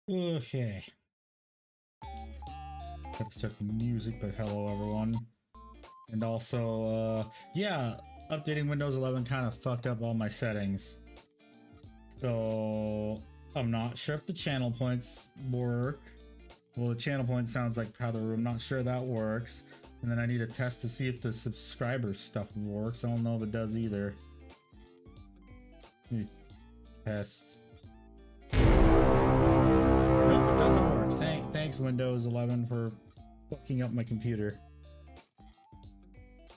Okay. Gotta start the music, but hello everyone. And also, yeah, updating Windows 11 kind of fucked up all my settings. So, I'm not sure if the channel points work. Well, the channel point sounds like powder room. Not sure that works. And then I need a test to see if the subscriber stuff works. I don't know if it does either. Test. Nope, it doesn't work. Thanks Windows 11 for fucking up my computer.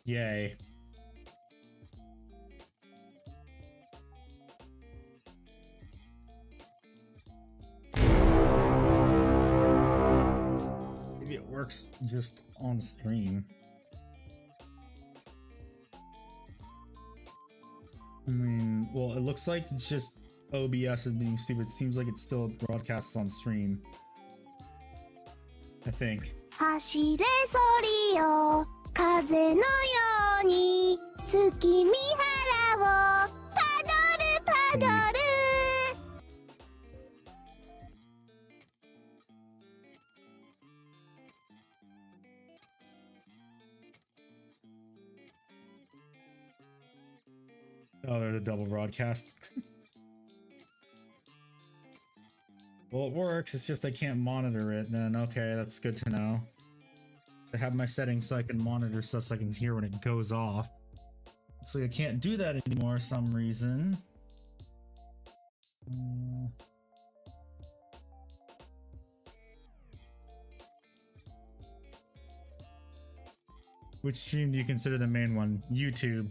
Yay. Maybe it works just on stream. I mean, well, it looks like it's just OBS is being stupid. It seems like it still broadcasts on stream. I think. 走れそりよ風のように月見原をパドルパドル Oh, there's a double broadcast. Well, it works. It's just I can't monitor it. Then okay, that's good to know. I have my settings so I can monitor stuff so I can hear when it goes off. So I can't do that anymore for some reason. Which stream do you consider the main one? YouTube.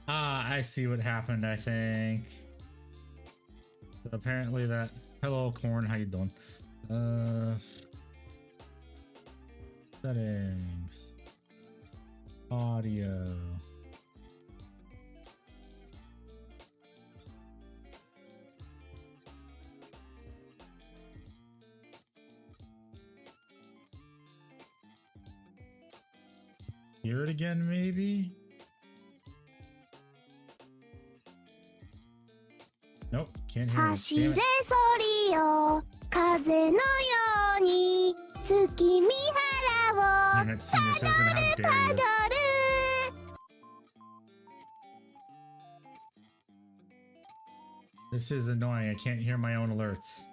Ah, I see what happened, I think. So apparently that... Hello, Corn, how you doing? Settings. Audio. Hear it again, maybe? Nope, can't hear it. 走れそりよ風のように月見原を Damn it, Senior Citizen, how dare パ you. ドル This is annoying, I can't hear my own alerts.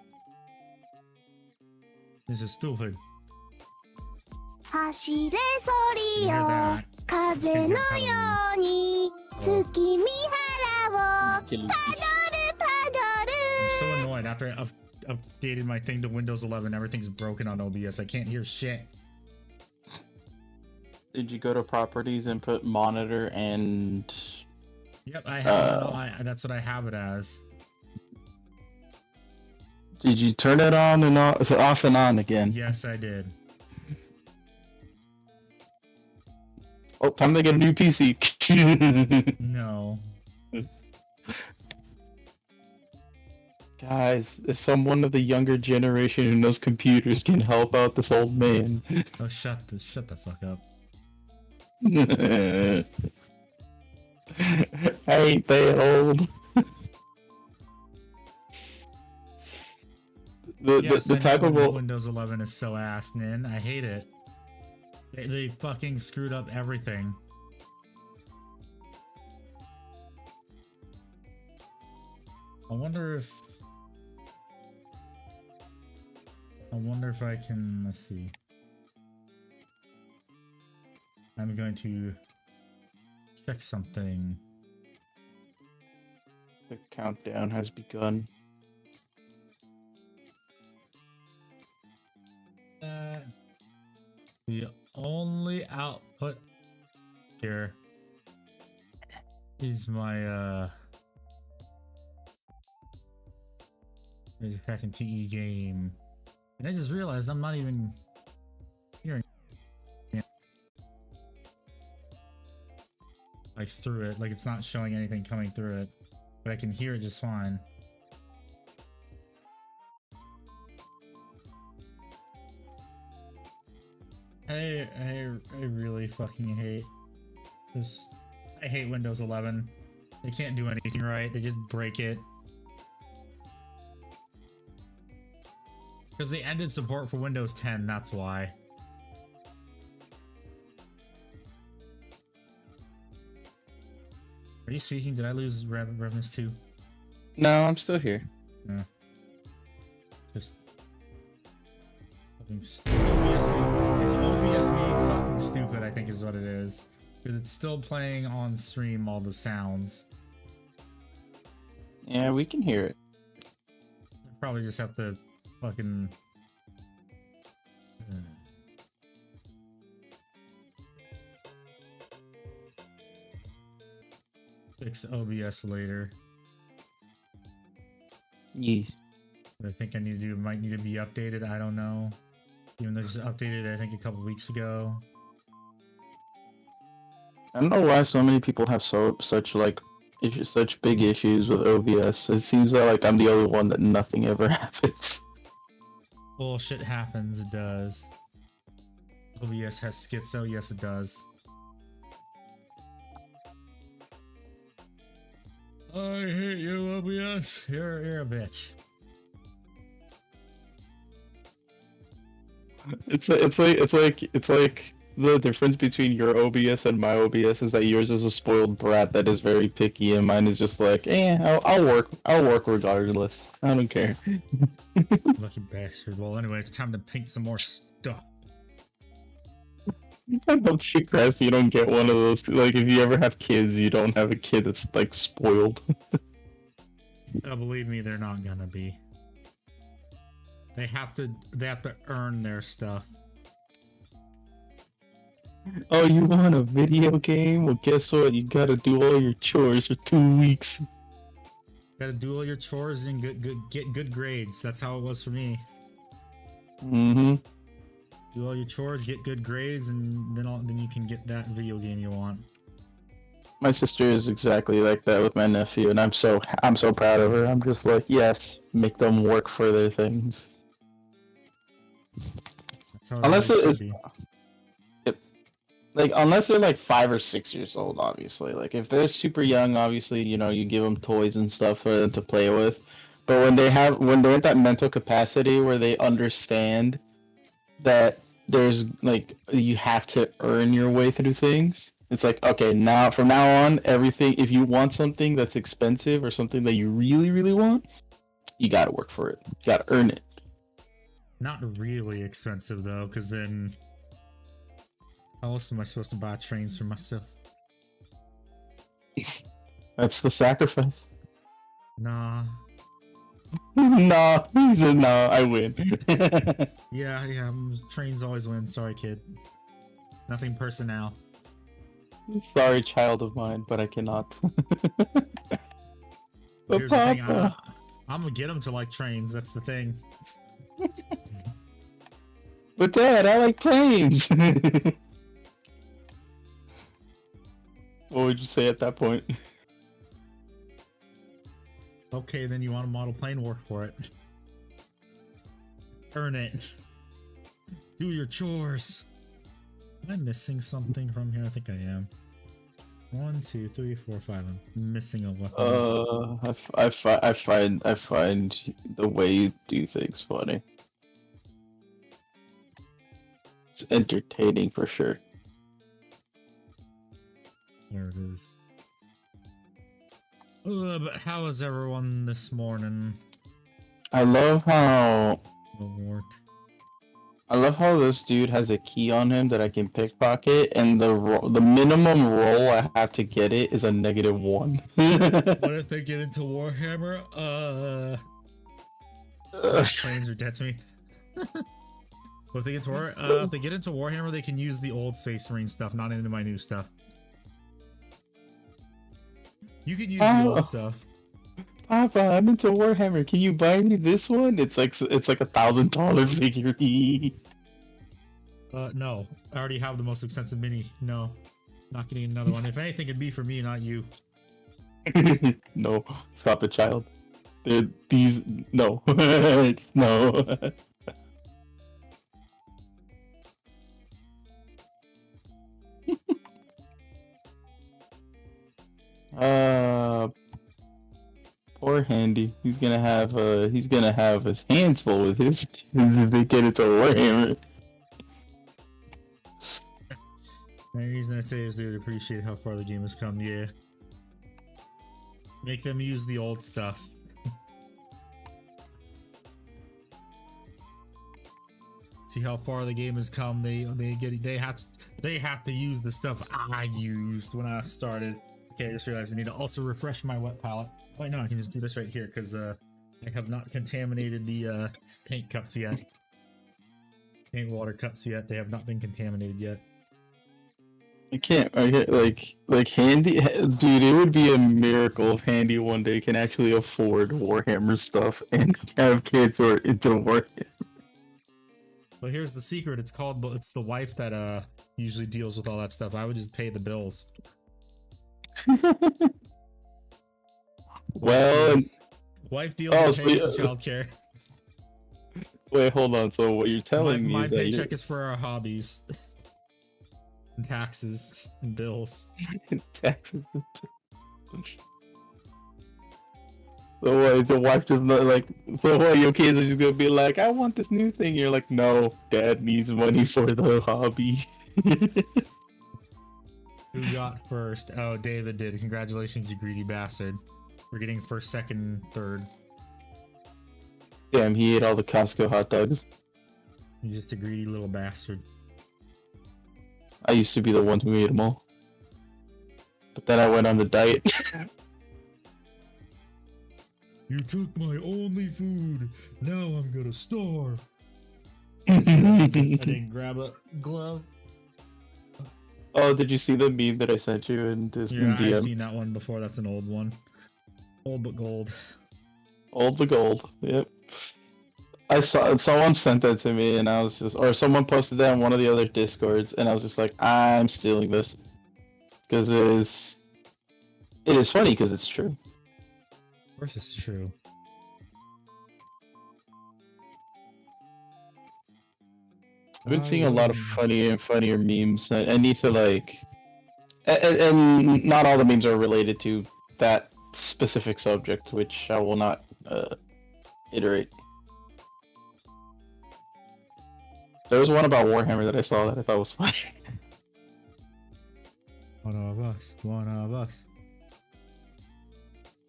This is stupid. 走れそり You hear よ that? 風のように月見原をパドルパドル I'm so annoyed after I updated my thing to Windows 11. Everything's broken on OBS. I can't hear shit. Did you go to properties and put monitor and... Yep, I have that's what I have it as. Did you turn it on and off and on again? Yes, I did. Oh, time to get a new PC. No. Guys, if someone of the younger generation who knows computers can help out this old man. Oh, shut the fuck up. I ain't that old. the type of Windows 11 is so ass, Nin. I hate it. They fucking screwed up everything. I wonder if I can, let's see. I'm going to check something. The countdown has begun. The only output here is my back in TE game. And I just realized I'm not even hearing it. like through it. Like it's not showing anything coming through it, but I can hear it just fine. I really fucking hate this. I hate Windows 11. They can't do anything right. They just break it. Because they ended support for Windows 10, that's why. Are you speaking? Did I lose Revenus too? No, I'm still here. No. Just fucking OBS it's OBS being fucking stupid, I think is what it is. Because it's still playing on stream all the sounds. Yeah, we can hear it. I probably just have to fucking... fix OBS later. Yes. But I think I need to do, might need to be updated, I don't know. Even though it's updated I think a couple weeks ago. I don't know why so many people have such big issues with OBS. It seems that like I'm the only one that nothing ever happens. Well, shit happens, it does. OBS has schizo, yes it does. I hate you, OBS. You're a bitch. It's like the difference between your OBS and my OBS is that yours is a spoiled brat that is very picky, and mine is just like, I'll work regardless. I don't care. Lucky bastard. Well, anyway, it's time to paint some more stuff. I don't think, Chris, you don't get one of those. Like, if you ever have kids, you don't have a kid that's like spoiled. Oh, believe me, they're not gonna be. They have to earn their stuff. Oh, you want a video game? Well, guess what? You gotta do all your chores for 2 weeks. Gotta do all your chores and get good grades. That's how it was for me. Mm-hmm. Do all your chores, get good grades, and then you can get that video game you want. My sister is exactly like that with my nephew, and I'm so proud of her. I'm just like, yes, make them work for their things. That's how Unless it it's should be. like, unless they're like 5 or 6 years old, obviously. Like, if they're super young, obviously, you know, you give them toys and stuff for them to play with. But when they're at that mental capacity where they understand that there's like you have to earn your way through things, it's like, okay, now from now on, everything, if you want something that's expensive or something that you really, really want, you gotta work for it. You gotta earn it. Not really expensive though, because then how else am I supposed to buy trains for myself? That's the sacrifice. Nah. No, I win. Yeah, trains always win. Sorry, kid. Nothing personnel. Sorry, child of mine, but I cannot. But Here's the thing, Papa. I'm gonna get them to like trains. That's the thing. But Dad, I like planes. What would you say at that point? Okay, then you want a model plane? Work for it. Earn it. Do your chores. Am I missing something from here? I think I am. 1, 2, 3, 4, 5. I'm missing a weapon. I find the way you do things funny. It's entertaining for sure. There it is. But how is everyone this morning? I love how Lord. this dude has a key on him that I can pickpocket, and the minimum roll I have to get it is a -1. What if they get into Warhammer? Planes are dead to me. What if they get to if they get into Warhammer, they can use the old Space Marine stuff, not into my new stuff. You can use the old stuff. Papa, I'm into Warhammer. Can you buy me this one? It's like $1,000 figure. No. I already have the most expensive mini. No. Not getting another one. If anything, it'd be for me, not you. No, stop it, child. These no, no. Poor Handy. He's gonna have his hands full with his if they get into Warhammer. The only reason I say is they would appreciate how far the game has come. Yeah. Make them use the old stuff. See how far the game has come. They have to use the stuff I used when I started. Okay, I just realized I need to also refresh my wet palette. Wait, no, I can just do this right here because I have not contaminated the paint cups yet. Paint water cups yet. They have not been contaminated yet. I can't like Handy, dude. It would be a miracle if Handy one day can actually afford Warhammer stuff and have kids who are into Warhammer. Well, here's the secret. It's the wife that usually deals with all that stuff. I would just pay the bills. Well, wife deals with paying the childcare. Wait, hold on. So what you're telling me my is that paycheck is for our hobbies, and taxes and bills. taxes. So what? The wife just not like. So what? Your kids are just gonna be like, "I want this new thing." You're like, "No, Dad needs money for the hobby." Who got first? Oh, David did. Congratulations, you greedy bastard. We're getting first, second, third. Damn, he ate all the Costco hot dogs. You're just a greedy little bastard. I used to be the one who ate them all. But then I went on the diet. You took my only food. Now I'm gonna starve. I didn't grab a glove. Oh, did you see the meme that I sent you in this Yeah, DM? I've seen that one before. That's an old one. Old but gold. Old the gold. Yep. I saw someone sent that to me, and I was just, or someone posted that on one of the other discords, and I was just like, I'm stealing this because it is funny because it's true. Of course, it's true. I've been seeing a lot of funnier and funnier memes. I need to like, and not all the memes are related to that specific subject, which I will not iterate. There was one about Warhammer that I saw that I thought was funny. One of us. One of us.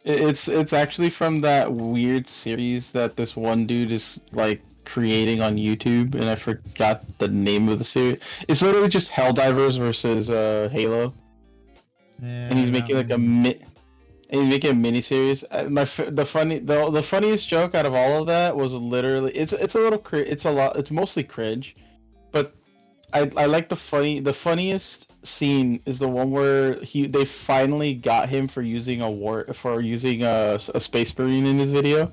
It's actually from that weird series that this one dude is like creating on YouTube, and I forgot the name of the series. It's literally just Helldivers versus Halo, Yeah, and he's making like he's making a mini series. The funniest joke out of all of that was literally it's mostly cringe, but I like the funniest scene is the one where they finally got him for using a space marine in his video.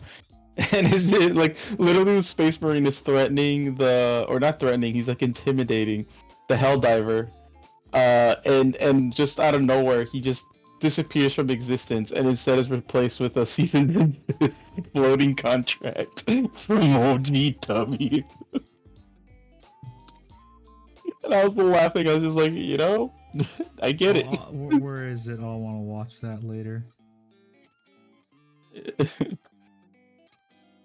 And his like literally the space marine is threatening not threatening, he's like intimidating the Helldiver, and just out of nowhere he just disappears from existence, and instead is replaced with a season floating contract from OGW. And I was laughing. I was just like, I get it. Where is it? I want to watch that later.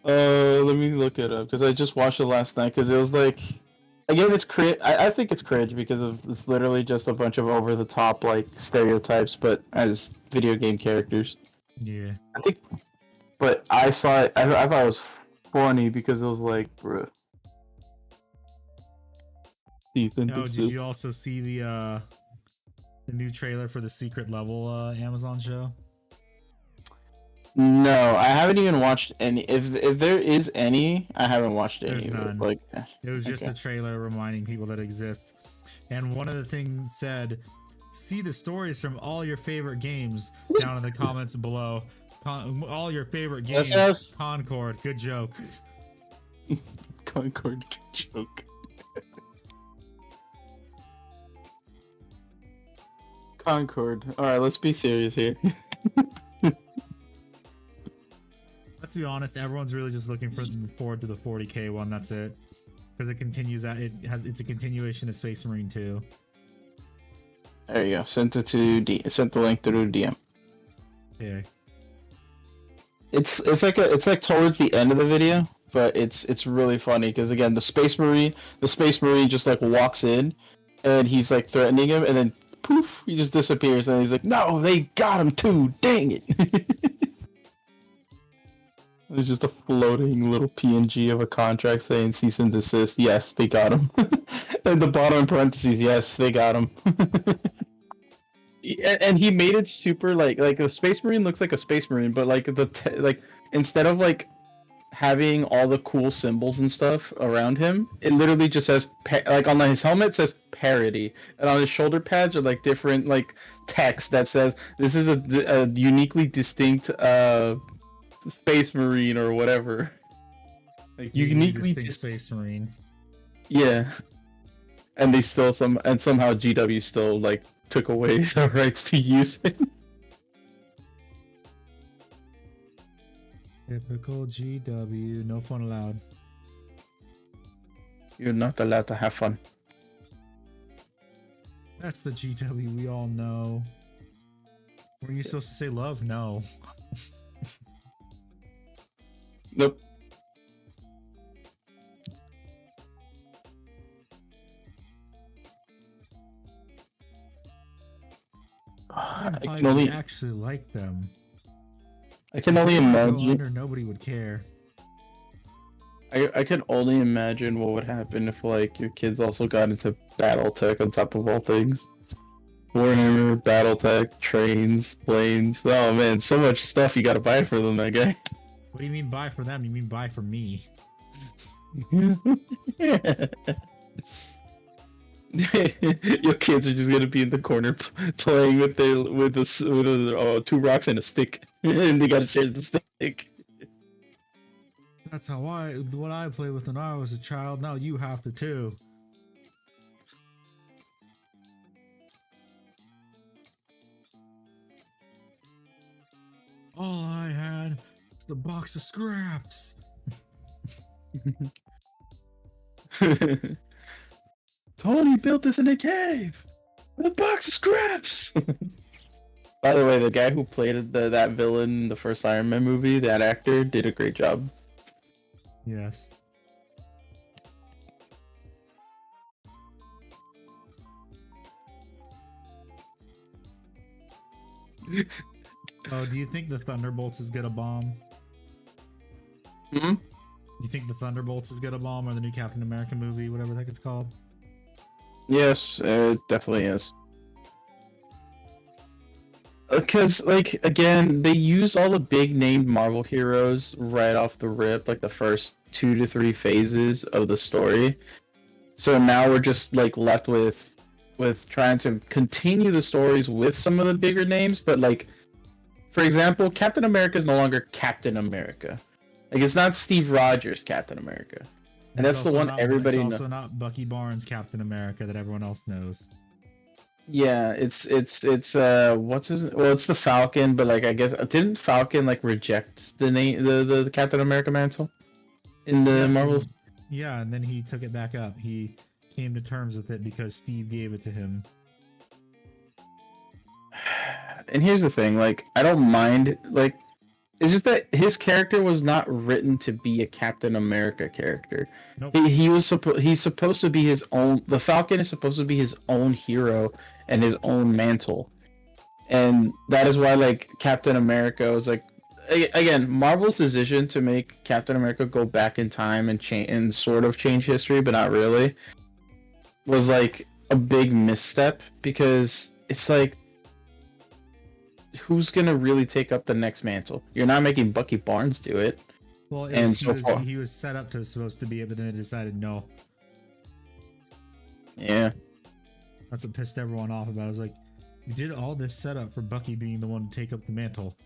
Let me look it up because I just watched it last night. Because it was like, again, it's cringe. I think it's cringe because it's literally just a bunch of over the top like stereotypes, but as video game characters. Yeah. I think, but I saw it. I thought it was funny because it was like, bruh. Oh, did you also see the new trailer for the Secret Level Amazon show? No, I haven't even watched any. If there is any, I haven't watched any. There's none. Like, it was just a trailer reminding people that it exists. And one of the things said, see the stories from all your favorite games down in the comments below. All your favorite games. Yes. Concord, good joke. Concord, good joke. Concord. Alright, let's be serious here. Let's be honest, everyone's really just looking forward to the 40k one, that's it. Because it continues at it's a continuation of Space Marine 2. There you go. Sent the link through DM. Okay. It's like towards the end of the video, but it's really funny because again the Space Marine just like walks in and he's like threatening him and then poof he just disappears and he's like, no, they got him too, dang it. There's just a floating little PNG of a contract saying cease and desist. Yes, they got him. At the bottom in parentheses, yes, they got him. And he made it super like a Space Marine looks like a Space Marine, but like like instead of like having all the cool symbols and stuff around him, it literally just says like on his helmet it says parody, and on his shoulder pads are like different like text that says this is a uniquely distinct Space Marine or whatever. Like uniquely distinct Space Marine. Yeah. And they still somehow GW still like took away the rights to use it. Typical GW, no fun allowed. You're not allowed to have fun. That's the GW we all know. Were you supposed to say love? No. Nope. I can only actually like them. I can only imagine. Nobody would care. I can only imagine what would happen if like your kids also got into BattleTech on top of all things. Warhammer, BattleTech, trains, planes. Oh man, so much stuff you gotta buy for them, that guy. What do you mean buy for them? You mean buy for me? Your kids are just gonna be in the corner playing with two rocks and a stick, and they gotta share the stick. That's how what I played with when I was a child. Now you have to too. All I had was the box of scraps. Tony built this in a cave with a box of scraps. By the way, the guy who played that villain in the first Iron Man movie, that actor, did a great job. Yes. Oh, do you think the Thunderbolts is gonna bomb? Hmm? You think the Thunderbolts is gonna bomb or the new Captain America movie, whatever the heck it's called? Yes, it definitely is. Because, like, again, they used all the big named Marvel heroes right off the rip, like the first 2 to 3 phases of the story. So now we're just like left with trying to continue the stories with some of the bigger names, but like, for example, Captain America is no longer Captain America. Like, it's not Steve Rogers Captain America. And that's the one everybody knows. It's also not Bucky Barnes Captain America that everyone else knows. Yeah, it's what's his, well, it's the Falcon, but like I guess didn't Falcon like reject the name the Captain America mantle in the Marvel? Yeah, and then he took it back up. He came to terms with it because Steve gave it to him. And here's the thing, like, I don't mind, like, it's just that his character was not written to be a Captain America character. Nope. He's supposed to be his own. The Falcon is supposed to be his own hero and his own mantle, and that is why, like, Captain America was like, again, Marvel's decision to make Captain America go back in time and change and sort of change history, but not really, was like a big misstep, because it's like, who's gonna really take up the next mantle? You're not making Bucky Barnes do it. Well, he was set up to supposed to be it, but then they decided no. Yeah. That's what pissed everyone off about it. I was like, you did all this setup for Bucky being the one to take up the mantle,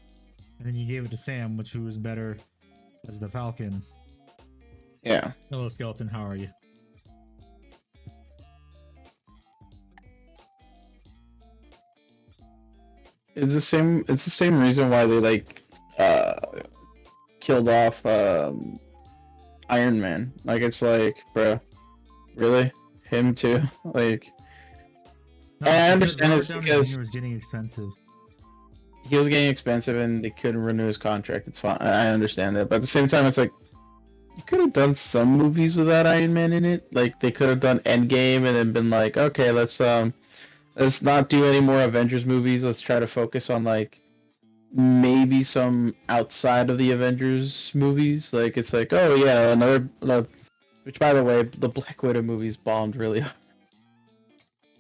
and then you gave it to Sam, who was better as the Falcon. Yeah. Hello, Skeleton. How are you? It's the same. It's the same reason why they like killed off Iron Man. Like it's like, bro, really? Him too? Like, No, I it's understand Robert it's Downey because Jr. was getting expensive. he was getting expensive and they couldn't renew his contract. It's fine. I understand that, but at the same time, it's like you could have done some movies without Iron Man in it. Like they could have done Endgame and then been like, okay, let's not do any more Avengers movies. Let's try to focus on like maybe some outside of the Avengers movies. Like it's like, oh yeah, which by the way, the Black Widow movies bombed really hard.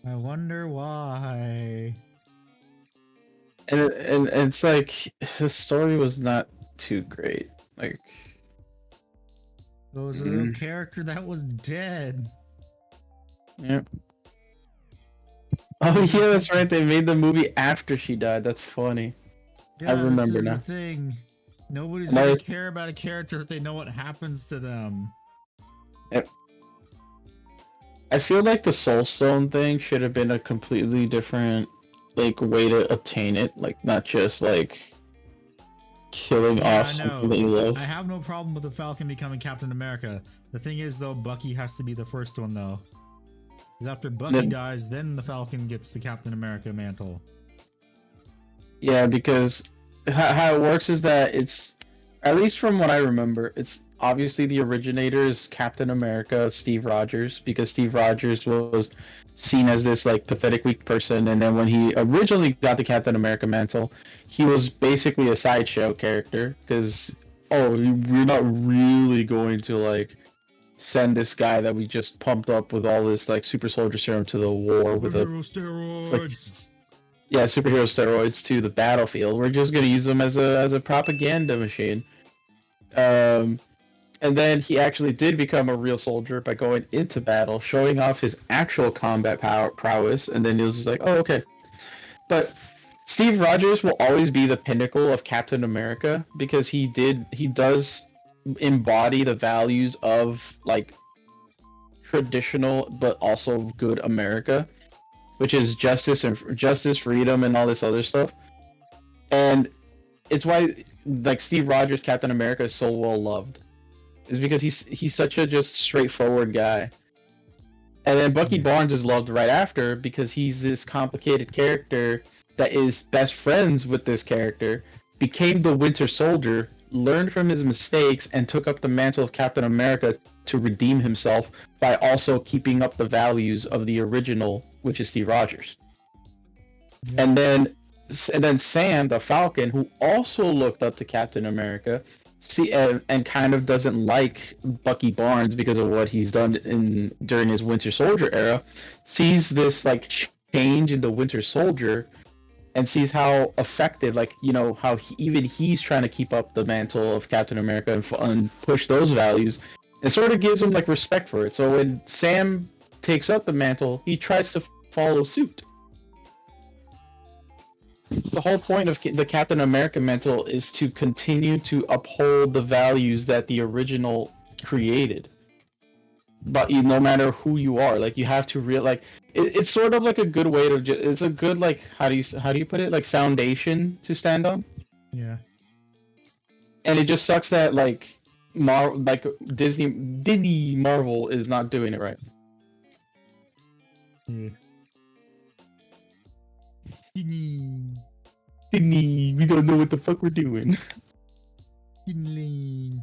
I wonder why. And it's like the story was not too great. Like There was a real character that was dead. yeah. Oh yeah, that's right. They made the movie after she died. That's funny. Yeah, I remember this is now. the thing. Nobody's Another- gonna care about a character if they know what happens to them. I feel like the Soul Stone thing should have been a completely different like way to obtain it. Like not just like killing Yeah, off I something that know. you love. I have no problem with the Falcon becoming Captain America. The thing is, though, Bucky has to be the first one, though. 'Cause after Bucky dies, then the Falcon gets the Captain America mantle. Yeah, because how it works is that it's, at least from what I remember, it's obviously the originator is Captain America, Steve Rogers, because Steve Rogers was seen as this like pathetic weak person, and then when he originally got the Captain America mantle, he was basically a sideshow character, because we're not really going to like send this guy that we just pumped up with all this like super soldier serum to the war with a steroids. yeah, superhero steroids to the battlefield. We're just gonna use them as a propaganda machine. And then he actually did become a real soldier by going into battle, showing off his actual combat prowess, and then he was just like, oh, okay. But Steve Rogers will always be the pinnacle of Captain America because he does embody the values of like traditional but also good America, which is justice, freedom, and all this other stuff. And it's why like Steve Rogers, Captain America, is so well loved. Is because he's such a just straightforward guy. And then Bucky Barnes is loved right after because he's this complicated character that is best friends with this character, became the Winter Soldier, learned from his mistakes, and took up the mantle of Captain America to redeem himself by also keeping up the values of the original, which is Steve Rogers. Yeah. And then Sam, the Falcon, who also looked up to Captain America, and kind of doesn't like Bucky Barnes because of what he's done during his Winter Soldier era, sees this like change in the Winter Soldier, and sees how effective, like how he's trying to keep up the mantle of Captain America and push those values. It sort of gives him like respect for it. So when Sam takes up the mantle, he tries to follow suit. The whole point of the Captain America mantle is to continue to uphold the values that the original created. But no matter who you are, like you have to it's sort of like a good way to. It's a good like how do you put it, like foundation to stand on. Yeah. And it just sucks that like Disney Marvel is not doing it right. Yeah. Disney, we don't know what the fuck we're doing. Disney.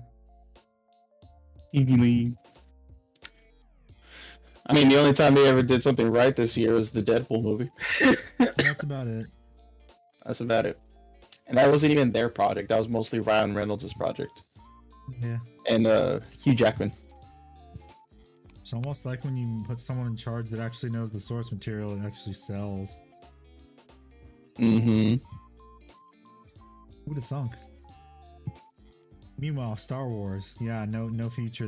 I mean, the only time they ever did something right this year was the Deadpool movie. That's about it. That's about it. And that wasn't even their project. That was mostly Ryan Reynolds' project. Yeah. And Hugh Jackman. It's almost like when you put someone in charge that actually knows the source material and actually sells. Mm-hmm. Who'd have thunk? Meanwhile, Star Wars, yeah, no feature.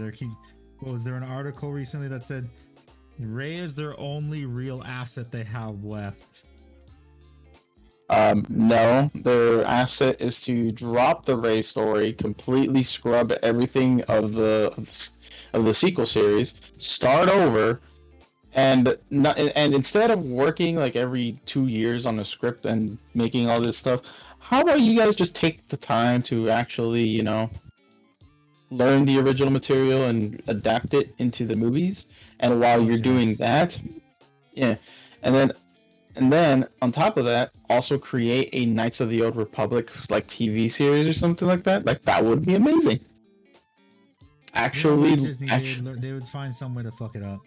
What was there an article recently that said Rey is their only real asset they have left? No, their asset is to drop the Rey story, completely scrub everything of the sequel series, start over, And instead of working like every 2 years on a script and making all this stuff, how about you guys just take the time to actually, learn the original material and adapt it into the movies? And while you're doing Projects. that, yeah, and then and then on top of that, also create a Knights of the Old Republic like TV series or something like that. Like that would be amazing. You know, but Actually, it's Disney. actually, They would find some way to fuck it up.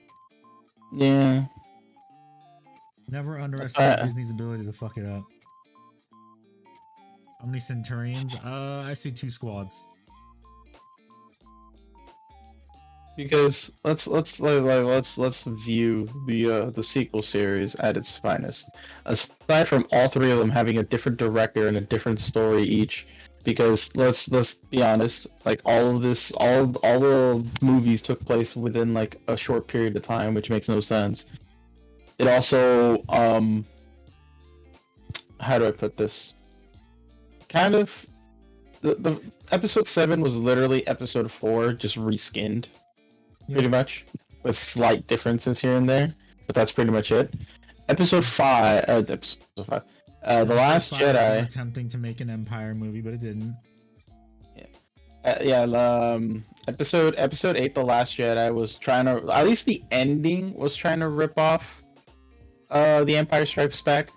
yeah. Never That's underestimate Disney's ability to fuck it up. How many Centurions? I see 2 squads. Because let's view the sequel series at its finest. Aside from all three of them having a different director and a different story each, because let's be honest, like all the movies took place within like a short period of time, which makes no sense. It also how do I put this? Kind of the episode 7 was literally episode 4 just reskinned. Pretty much, with slight differences here and there, but that's pretty much it. Episode 5, The Last Jedi. Attempting to make an Empire movie, but it didn't. Episode 8, The Last Jedi was trying to, at least the ending was trying to rip off, The Empire Strikes Back.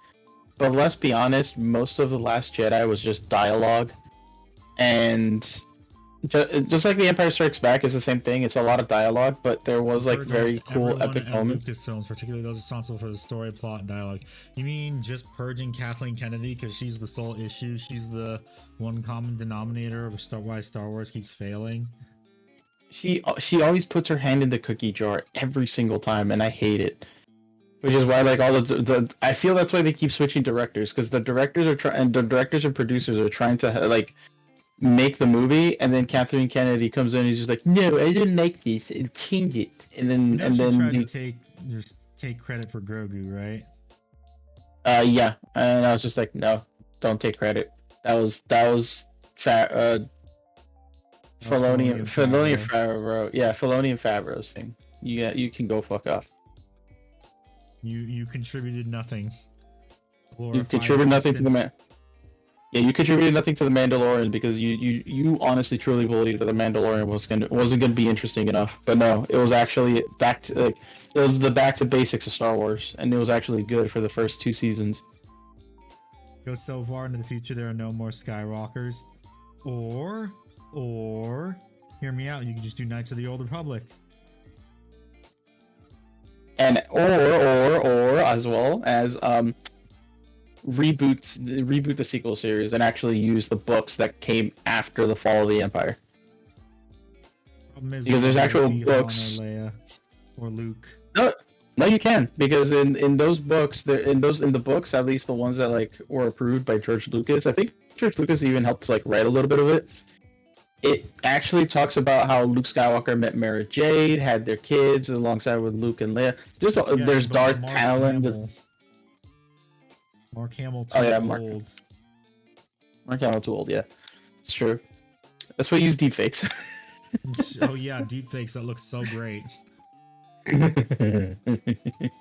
But let's be honest, most of The Last Jedi was just dialogue, and just like The Empire Strikes Back is the same thing. It's a lot of dialogue, but there was like very cool epic moments. Lucasfilms, particularly those responsible for the story, plot, and dialogue. You mean just purging Kathleen Kennedy because she's the sole issue? She's the one common denominator of why Star Wars keeps failing. She always puts her hand in the cookie jar every single time, and I hate it. Which is why like all the I feel that's why they keep switching directors, because the directors and producers are trying to like make the movie, and then Kathleen Kennedy comes in and he's just like, no, I didn't make this, change it, and then tried to take credit for Grogu, right? Yeah, and I was just like, no, don't take credit. That was Filoni and Favreau. Yeah, Filoni and Favreau's thing. You can go fuck off. You contributed nothing. You contributed nothing to the man. Yeah, you contributed nothing to the Mandalorian because you honestly truly believed that the Mandalorian wasn't gonna be interesting enough. But no, it was actually back to basics of Star Wars, and it was actually good for the first 2 seasons. Go so far into the future, there are no more Skywalkers, or hear me out. You can just do Knights of the Old Republic, and or as well as reboot the sequel series and actually use the books that came after the fall of the Empire. Because there's actual books. Or Leia or Luke. No, you can, because in those books, in the books, at least the ones that like were approved by George Lucas, I think George Lucas even helped like write a little bit of it. It actually talks about how Luke Skywalker met Mara Jade, had their kids alongside with Luke and Leia. There's Darth Talon. Mark Hamill too old. Mark Hamill too old, yeah. It's true. That's why you use deepfakes. Oh yeah, deepfakes that look so great.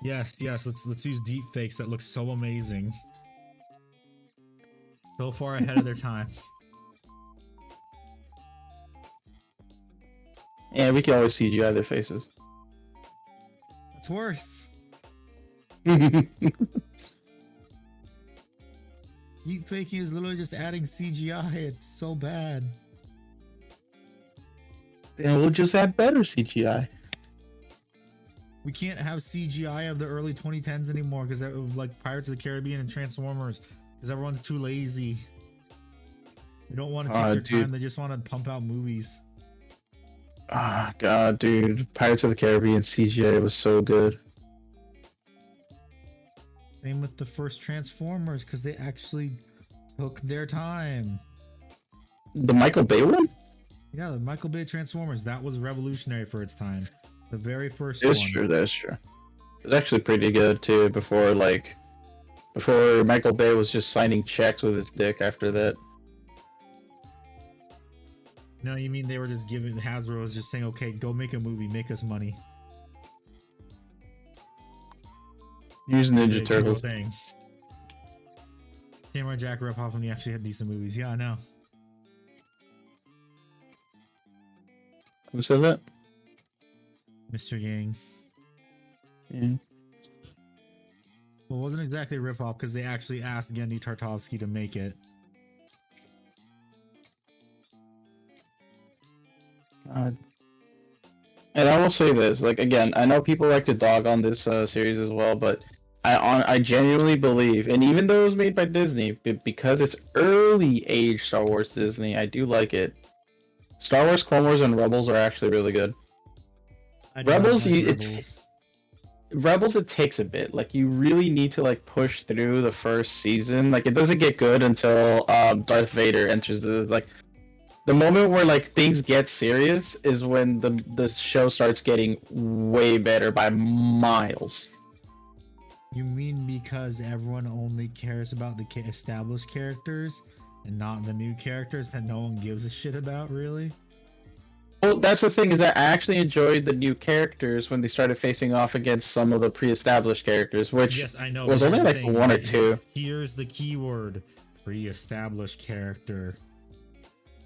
yes, let's use deepfakes that look so amazing. So far ahead of their time. Yeah, we can always CGI their faces. It's worse. Deepfaking is literally just adding CGI. It's so bad. Then we'll just add better CGI. We can't have CGI of the early 2010s anymore because like Pirates of the Caribbean and Transformers, because everyone's too lazy. They don't want to take their time. They just want to pump out movies. Ah, God, dude. Pirates of the Caribbean CGI was so good. Same with the first Transformers, because they actually took their time. The Michael Bay one? Yeah, the Michael Bay Transformers. That was revolutionary for its time. The very first one. That's true. It was actually pretty good, too, before Michael Bay was just signing checks with his dick after that. No, you mean they were just Hasbro was just saying, okay, go make a movie, make us money. Use They Ninja did the whole Turtles. thing. Samurai Jack ripoff when he actually had decent movies. Yeah, I know. Who said that? Mr. Yang. Yeah. Well, it wasn't exactly a ripoff because they actually asked Genndy Tartakovsky to make it. God. And I will say this, like again, I know people like to dog on this series as well, but I genuinely believe, and even though it was made by Disney, because it's early age Star Wars Disney, I do like it. Star Wars, Clone Wars, and Rebels are actually really good. I did not Rebels, like you, Rebels. Rebels, it takes a bit. Like you really need to like push through the first season. Like it doesn't get good until Darth Vader enters the moment where like things get serious is when the show starts getting way better by miles. You mean because everyone only cares about the established characters and not the new characters that no one gives a shit about, really? Well, that's the thing is that I actually enjoyed the new characters when they started facing off against some of the pre-established characters, which Yes, I know. was but only here's like the thing. one or two. Here's the keyword: pre-established character.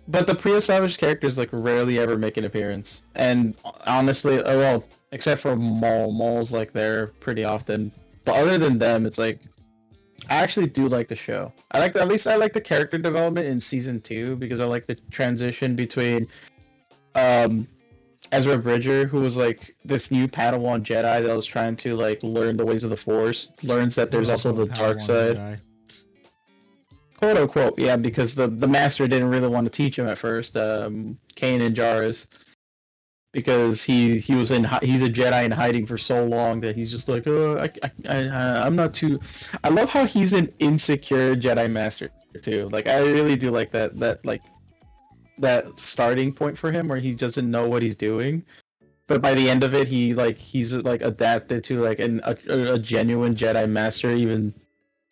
But the pre-established characters like rarely ever make an appearance, and honestly, well, except for Maul's like there pretty often. But other than them, it's like I actually do like the show. At least I like the character development in season 2 because I like the transition between Ezra Bridger, who was like this new Padawan Jedi that was trying to like learn the ways of the Force, learns that there's also the dark side. Jedi. Quote unquote, yeah, because the master didn't really want to teach him at first, Kanan Jarrus, because he's a Jedi in hiding for so long that he's just like, oh, I'm not too. I love how he's an insecure Jedi master too. Like I really do like that starting point for him where he doesn't know what he's doing, but by the end of it, he's adapted to like a genuine Jedi master. Even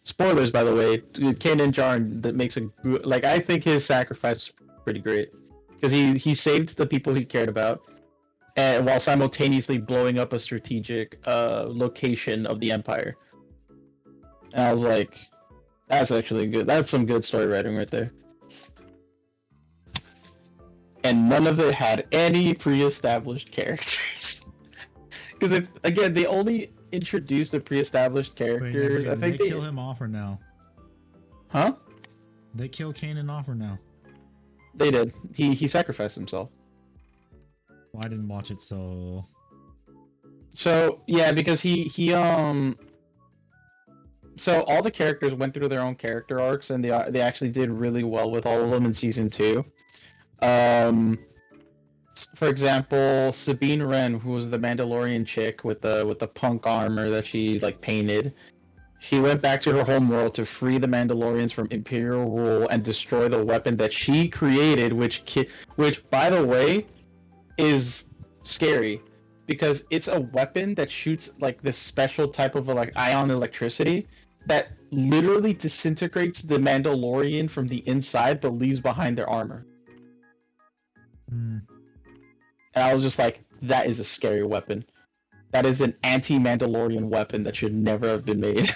spoilers, by the way, Kanan Jarrus that makes a good, like I think his sacrifice is pretty great because he saved the people he cared about, and while simultaneously blowing up a strategic location of the Empire. And I was like, that's actually good. That's some good story writing right there. And none of it had any pre-established characters. Because again, they only introduced the pre-established characters. Wait, I think they kill him off or no? Huh? They kill Kanan off or no? They did. He sacrificed himself. Well, I didn't watch it, so. So yeah, because so all the characters went through their own character arcs, and they actually did really well with all of them in season 2. For example, Sabine Wren, who was the Mandalorian chick with the punk armor that she like painted, she went back to her home world to free the Mandalorians from Imperial rule and destroy the weapon that she created, which by the way is scary because it's a weapon that shoots like this special type of like ion electricity that literally disintegrates the Mandalorian from the inside but leaves behind their armor. Hmm. And I was just like, that is a scary weapon. That is an anti-Mandalorian weapon that should never have been made.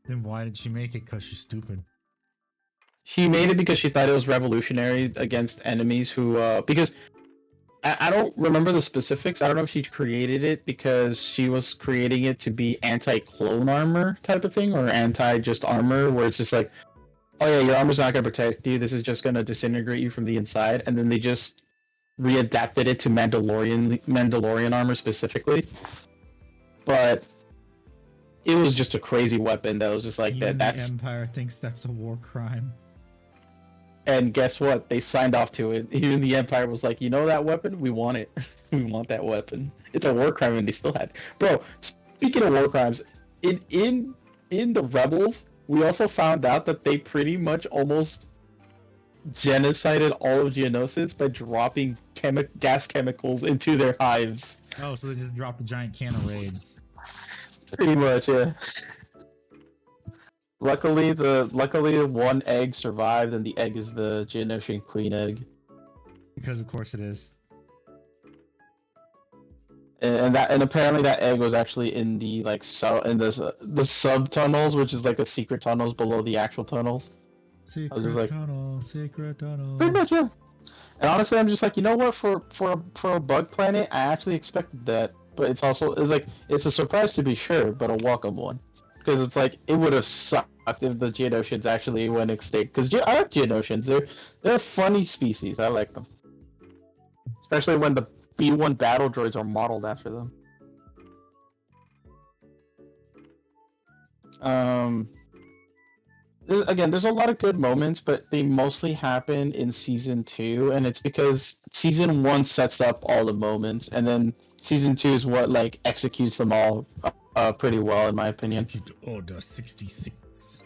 Then why did she make it? Because she's stupid. She made it because she thought it was revolutionary against enemies who, because I don't remember the specifics. I don't know if she created it because she was creating it to be anti-clone armor type of thing, or anti-just armor, where it's just like, oh yeah, your armor's not going to protect you, this is just going to disintegrate you from the inside, and then they just readapted it to Mandalorian armor specifically. But it was just a crazy weapon that was just like Even that. the Empire thinks that's a war crime. And guess what? They signed off to it. Even the Empire was like, you know that weapon? We want it. We want that weapon. It's a war crime, and they still had. Bro, speaking of war crimes, in the Rebels, we also found out that they pretty much almost genocided all of Geonosis by dropping gas chemicals into their hives. Oh, so they just dropped a giant can of raid. Pretty much, yeah. Luckily, one egg survived, and the egg is the Geonosian queen egg. Because of course it is. And apparently that egg was actually in the like the sub tunnels, which is like the secret tunnels below the actual tunnels. I was just Secret like, tunnel, secret pretty tunnel. much, yeah. And honestly, I'm just like, you know what? For a bug planet, I actually expected that, but it's like it's a surprise to be sure, but a welcome one, because it's like it would have sucked if the Geonosians actually went extinct. Because I like Geonosians. They're a funny species. I like them, especially when the B1 battle droids are modeled after them. Um, Again, there's a lot of good moments, but they mostly happen in season 2, and it's because season 1 sets up all the moments, and then season 2 is what like executes them all pretty well, in my opinion. Execute Order 66.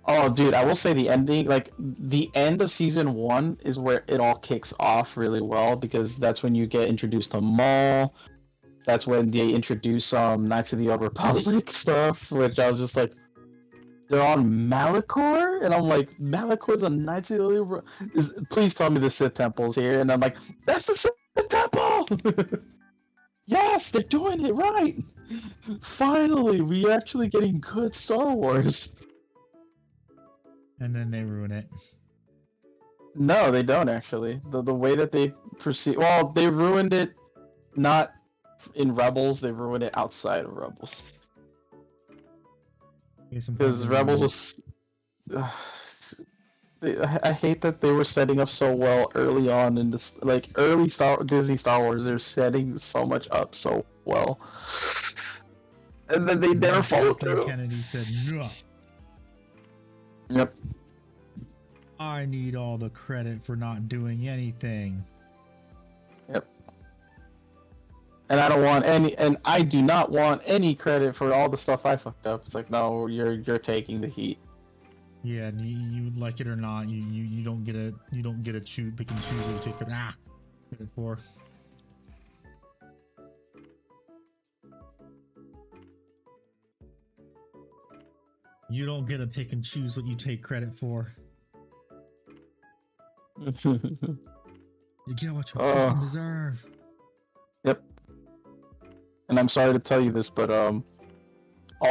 Oh, dude, I will say the ending, like the end of season 1, is where it all kicks off really well, because that's when you get introduced to Maul. That's when they introduce Knights of the Old Republic stuff, which I was just like, they're on Malachor, and I'm like, Malachor's a Knights of the Old Republic. Please tell me the Sith Temple's here, and I'm like, that's the Sith Temple. Yes, they're doing it right. Finally, we're actually getting good Star Wars. And then they ruin it. No, they don't actually. The way that they proceed, well, they ruined it not in Rebels, they ruined it outside of Rebels. Because Rebels was I hate that they were setting up so well early on in this, like early Disney Star Wars. They're setting so much up so well, and then they never follow through. Kennedy said, "No, Yep. I need all the credit for not doing anything." Yep. And I don't want any, and I do not want any credit for all the stuff I fucked up. It's like, no, you're taking the heat. Yeah, you like it or not, you don't get a pick and choose what you take credit for. You don't get to pick and choose what you take credit for. You get what you fucking deserve. Yep. And I'm sorry to tell you this, but all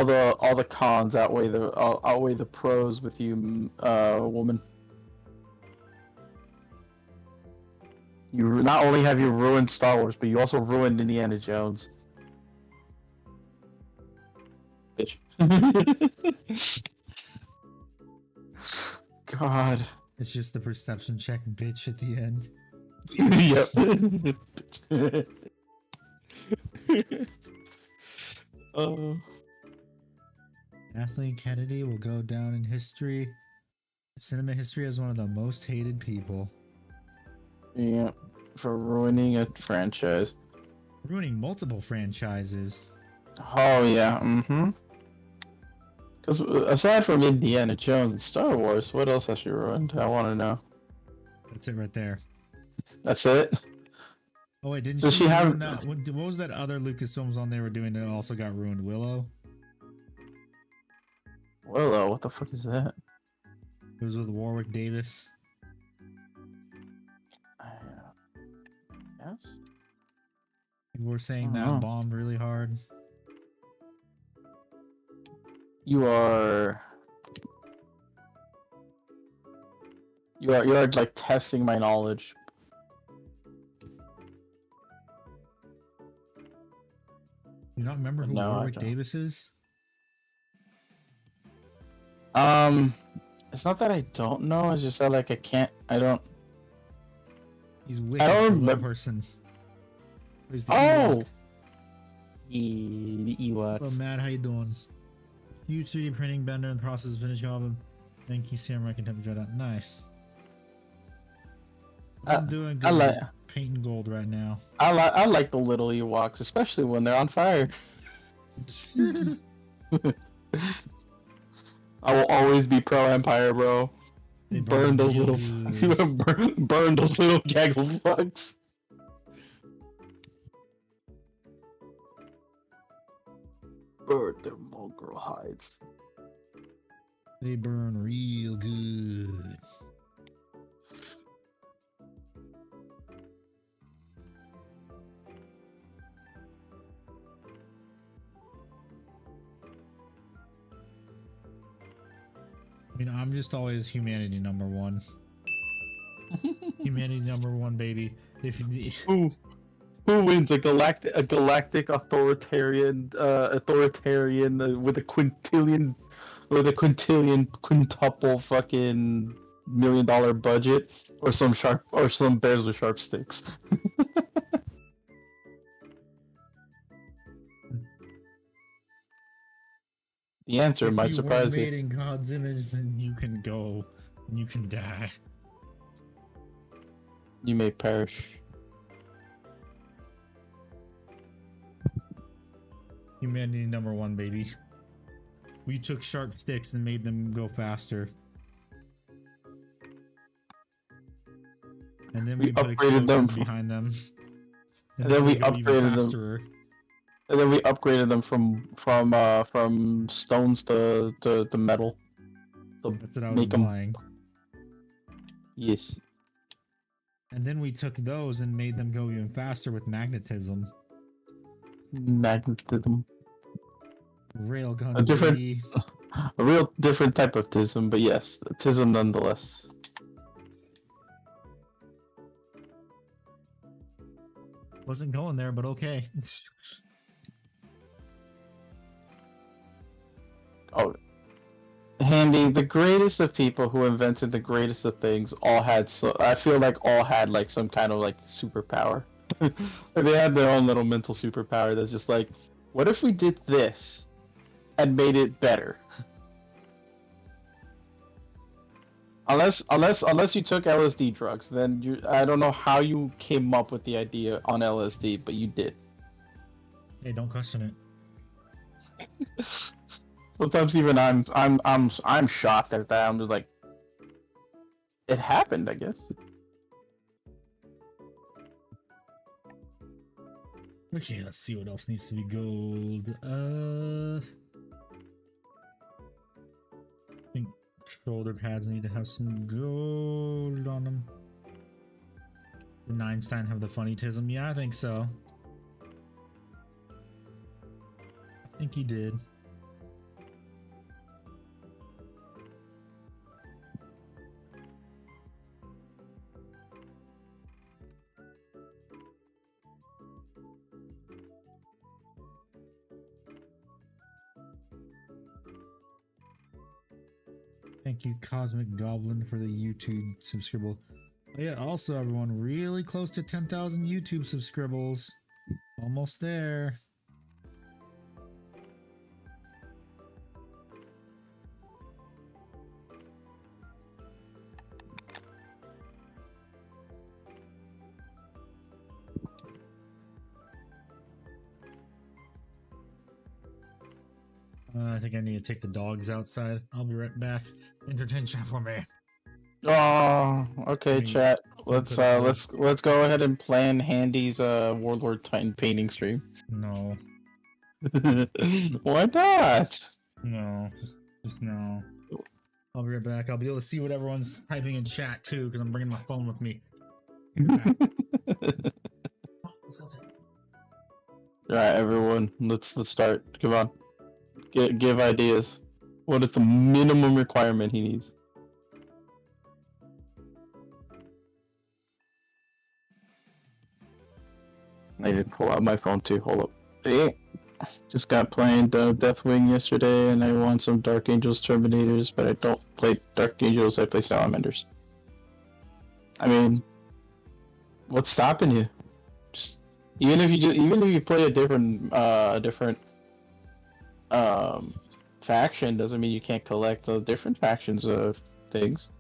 the cons outweigh the pros with you, woman. You not only have you ruined Star Wars, but you also ruined Indiana Jones. Bitch. God. It's just the perception check, bitch, at the end. Yep. Kathleen Kennedy will go down in cinema history as one of the most hated people. Yeah, for ruining a franchise. Ruining multiple franchises. Oh yeah, Because aside from Indiana Jones and Star Wars, what else has she ruined? I want to know. That's it right there. That's it? Oh wait, didn't Does she she have... ruin that? What was that other Lucasfilms one they were doing that also got ruined? Willow? Willow? What the fuck is that? It was with Warwick Davis. Yes? People were saying that bombed really hard. You are like testing my knowledge. You not remember who Warwick Davis is? It's not that I don't know. It's just that like I don't. He's wicked. I don't remember. Person. He's the Ewok. The Ewoks. Well, Matt, how you doing? Huge 3D printing bender in the process of finishing off him. Thank you, Samurai Contemporary. That nice. I'm doing good. With painting gold right now. I like the little Ewoks, especially when they're on fire. I will always be pro Empire, bro. Burn those little burn those little gaggle fucks. Burn their mongrel hides. They burn real good. I mean, I'm just always humanity number one. Humanity number one, baby. If you, Who wins? A galactic authoritarian with a quintuple fucking $1 million budget, or some bears with sharp sticks. The answer if might you were surprise you. made in God's image, then you can go and you can die. You may perish. Humanity number one, baby. We took sharp sticks and made them go faster. And then we put upgraded them explosives behind them. And then we go even upgraded them. faster. And then we upgraded them from stones to metal. That's what I was implying. Yes. And then we took those and made them go even faster with magnetism. Magnetism. Railguns, A different, baby. a real different type of tism, but yes, a tism nonetheless. Wasn't going there, but okay. Oh, Handy, the greatest of people who invented the greatest of things all had I feel like all had like some kind of like superpower. Like, they had their own little mental superpower that's just like, what if we did this and made it better? Unless you took LSD drugs, then I don't know how you came up with the idea on LSD, but you did. Hey, don't question it. Sometimes even I'm shocked at that. I'm just like, it happened, I guess. Okay, let's see what else needs to be gold. I think shoulder pads need to have some gold on them. Did Einstein have the funnytism? Yeah, I think so. I think he did. Thank you, Cosmic Goblin, for the YouTube subscribble. Oh, yeah, also, everyone, really close to 10,000 YouTube subscribbles. Almost there. I think I need to take the dogs outside. I'll be right back. Entertain chat for me. Oh, okay, chat. Let's go ahead and plan Handy's Warlord Titan painting stream. No. Why not? No. Just no. I'll be right back. I'll be able to see what everyone's typing in chat too, because I'm bringing my phone with me. Alright, everyone. Let's start. Come on. Give ideas. What is the minimum requirement he needs? I need to pull out my phone too. Hold up. Hey. Just got playing Deathwing yesterday, and I won some Dark Angels Terminators, but I don't play Dark Angels. I play Salamanders. I mean, what's stopping you? Just even if you play a different faction, doesn't mean you can't collect the different factions of things.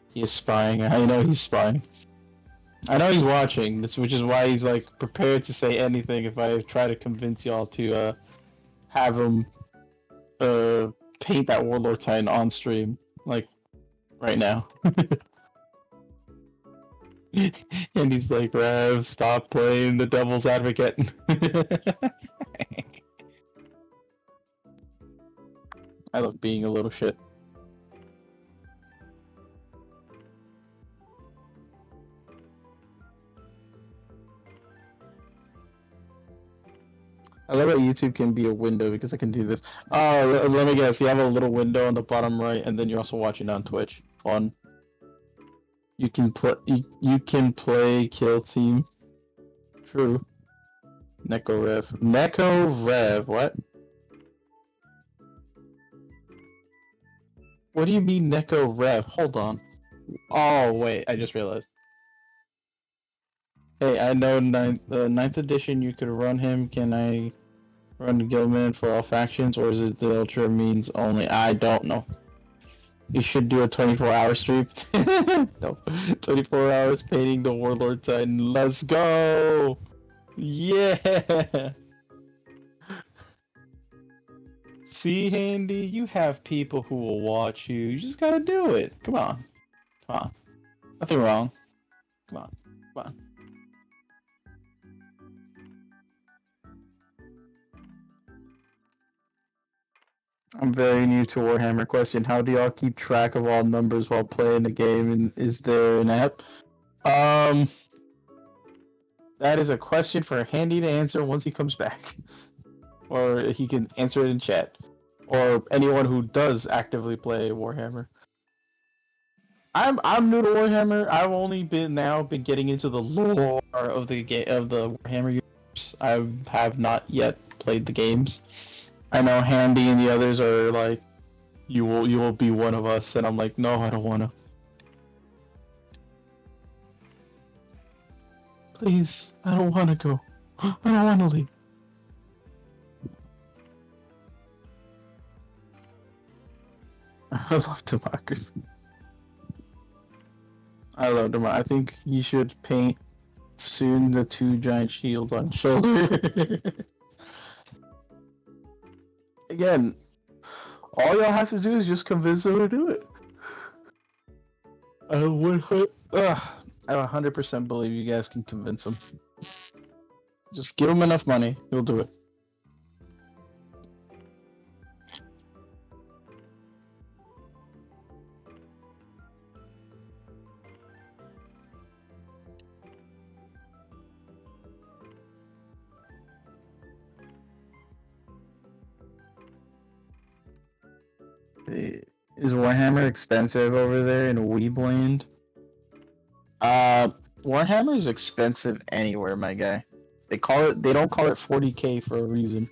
He is spying. I know he's spying. I know he's watching, which is why he's like prepared to say anything if I try to convince y'all to have him paint that Warlord Titan on stream, like right now. And he's like, Rev, stop playing the devil's advocate. I love being a little shit. I love that YouTube can be a window because I can do this. Let me guess. You have a little window on the bottom right, and then you're also watching on Twitch. Fun. You can play. You can play Kill Team. True. Neko Rev. Neko Rev. What? What do you mean Neko Rev? Hold on. Oh wait, I just realized. Hey, I know ninth edition. You could run him. Can I run Gilman for all factions, or is it the Ultra means only? I don't know. You should do a 24-hour stream. No, 24 hours painting the Warlord Titan. Let's go! Yeah! See, Handy, you have people who will watch you. You just gotta do it. Come on. Come on. Nothing wrong. Come on. Come on. I'm very new to Warhammer. Question: how do y'all keep track of all numbers while playing the game? And is there an app? That is a question for Handy to answer once he comes back, or he can answer it in chat, or anyone who does actively play Warhammer. I'm new to Warhammer. I've only been getting into the lore of the Warhammer universe. I have not yet played the games. I know Handy and the others are like, you will be one of us, and I'm like, no, I don't wanna. Please, I don't wanna go. I don't wanna leave. I love democracy. I love democracy. I think you should paint soon the 2 giant shields on shoulder. Again, all y'all have to do is just convince her to do it. I 100% believe you guys can convince him. Just give him enough money, he'll do it. Is Warhammer expensive over there in Weebland? Warhammer is expensive anywhere, my guy. They don't call it 40K for a reason.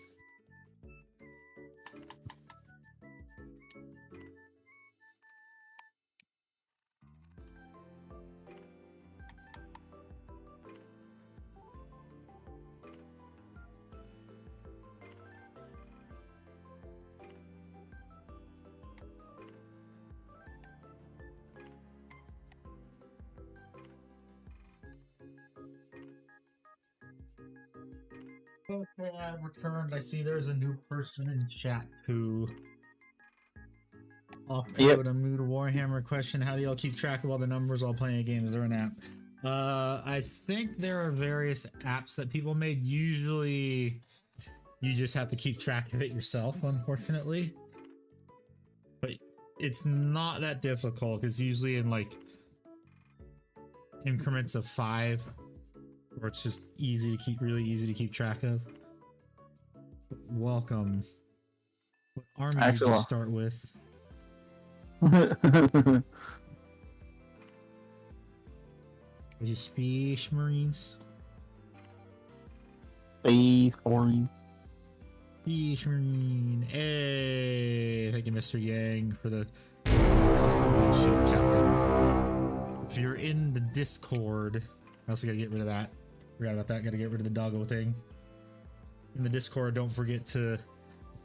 Okay, I've returned. I see there's a new person in chat who offered a new to Warhammer question. How do y'all keep track of all the numbers while playing a game? Is there an app? I think there are various apps that people made. Usually, you just have to keep track of it yourself, unfortunately. But it's not that difficult, because usually in like increments of 5, where it's just really easy to keep track of. Welcome. What army did you start with? Are you Space Marines? Space Marine. Space Marine. Hey, thank you, Mr. Yang, for the custodianship, Captain. If you're in the Discord, I also gotta get rid of that. Forgot about that. Gotta get rid of the doggo thing. In the Discord, don't forget to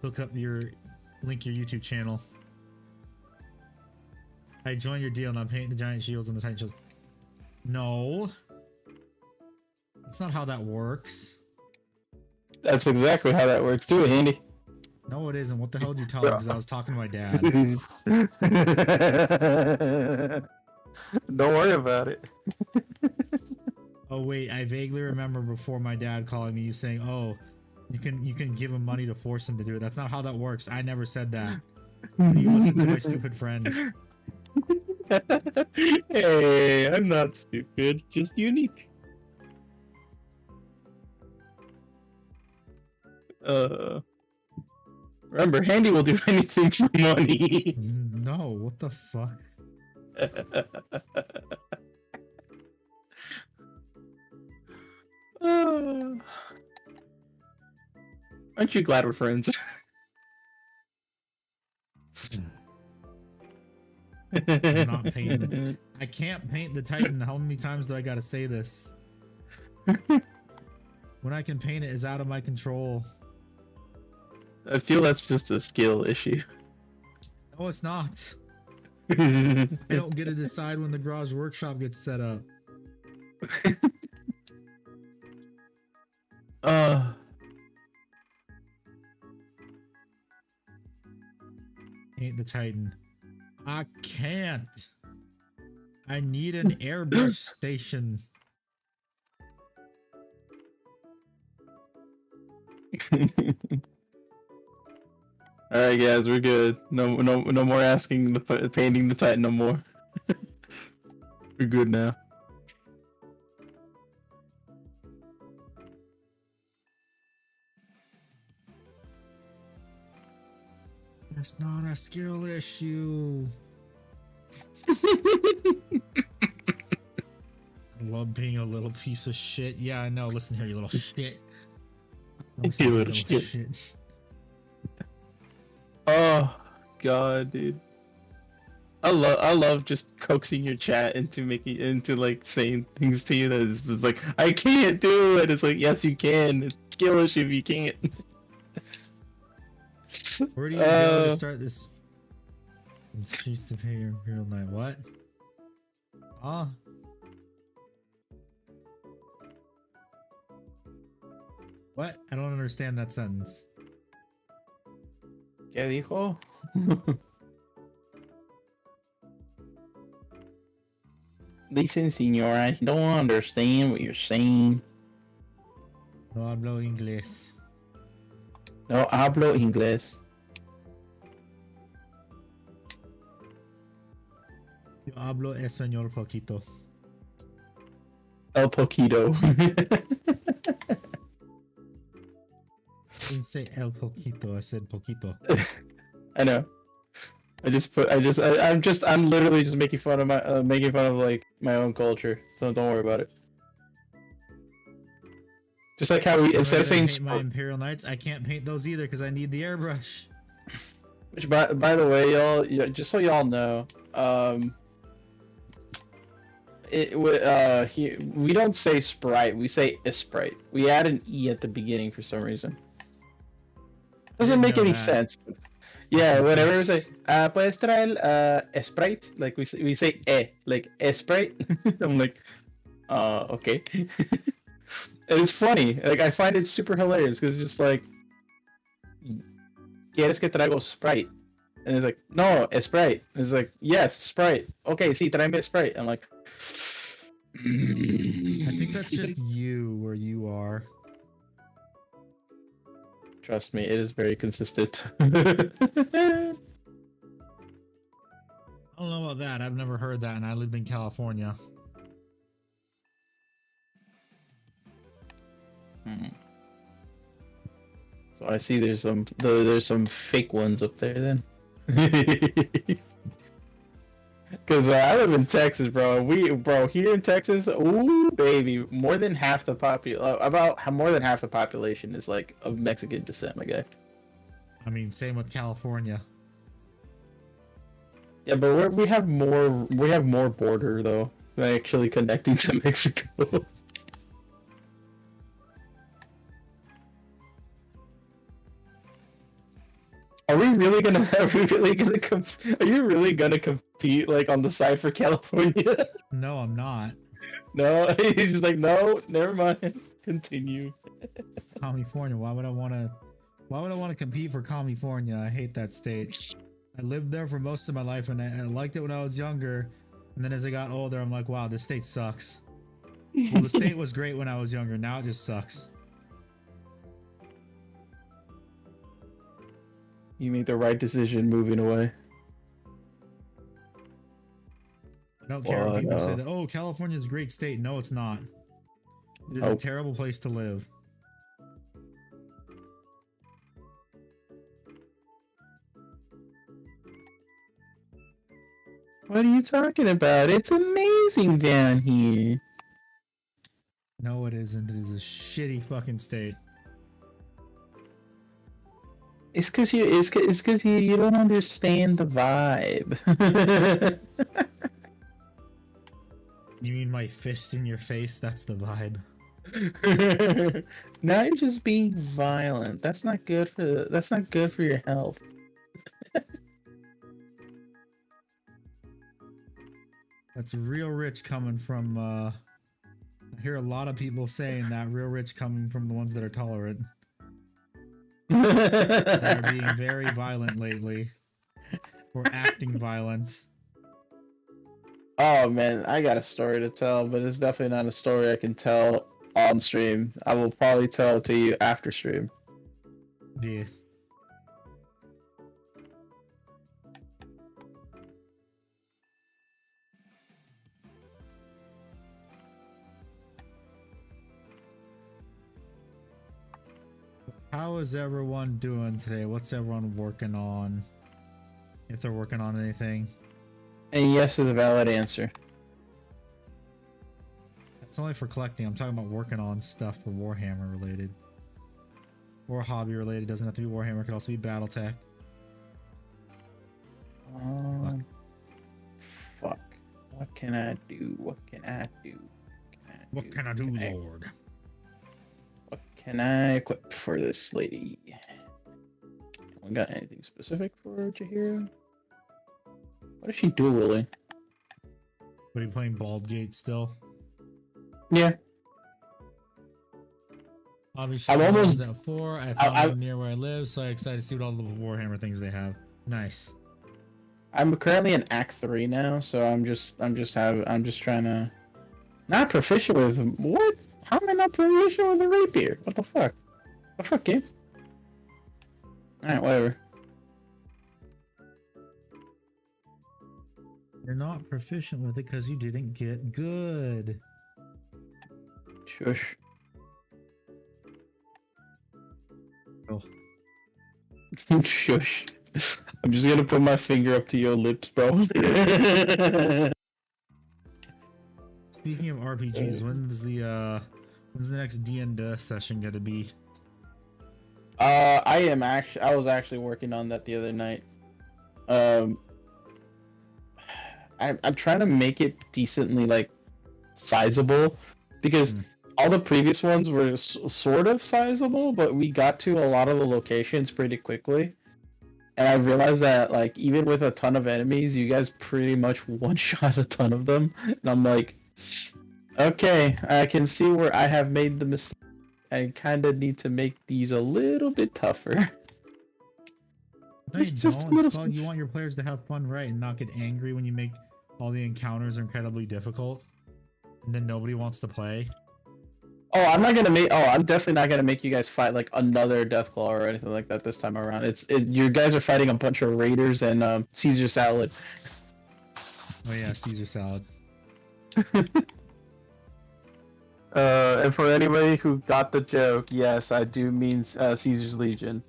link your YouTube channel. I joined your deal and I'm painting the giant shields and the tiny shields. No. That's not how that works. That's exactly how that works. Do it, Handy. No, it isn't. What the hell did you tell me? Because I was talking to my dad. Don't worry about it. Oh wait, I vaguely remember before my dad calling me, you saying, "Oh, you can give him money to force him to do it." That's not how that works. I never said that. You listen to my stupid friend. Hey, I'm not stupid. Just unique. Remember, Handy will do anything for money. No, what the fuck? Aren't you glad we're friends? I'm not painting. I can't paint the Titan. How many times do I gotta say this? When I can paint it is out of my control. I feel that's just a skill issue. No, it's not. I don't get to decide when the garage workshop gets set up. Paint the Titan. I can't. I need an airbrush station. Alright guys, we're good. No more asking painting the Titan no more. We're good now. It's not a skill issue. I love being a little piece of shit. Yeah, I know. Listen here, you little shit. Listen, You little shit. Oh god, dude. I love just coaxing your chat into like saying things to you that is just like, I can't do it. It's like, yes you can. It's a skill issue if you can't. Where do you go to start this? Streets to pay your Imperial Knight. What? Ah. What? I don't understand that sentence. ¿Qué dijo? Listen, señora, I don't understand what you're saying. No hablo inglés. No hablo inglés. Yo hablo español poquito. El poquito. I didn't say el poquito, I said poquito. I know. I'm literally just making fun of like my own culture. So don't worry about it. Just like how we instead of saying my Imperial Knights, I can't paint those either because I need the airbrush. Which by the way, y'all, just so y'all know, we don't say sprite, we say sprite. We add an e at the beginning for some reason. Doesn't make any sense. But yeah, whenever we say puedes traer sprite, like we say like sprite. I'm like, okay. And it's funny. Like I find it super hilarious because it's just like, ¿Quieres que traigo Sprite? And it's like, no, Sprite. And it's like, yes, Sprite. Okay, sí, tráeme Sprite. I'm like, I think that's just you where you are. Trust me, it is very consistent. I don't know about that. I've never heard that, and I lived in California. So I see there's some fake ones up there then. Cause I live in Texas, bro. Here in Texas, ooh baby, more than half the population is like of Mexican descent, my guy. I mean, same with California. Yeah, but we have more border though, actually connecting to Mexico. Are you really gonna compete like on the side for California? No, I'm not. No, he's just like, no, never mind. Continue. California. Why would I want to compete for California? I hate that state. I lived there for most of my life, and I liked it when I was younger. And then as I got older, I'm like, wow, this state sucks. Well, the state was great when I was younger. Now it just sucks. You made the right decision moving away. I don't care when people say that, oh, California's a great state. No, it's not. It is a terrible place to live. What are you talking about? It's amazing down here. No, it isn't. It is a shitty fucking state. It's cause you don't understand the vibe. You mean my fist in your face? That's the vibe. Now you're just being violent. That's not good for your health. That's real rich coming from, I hear a lot of people saying that, real rich coming from the ones that are tolerant. They're being very violent lately. Or acting violent. Oh man, I got a story to tell, but it's definitely not a story I can tell on stream. I will probably tell it to you after stream. Yeah. How is everyone doing today? What's everyone working on? If they're working on anything. And yes is a valid answer. It's only for collecting. I'm talking about working on stuff for Warhammer related. Or hobby related. Doesn't have to be Warhammer. It could also be Battletech. Fuck. What can I do? What can I do? What can I do, Lord? What can I equip for this lady? We got anything specific for Jahira? What is she dueling? What are you playing Bald Gate still? Yeah. Obviously, I'm almost at 4. I found one near where I live, so I'm excited to see what all the Warhammer things they have. Nice. I'm currently in Act 3 now, so I'm just trying to not proficient with what? How am I not proficient with a rapier? What the fuck? What the fuck, game? Alright, whatever. You're not proficient with it because you didn't get good. Shush. Oh. Shush. I'm just gonna put my finger up to your lips, bro. Speaking of RPGs, when's the next D&D session gonna be? I was actually working on that the other night. I'm trying to make it decently like sizable because all the previous ones were sort of sizable, but we got to a lot of the locations pretty quickly. And I realized that like even with a ton of enemies, you guys pretty much one-shot a ton of them. And I'm like, okay, I can see where I have made the mistake. I kind of need to make these a little bit tougher. No, you don't. It's called, you want your players to have fun, right, and not get angry when you make all the encounters incredibly difficult, and then nobody wants to play. Oh, I'm definitely not gonna make you guys fight like another Deathclaw or anything like that this time around. You guys are fighting a bunch of raiders and Caesar salad. Oh yeah, Caesar salad. And for anybody who got the joke, yes, I do mean Caesar's Legion.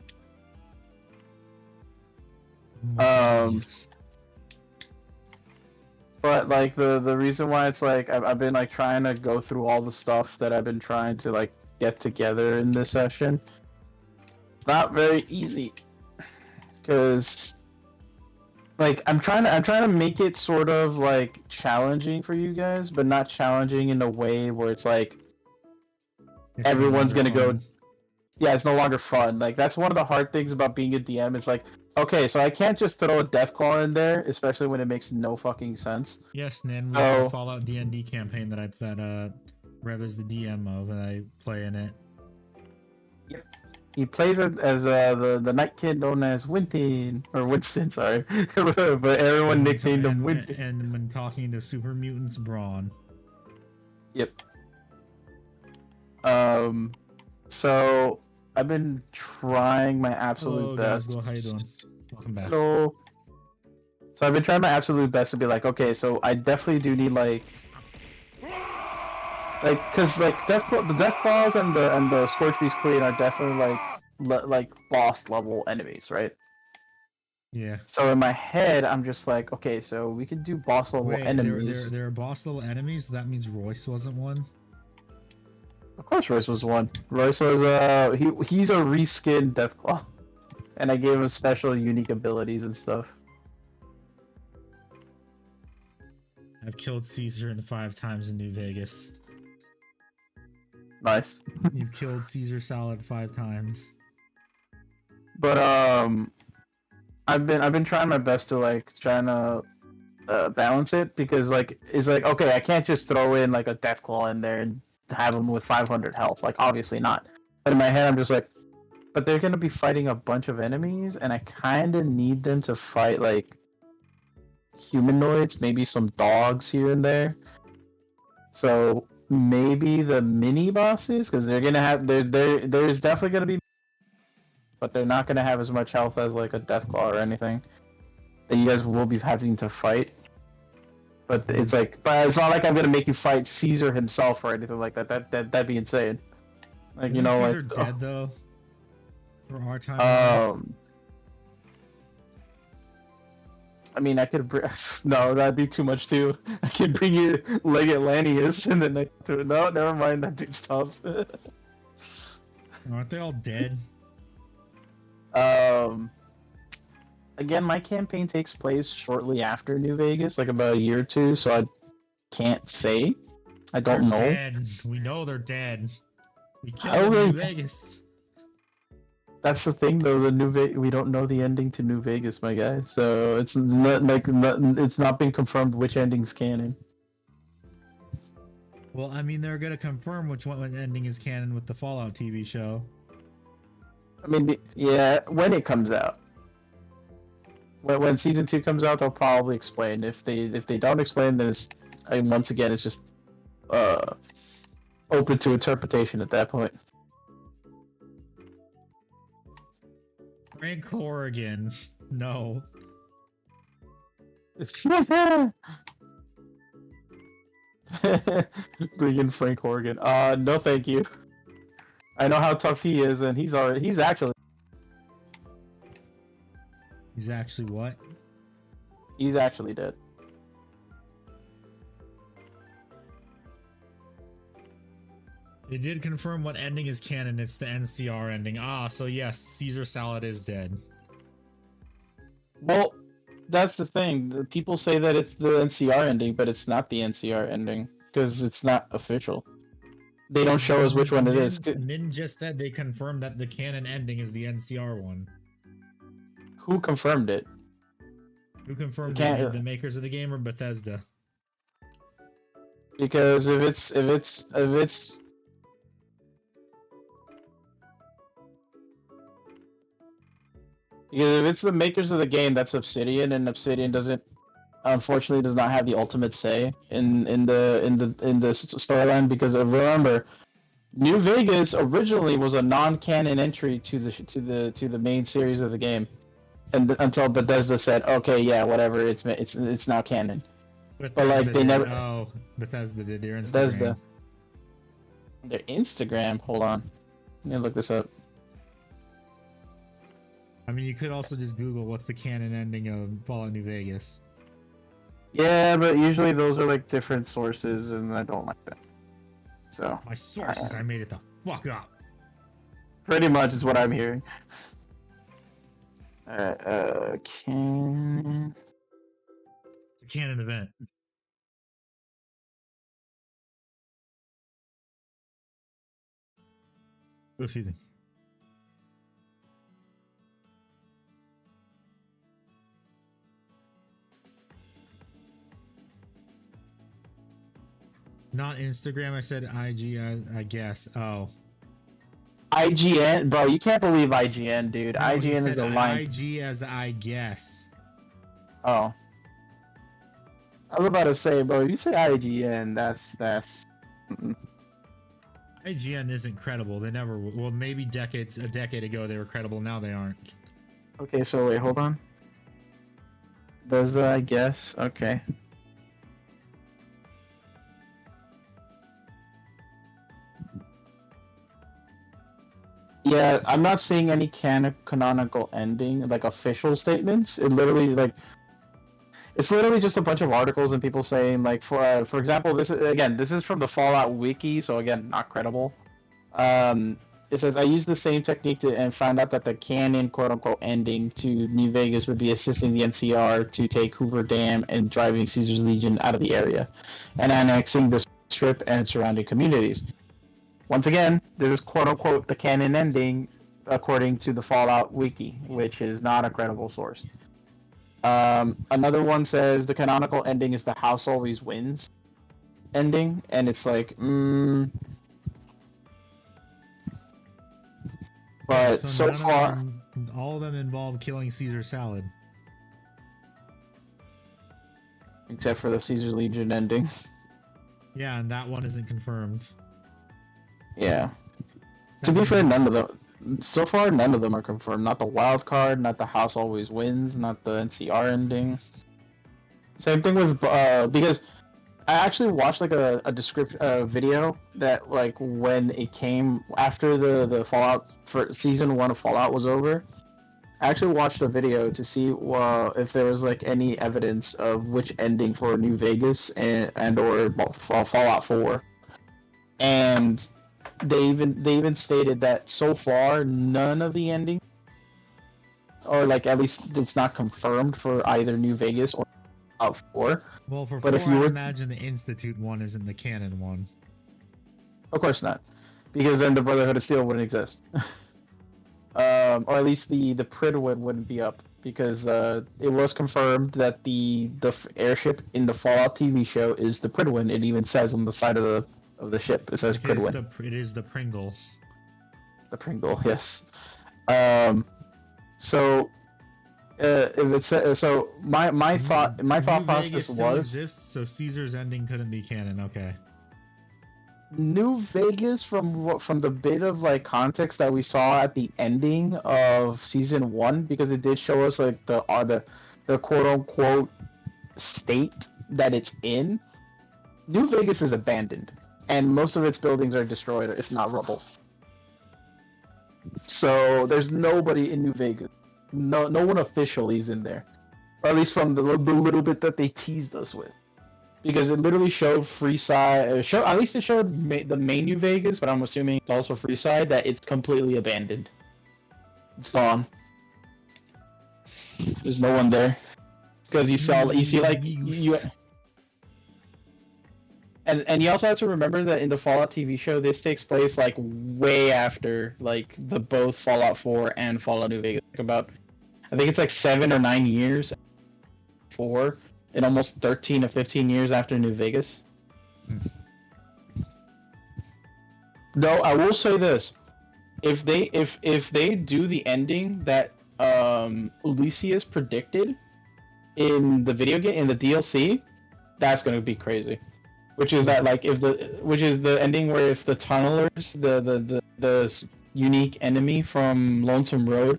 But like the reason why it's like I've been like trying to go through all the stuff that I've been trying to like get together in this session. It's not very easy because like I'm trying to make it sort of like challenging for you guys, but not challenging in a way where it's like everyone's gonna go. Yeah, it's no longer fun. Like that's one of the hard things about being a DM. It's like, okay, so I can't just throw a Deathclaw in there, especially when it makes no fucking sense. Yes, Nin, we have a Fallout D&D campaign that Rev is the DM of, and I play in it. Yep. He plays it as the Night Kid known as Winston, sorry. But everyone nicknamed him Winston. And when talking to Super Mutants, Brawn. Yep. So I've been trying my absolute best. Hello, guys. How you doing? Welcome back. So I've been trying my absolute best to be like, okay, so I definitely do need like, cause like the Deathclaws and the Scorch Beast Queen are definitely like boss level enemies, right? Yeah. So in my head, I'm just like, okay, so we could do boss level Wait, enemies. there are boss level enemies. That means Royce wasn't one. Of course, Royce was one. Royce was he's a reskinned Deathclaw, and I gave him special unique abilities and stuff. I've killed Caesar in 5 times in New Vegas. Nice. You've killed Caesar Salad 5 times. But I've been trying my best to like trying to balance it, because like it's like, okay, I can't just throw in like a Deathclaw in there and have him with 500 health. Like obviously not. But in my head, I'm just like, but they're gonna be fighting a bunch of enemies, and I kind of need them to fight like humanoids, maybe some dogs here and there. So maybe the mini bosses, because they're gonna have there's definitely gonna be, but they're not gonna have as much health as like a Deathclaw or anything that you guys will be having to fight. But it's like, but it's not like I'm gonna make you fight Caesar himself or anything like that. That'd be insane. Like, Isn't you know, Caesar like dead though? For our time. I mean, I could no, that'd be too much too. I could bring you Legatlantius and then no, never mind, that dude's tough. Aren't they all dead? Again, my campaign takes place shortly after New Vegas, like about a year or two, so I can't say. I don't know. Dead. We know they're dead. We killed them in New Vegas. That's the thing, though. We don't know the ending to New Vegas, my guy. So it's not it's not been confirmed which ending's canon. Well, I mean, they're gonna confirm which one ending is canon with the Fallout TV show. I mean, yeah, when it comes out. When season 2 comes out, they'll probably explain. If they don't explain, then it's, I mean, once again, it's just open to interpretation at that point. Frank Horrigan. No. Bring in Frank Horrigan. No, thank you. I know how tough he is, and he's actually what? He's actually dead. They did confirm what ending is canon. It's the NCR ending. Ah, so yes, Caesar Salad is dead. Well, that's the thing. People say that it's the NCR ending, but it's not the NCR ending because it's not official. They don't show us which one it is. Nin just said they confirmed that the canon ending is the NCR one. Who confirmed it? Who confirmed it? The makers of the game or Bethesda? Because if it's the makers of the game, that's Obsidian, and Obsidian unfortunately does not have the ultimate say in the storyline, because remember, New Vegas originally was a non-canon entry to the main series of the game, and until Bethesda said, okay, yeah, whatever, it's now canon. Bethesda but like they never. Oh, Bethesda did their Instagram. Bethesda. Their Instagram. Hold on, let me look this up. I mean, you could also just Google what's the canon ending of Fallout New Vegas. Yeah, but usually those are like different sources, and I don't like that. So my sources, I made it the fuck up. Pretty much is what I'm hearing. Canon. It's a canon event. Oh, excuse me. Not Instagram, I said IG, I guess. Oh. IGN? Bro, you can't believe IGN, dude. No, IGN is a line. IG as I guess. Oh. I was about to say, bro, if you say IGN, that's... IGN isn't credible. They never... Well, maybe a decade ago they were credible. Now they aren't. Okay, so wait, hold on. Does I guess? Okay. Yeah, I'm not seeing any canonical ending, like official statements. It's literally just a bunch of articles and people saying, like, for example, this is from the Fallout wiki, so again, not credible. It says, I used the same technique and found out that the canon quote-unquote ending to New Vegas would be assisting the NCR to take Hoover Dam and driving Caesar's Legion out of the area, and annexing the Strip and surrounding communities. Once again, this is quote-unquote the canon ending according to the Fallout wiki, which is not a credible source. Another one says the canonical ending is the house always wins ending, and it's like, But so far, all of them involve killing Caesar salad. Except for the Caesar's Legion ending. Yeah, and that one isn't confirmed. Yeah. To be fair, so far, none of them are confirmed. Not the wild card, not the house always wins, not the NCR ending. Same thing with, because I actually watched like a description video that like when it came after the Fallout for season 1 of Fallout was over. I actually watched a video to see if there was like any evidence of which ending for New Vegas and or Fallout 4, and they even stated that so far none of the ending, or like at least it's not confirmed for either New Vegas or Fallout 4. Well, for but 4, if you I'd imagine the Institute one isn't the canon one. Of course not, because then the Brotherhood of Steel wouldn't exist. Or at least the Prydwen wouldn't be up, because it was confirmed that the airship in the Fallout TV show is the Prydwen. It even says on the side of the ship, it says Prydwen. It is the Pringle. The Pringle, yes. So if it's so my thought process was exists, so Caesar's ending couldn't be canon. Okay. New Vegas, from the bit of like context that we saw at the ending of season 1, because it did show us like the quote unquote state that it's in. New Vegas is abandoned, and most of its buildings are destroyed, if not rubble. So there's nobody in New Vegas. No one officially is in there, or at least from the little bit that they teased us with. Because it literally showed Freeside, at least it showed the main New Vegas, but I'm assuming it's also Freeside, that it's completely abandoned. It's gone. There's no one there. Because you see like, and you also have to remember that in the Fallout TV show, this takes place like way after like the both Fallout 4 and Fallout New Vegas. I think it's like 7 or 9 years for. In almost 13 to 15 years after New Vegas. Though I will say this, if they do the ending that Ulysses predicted in the video game, in the DLC, that's gonna be crazy. Which is that like which is the ending where if the tunnelers, the unique enemy from Lonesome Road,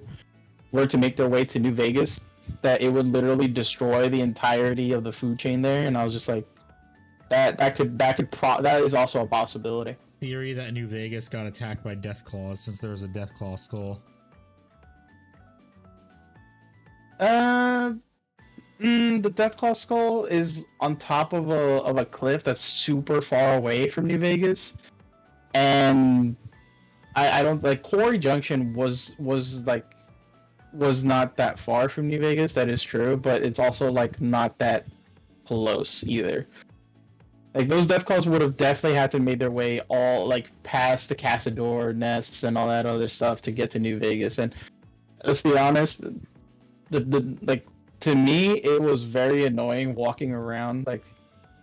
were to make their way to New Vegas, that it would literally destroy the entirety of the food chain there, and I was just like, that is also a possibility. Theory that New Vegas got attacked by Deathclaws since there was a Deathclaw skull. The Deathclaw skull is on top of a cliff that's super far away from New Vegas, and I don't like Quarry Junction was not that far from New Vegas, that is true, but it's also like not that close either. Like those Deathclaws would have definitely had to made their way all like past the Cazador nests and all that other stuff to get to New Vegas. And let's be honest, the like to me it was very annoying walking around. Like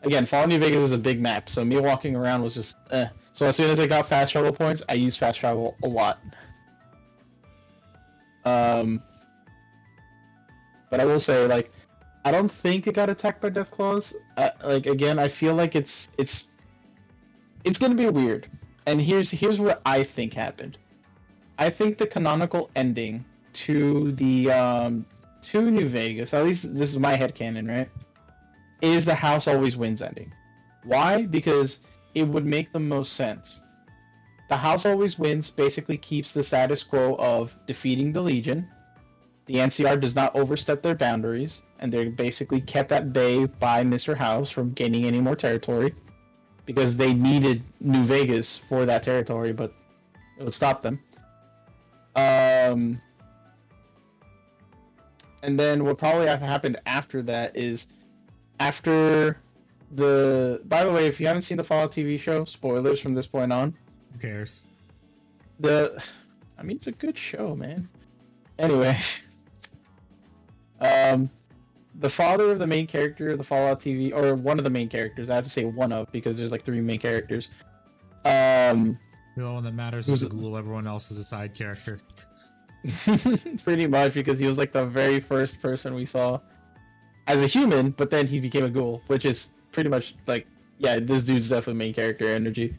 again, Fallout New Vegas is a big map, so me walking around was just So as soon as I got fast travel points, I used fast travel a lot. But I will say, like, I don't think it got attacked by Deathclaws. Like again, I feel like it's gonna be weird. And here's what I think happened. I think the canonical ending to the to New Vegas, at least this is my headcanon, right, is the house always wins ending. Why? Because it would make the most sense. The House Always Wins basically keeps the status quo of defeating the Legion. The NCR does not overstep their boundaries, and they're basically kept at bay by Mr. House from gaining any more territory, because they needed New Vegas for that territory, but it would stop them. And then what probably happened after that is after the. By the way, if you haven't seen the Fallout TV show, spoilers from this point on. Who cares? I mean, it's a good show, man. Anyway, the father of the main character of the Fallout TV, or one of the main characters, I have to say one of, because there's like 3 main characters. The only one that matters is the ghoul. Everyone else is a side character. Pretty much, because he was like the very first person we saw as a human, but then he became a ghoul, which is pretty much like, yeah, this dude's definitely main character energy.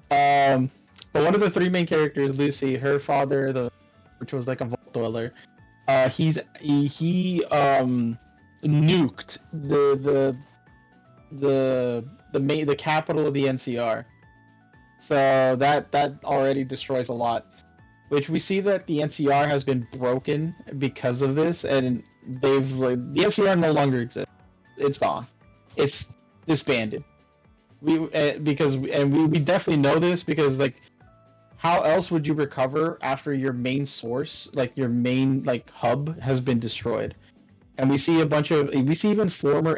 But one of the 3 main characters, Lucy, her father, which was like a vault dweller, he nuked the capital of the NCR. So that already destroys a lot. Which we see that the NCR has been broken because of this, and the NCR no longer exists. It's gone. It's disbanded. We definitely know this because, like, how else would you recover after your main source, like your main hub, has been destroyed? And we see even a former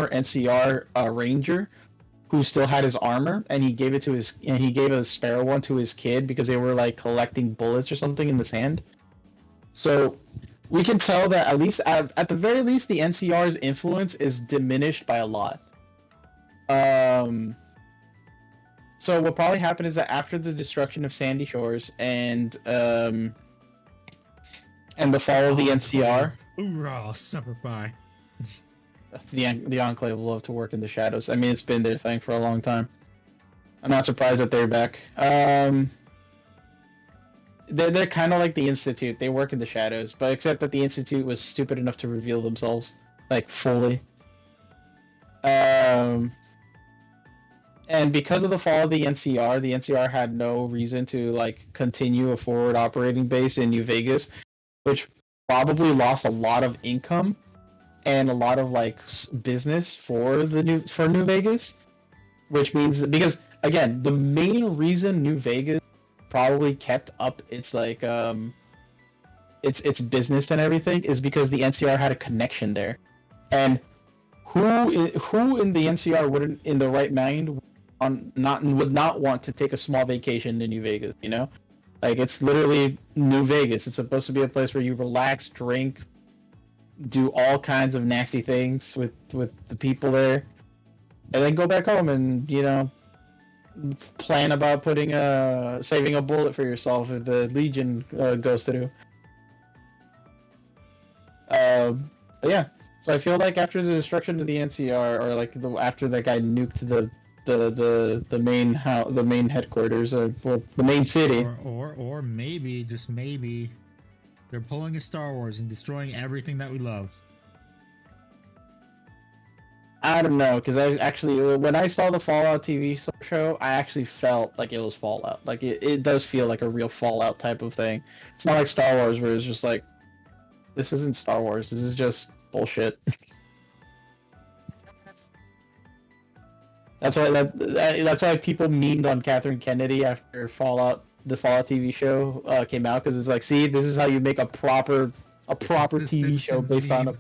NCR ranger who still had his armor, and he gave a spare one to his kid because they were like collecting bullets or something in the sand. So we can tell that at the very least the NCR's influence is diminished by a lot. So what probably happened is that after the destruction of Sandy Shores and the fall of the NCR, Hoorah, Semper Fi. the Enclave love to work in the shadows. I mean, it's been their thing for a long time. I'm not surprised that they're back. They're kind of like the Institute. They work in the shadows, but except that the Institute was stupid enough to reveal themselves, like, fully. And because of the fall of the NCR had no reason to like continue a forward operating base in New Vegas, which probably lost a lot of income and a lot of like business for New Vegas, which means that, because again, the main reason New Vegas probably kept up its like its business and everything is because the NCR had a connection there, and who in the NCR wouldn't, in the right mind, would not want to take a small vacation to New Vegas? You know, like, it's literally New Vegas. It's supposed to be a place where you relax, drink, do all kinds of nasty things with the people there, and then go back home and, you know, plan about saving a bullet for yourself if the Legion goes through. But yeah, so I feel like after the destruction of the NCR, or like after that guy nuked the main headquarters, or well, the main city, or maybe, just maybe, they're pulling a Star Wars and destroying everything that we love. I don't know, because I actually, when I saw the Fallout TV show, I actually felt like it was Fallout. Like, it does feel like a real Fallout type of thing. It's not like Star Wars, where it's just like, this isn't Star Wars, this is just bullshit. That's why people memed on Catherine Kennedy after the Fallout TV show came out, because it's like, see, this is how you make a proper TV show based on a.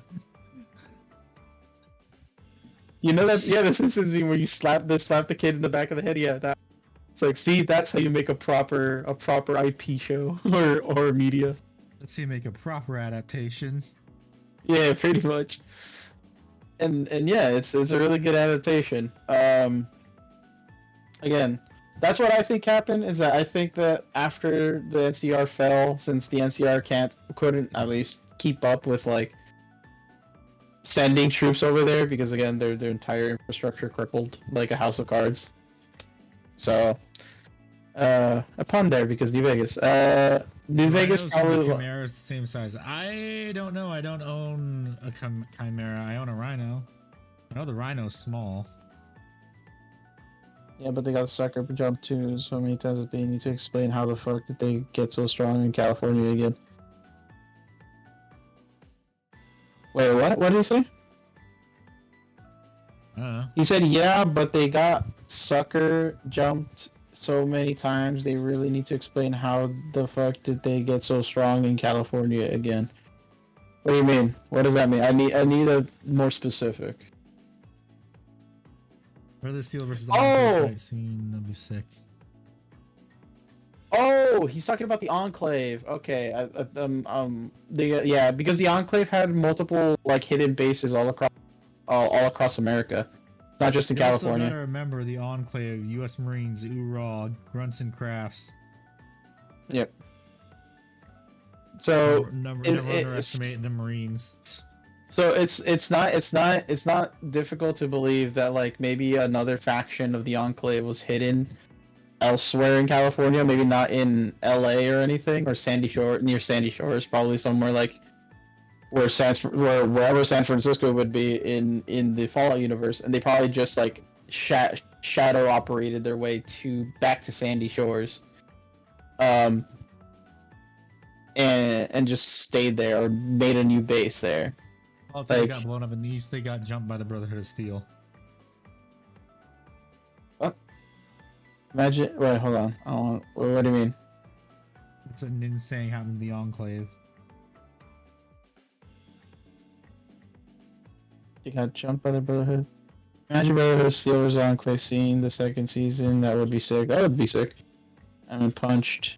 You know that, yeah, the Simpsons meme where you slap the kid in the back of the head. Yeah, that. It's like, see, that's how you make a proper IP show or media. Let's see, make a proper adaptation. Yeah, pretty much. And yeah, it's a really good adaptation. Again, that's what I think happened. Is that I think that after the NCR fell, since the NCR couldn't at least keep up with like sending troops over there, because again, their entire infrastructure crippled like a house of cards. So, a pun there, because New Vegas. New Vegas probably. The Chimera is the same size. I don't know. I don't own a Chimera. I own a Rhino. I know the Rhino's small. Yeah, but they got sucker jump too so many times that they need to explain how the fuck did they get so strong in California again. Wait, what? What did he say? He said, yeah, but they got sucker jumped so many times they really need to explain how the fuck did they get so strong in California again. What do you mean? What does that mean? I need a more specific. Brother Steel versus Oh! Enclave fight scene. That'd be sick. Oh, he's talking about the Enclave. Okay, yeah, because the Enclave had multiple like hidden bases all across America. It's not just in You California. also gotta remember the Enclave, U.S. Marines, URAW, Grunts and Crafts. Yep. So never underestimate the Marines. So it's not difficult to believe that like maybe another faction of the Enclave was hidden elsewhere in California, maybe not in LA or anything, or Sandy Shore, near Sandy Shores, probably somewhere like wherever San Francisco would be in the Fallout universe, and they probably just like shadow operated their way back to Sandy Shores, and just stayed there or made a new base there. Also, they got blown up in the east. They got jumped by the Brotherhood of Steel. What? Imagine. Wait, hold on. What do you mean? It's an insane happened to the Enclave. You got jumped by the Brotherhood. Imagine Brotherhood of Steel versus Enclave scene the second season. That would be sick. That would be sick. I mean, punched.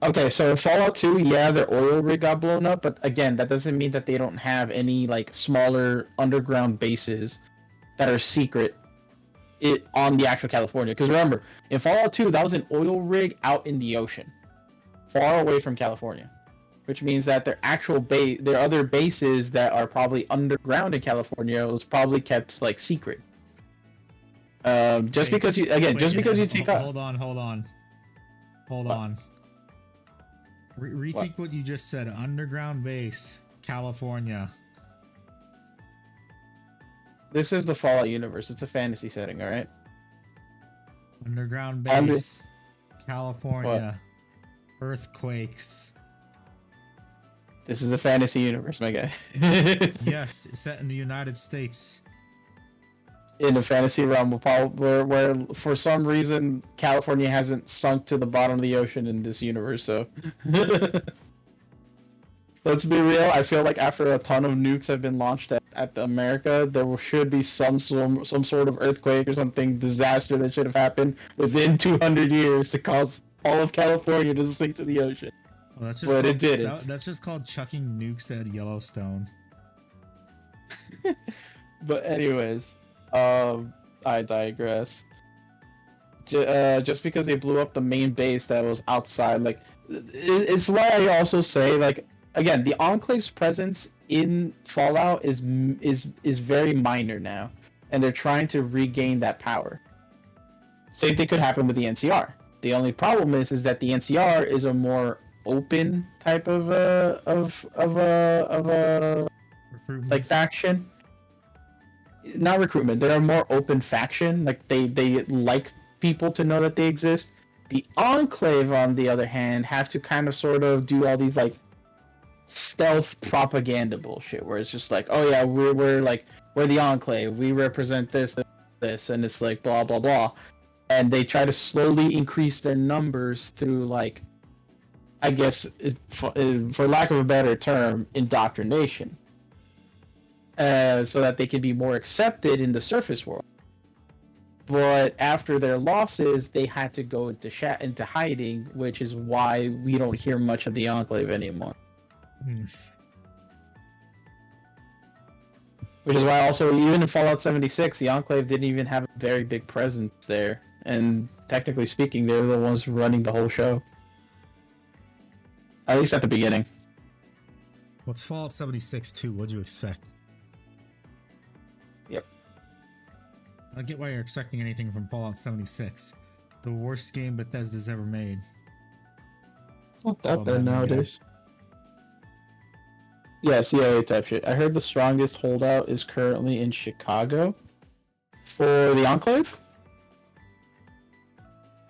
Okay, so in Fallout 2, yeah, their oil rig got blown up, but again, that doesn't mean that they don't have any like smaller underground bases that are secret on the actual California. Because remember, in Fallout 2, that was an oil rig out in the ocean, far away from California, which means that their actual base, their other bases that are probably underground in California, was probably kept like secret. Just because you take out. Hold on. Rethink what you just said. Underground base, California. This is the Fallout universe. It's a fantasy setting, all right? Underground base, California. What? Earthquakes. This is a fantasy universe, my guy. Yes, it's set in the United States. In a fantasy realm, where for some reason California hasn't sunk to the bottom of the ocean in this universe. So let's be real. I feel like after a ton of nukes have been launched at America, there should be some sort of earthquake or something disaster that should have happened within 200 years to cause all of California to sink to the ocean. Well, that's just but it didn't. That's just called chucking nukes at Yellowstone. But anyways. I digress. Just because they blew up the main base that was outside, like, it's why I also say, like, again, the Enclave's presence in Fallout is very minor now, and they're trying to regain that power. Same thing could happen with the NCR. The only problem is that the NCR is a more open type of like faction. Not recruitment. They're a more open faction. Like they like people to know that they exist. The Enclave, on the other hand, have to kind of sort of do all these like stealth propaganda bullshit, where it's just like, oh yeah, we're the Enclave. We represent this, and it's like blah blah blah, and they try to slowly increase their numbers through like, I guess, for lack of a better term, indoctrination. So that they can be more accepted in the surface world. But after their losses, they had to go into hiding, which is why we don't hear much of the Enclave anymore. Which is why also, even in Fallout 76, the Enclave didn't even have a very big presence there. And technically speaking, they're the ones running the whole show. At least at the beginning. What's Fallout 76 too? What'd you expect? Yep. I don't get why you're expecting anything from Fallout 76. The worst game Bethesda's ever made. It's not that bad nowadays. Yeah, CIA type shit. I heard the strongest holdout is currently in Chicago for the Enclave.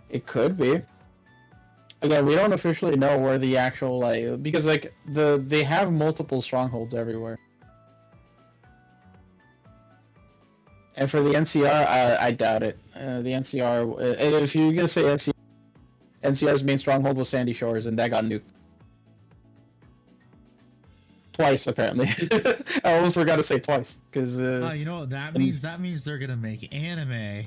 It could be. Again, we don't officially know where the actual because they have multiple strongholds everywhere. And for the NCR, I doubt it. The NCR, if you're gonna say NCR's main stronghold was Sandy Shores, and that got nuked twice apparently. I almost forgot to say twice because. You know what that means? That means they're gonna make anime.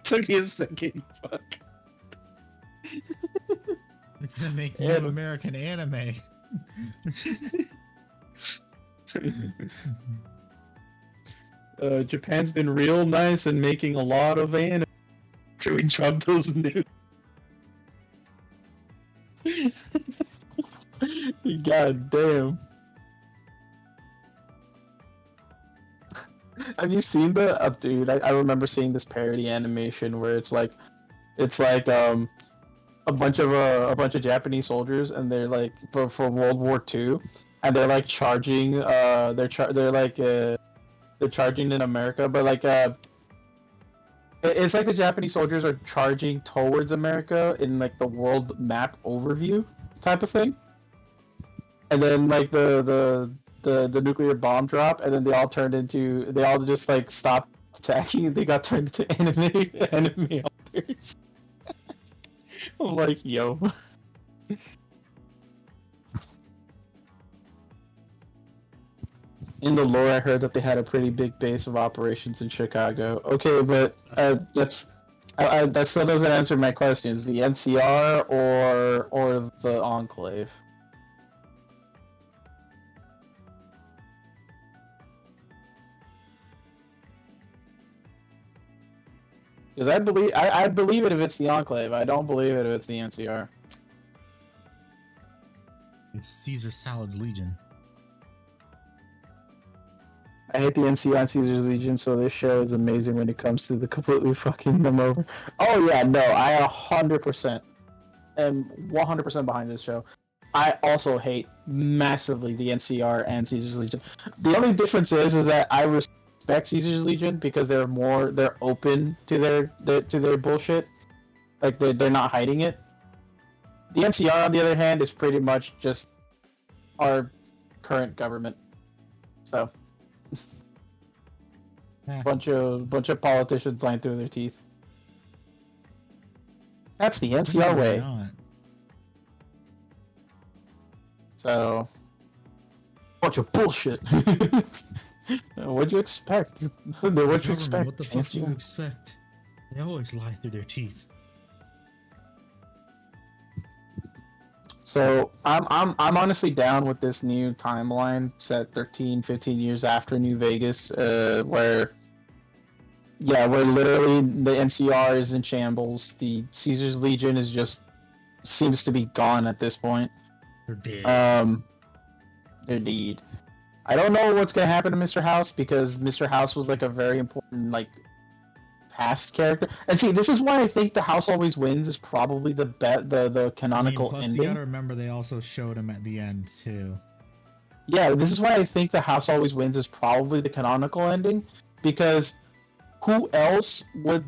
Took me a second. Fuck. They're gonna make new American anime. Japan's been real nice and making a lot of anime. Should we drop those nukes? God damn. Have you seen the dude? I remember seeing this parody animation where it's like a bunch of Japanese soldiers, and they're like for World War II, and they're like charging they're charging in America, but it's like the Japanese soldiers are charging towards America in like the world map overview type of thing, and then like the nuclear bomb drop, and then they all just like stopped attacking, and they got turned into enemy authors. I'm like, yo. In the lore, I heard that they had a pretty big base of operations in Chicago. Okay, but that still doesn't answer my question. Is the NCR or the Enclave? Because I believe it if it's the Enclave. I don't believe it if it's the NCR. It's Caesar Salad's Legion. I hate the NCR and Caesar's Legion, so this show is amazing when it comes to the completely fucking them over. Oh yeah, no, I 100% am 100% behind this show. I also hate massively the NCR and Caesar's Legion. The only difference is that I respect Caesar's Legion because they're open to their bullshit. Like they're not hiding it. The NCR, on the other hand, is pretty much just our current government. So bunch of politicians lying through their teeth. That's the NCR way. Not. So bunch of bullshit. What'd you expect? What'd you expect? What the fuck do you expect? They always lie through their teeth. So I'm honestly down with this new timeline set 15 years after New Vegas, where literally the NCR is in shambles. The Caesar's Legion seems to be gone at this point. They're dead. Indeed. I don't know what's gonna happen to Mr. House because Mr. House was like a very important past character. And see, this is why I think the House Always Wins is probably the canonical plus ending. You gotta remember they also showed him at the end too. Yeah, this is why I think the House Always Wins is probably the canonical ending, because who else would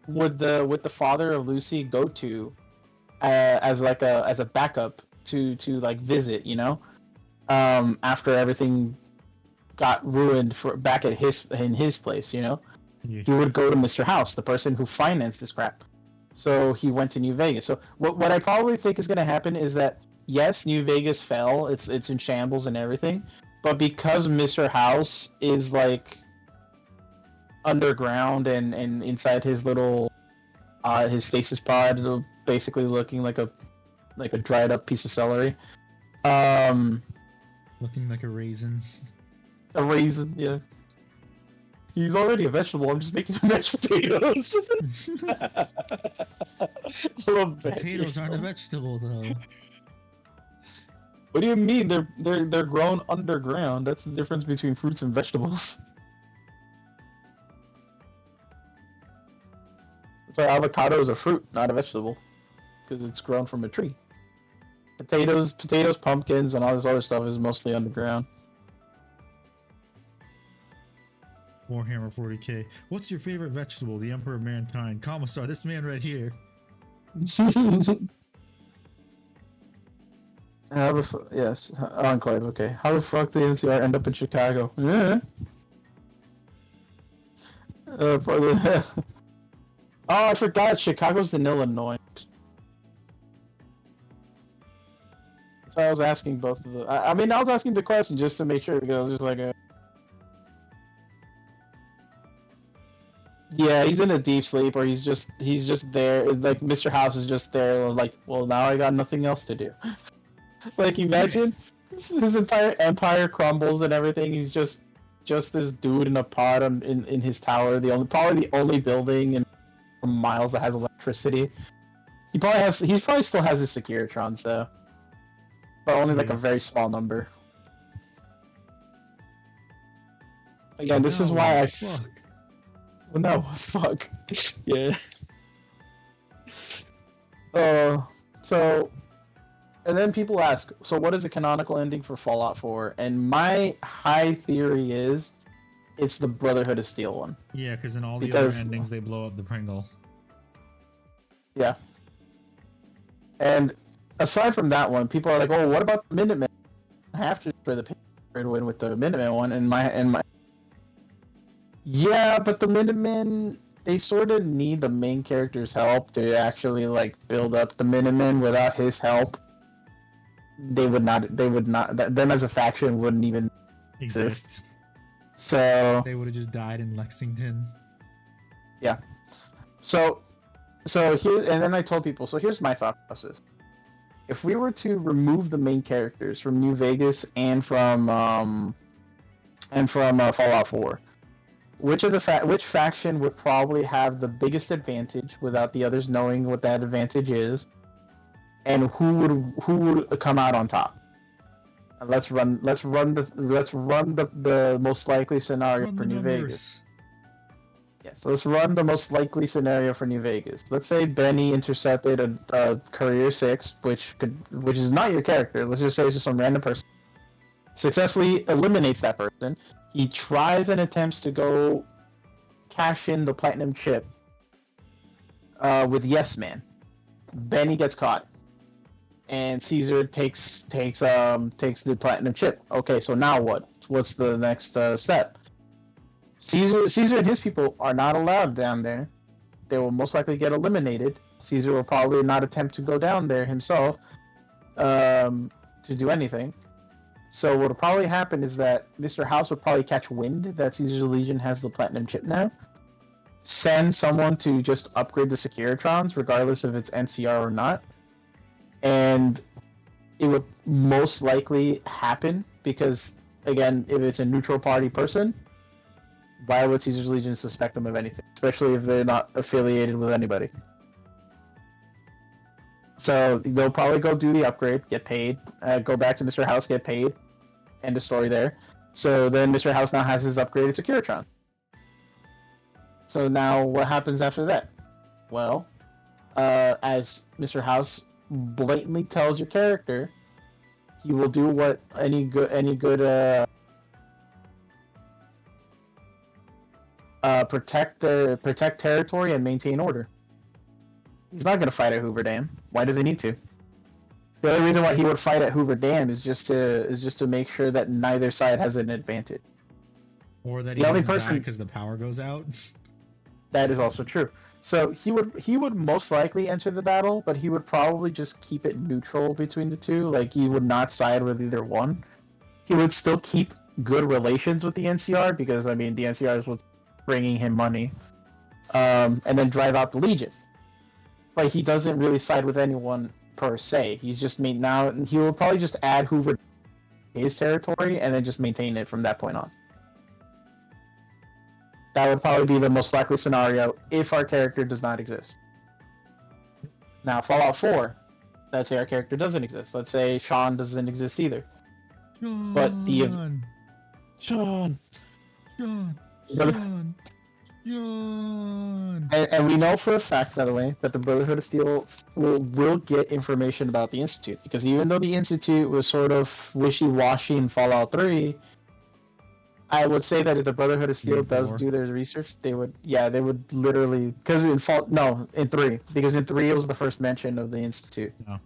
the father of Lucy go to as a backup to visit, after everything got ruined back at in his place, Yeah. He would go to Mr. House, the person who financed this crap. So he went to New Vegas. So what I probably think is going to happen is that, yes, New Vegas fell. It's in shambles and everything. But because Mr. House is underground and inside his little his stasis pod, basically looking like a dried up piece of celery. Looking like a raisin. A raisin, yeah. He's already a vegetable. I'm just making him mashed potatoes. Potatoes aren't a vegetable, though. What do you mean? They're grown underground. That's the difference between fruits and vegetables. That's why avocado is a fruit, not a vegetable, because it's grown from a tree. Potatoes, pumpkins, and all this other stuff is mostly underground. Warhammer 40k. What's your favorite vegetable? The Emperor of Mankind. Commissar, this man right here. Yes, Enclave, okay. How the fuck did the NCR end up in Chicago? Yeah. Oh, I forgot, Chicago's in Illinois. So I was asking both of the. I mean, I was asking the question just to make sure because I was just like, yeah, he's in a deep sleep, or he's just there. Like Mr. House is just there, like, well, now I got nothing else to do. Like, imagine his entire empire crumbles and everything. He's just this dude in a pod in his tower. Probably the only building in miles that has electricity. He probably still has his Securitrons though, but only like a very small number. Again, this is why I fuck. Well, no, fuck. Yeah. So, and then people ask, so what is the canonical ending for Fallout 4? And my high theory is, it's the Brotherhood of Steel one. Yeah, because in all the other endings, they blow up the Pringle. Yeah. And aside from that one, people are like, oh, what about the Minutemen? I have to for the win with the Minutemen one, and my. Yeah, but the Minutemen, they sort of need the main character's help to actually like build up the Minutemen. Without his help, they would not. Them as a faction wouldn't even exist. So they would have just died in Lexington. Yeah. So here, and then I told people. So here's my thought process. If we were to remove the main characters from New Vegas and from Fallout 4, which faction would probably have the biggest advantage without the others knowing what that advantage is, and who would come out on top? Let's run the most likely scenario for New Vegas. Yeah, so let's run the most likely scenario for New Vegas. Let's say Benny intercepted a Courier 6, which is not your character. Let's just say it's just some random person. Successfully eliminates that person. He tries and attempts to go cash in the platinum chip with Yes Man. Benny gets caught, and Caesar takes the platinum chip. Okay, so now what? What's the next step? Caesar and his people are not allowed down there. They will most likely get eliminated. Caesar will probably not attempt to go down there himself to do anything. So what will probably happen is that Mr. House will probably catch wind that Caesar's Legion has the platinum chip now, send someone to just upgrade the Securitrons, regardless if it's NCR or not, and it would most likely happen because, again, if it's a neutral party person, why would Caesar's Legion suspect them of anything, especially if they're not affiliated with anybody? So they'll probably go do the upgrade, get paid, go back to Mr. House, get paid, end of story there. So then Mr. House now has his upgraded Securitron. So now what happens after that? Well, as Mr. House blatantly tells your character, he will do what any good protect territory and maintain order. He's not going to fight at Hoover Dam. Why does he need to? The only reason why he would fight at Hoover Dam is just to make sure that neither side has an advantage. Or that he doesn't die because the power goes out. That is also true. So he would most likely enter the battle, but he would probably just keep it neutral between the two. Like, he would not side with either one. He would still keep good relations with the NCR because, I mean, the NCR is what's bringing him money, and then drive out the Legion. But he doesn't really side with anyone per se. He's just now he will probably just add Hoover to his territory and then just maintain it from that point on. That would probably be the most likely scenario if our character does not exist. Now, Fallout 4, let's say our character doesn't exist. Let's say Sean doesn't exist either. Sean. But Sean. Yawn. And we know for a fact, by the way, that the Brotherhood of Steel will get information about the Institute, because even though the Institute was sort of wishy-washy in Fallout 3, I would say that if the Brotherhood of Steel does do their research, they would literally, because in 3, because in 3 it was the first mention of the Institute. Oh.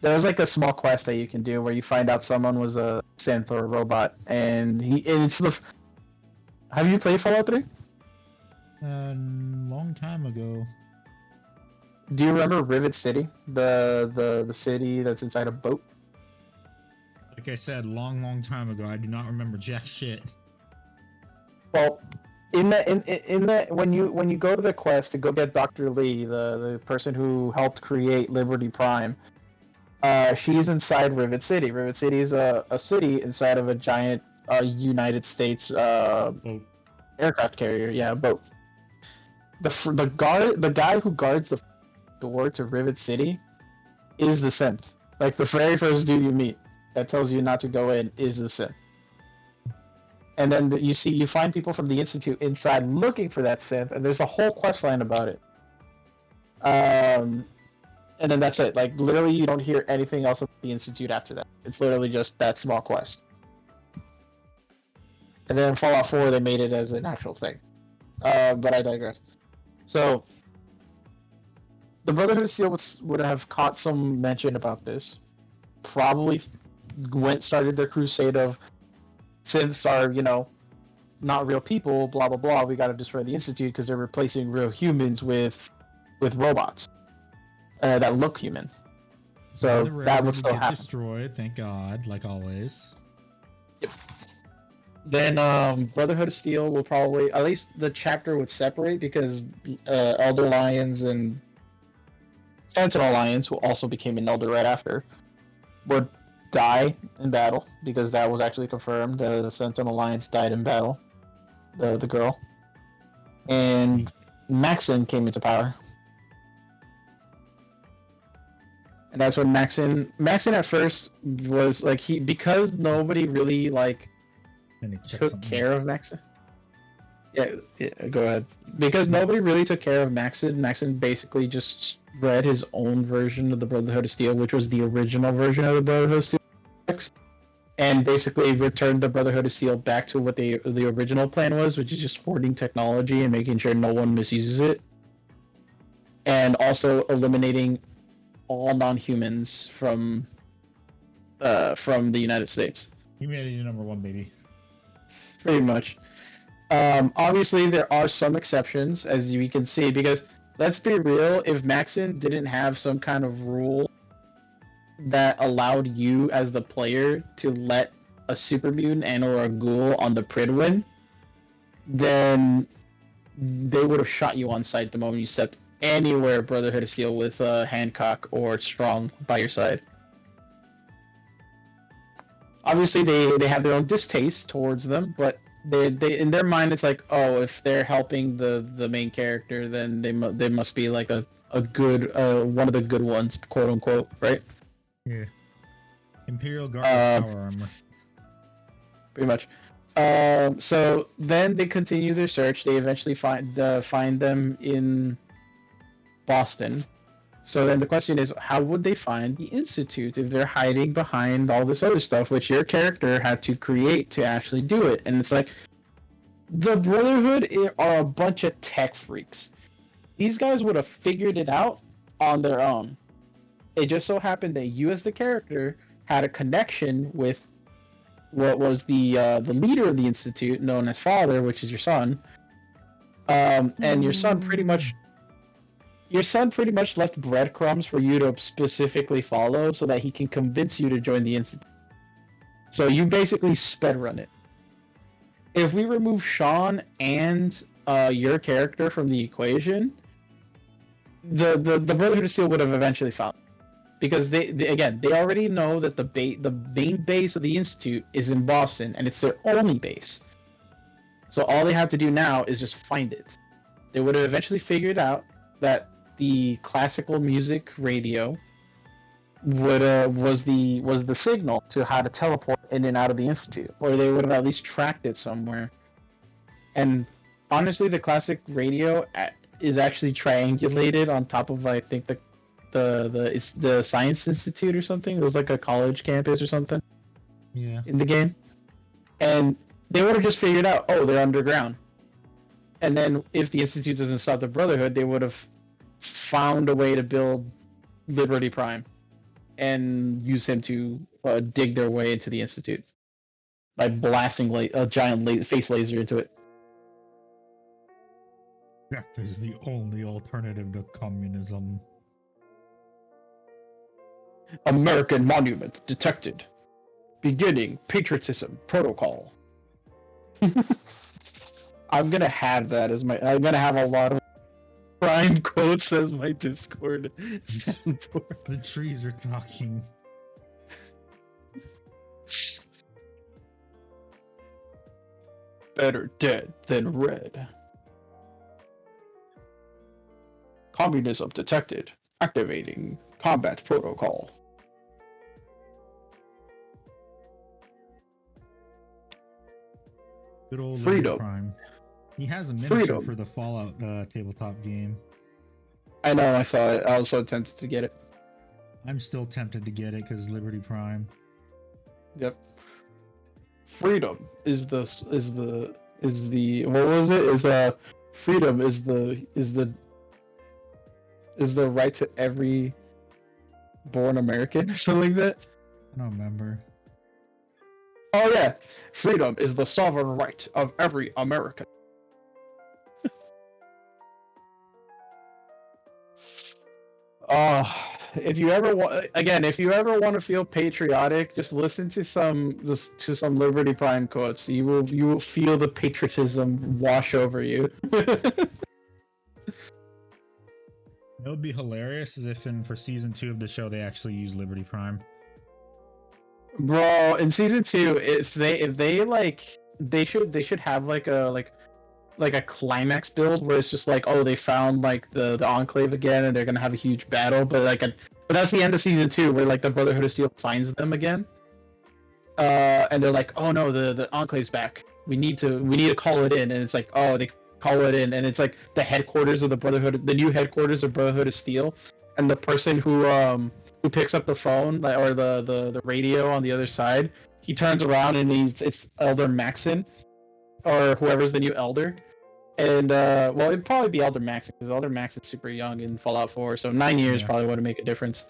There was like a small quest that you can do where you find out someone was a synth or a robot, and have you played Fallout 3? Long time ago. Do you remember Rivet City, the city that's inside a boat? Like I said, long time ago. I do not remember jack shit. Well, in that when you go to the quest to go get Dr. Lee, the person who helped create Liberty Prime, she's inside Rivet City. Rivet City is a city inside of a giant United States aircraft carrier. Yeah, boat. The guy who guards the door to Rivet City is the synth. Like the very first dude you meet that tells you not to go in is the synth. And then you find people from the Institute inside looking for that synth, and there's a whole quest line about it. And then that's it. Like literally, you don't hear anything else about the Institute after that. It's literally just that small quest. And then in Fallout 4, they made it as an actual thing. But I digress. So, the Brotherhood of Steel would have caught some mention about this. Probably started their crusade of synths are, not real people, blah blah blah. We got to destroy the Institute because they're replacing real humans with robots that look human. So that would still happen. Destroyed, thank God, like always. Yep. Then Brotherhood of Steel will probably, at least the chapter would separate, because Elder Lions and Sentinel Lions, who also became an Elder right after, would die in battle, because that was actually confirmed. The Sentinel Lions died in battle, the girl. And Maxon came into power. And that's when Maxon at first was like, because nobody really took care of Maxon. Yeah, go ahead. Because nobody really took care of Maxon. Maxon basically just read his own version of the Brotherhood of Steel, which was the original version of the Brotherhood of Steel, and basically returned the Brotherhood of Steel back to what the original plan was, which is just hoarding technology and making sure no one misuses it, and also eliminating all non-humans from the United States. Humanity #1, baby. Pretty much. Obviously, there are some exceptions, as we can see, because let's be real, if Maxon didn't have some kind of rule that allowed you as the player to let a super mutant and or a ghoul on the Pridwin, then they would have shot you on sight the moment you stepped anywhere Brotherhood of Steel with Hancock or Strong by your side. Obviously, they have their own distaste towards them, but they in their mind it's like, oh, if they're helping the main character, then they must be like a good one of the good ones, quote unquote, right? Yeah. Imperial Guard power armor. Pretty much. So then they continue their search. They eventually find them in Boston. So then the question is, how would they find the Institute if they're hiding behind all this other stuff, which your character had to create to actually do it? And it's like, the Brotherhood are a bunch of tech freaks. These guys would have figured it out on their own. It just so happened that you as the character had a connection with what was the leader of the Institute, known as Father, which is your son. And your son pretty much left breadcrumbs for you to specifically follow so that he can convince you to join the Institute. So you basically sped run it. If we remove Sean and your character from the equation, the Brotherhood of Steel would have eventually found it. Because they already know that the main base of the Institute is in Boston, and it's their only base. So all they have to do now is just find it. They would have eventually figured out that the classical music radio was the signal to how to teleport in and out of the Institute, or they would have at least tracked it somewhere. And honestly, the classic radio is actually triangulated on top of, I think, it's the Science Institute or something. It was like a college campus or something Yeah. in the game, and they would have just figured out, oh, they're underground. And then if the Institute doesn't stop the Brotherhood, they would have found a way to build Liberty Prime and use him to dig their way into the Institute by blasting a giant face laser into it. Death is the only alternative to communism. American monument detected. Beginning patriotism protocol. I'm gonna have that as my. I'm gonna have a lot of Prime quotes as my Discord soundboard. The trees are talking. Better dead than red. Communism detected. Activating combat protocol. Good old Freedom. Liberty Prime. He has a miniature Freedom. for the Fallout tabletop game. I know, I saw it. I was so tempted to get it. I'm still tempted to get it because Liberty Prime. Yep. Freedom is the what was it? Freedom is the right to every born American or something like that. I don't remember. Oh yeah, freedom is the sovereign right of every American. If you ever want to feel patriotic, just listen to some Liberty Prime quotes. You will feel the patriotism wash over you. It would be hilarious as if for season 2 of the show they actually use Liberty Prime. Bro, in season 2, if they like, they should have like a climax build where it's just like, oh, they found like the Enclave again and they're gonna have a huge battle, but that's the end of season 2 where like the Brotherhood of Steel finds them again, and they're like, oh no, the Enclave's back. We need to call it in, and it's like, oh, they call it in, and it's like the headquarters of the Brotherhood, the new headquarters of Brotherhood of Steel, and the person who picks up the phone or the radio on the other side, he turns around and it's Elder Maxon, or whoever's the new Elder. And well, it'd probably be Elder Maxon because Elder Maxon's super young in Fallout 4, so 9 years probably wouldn't make a difference.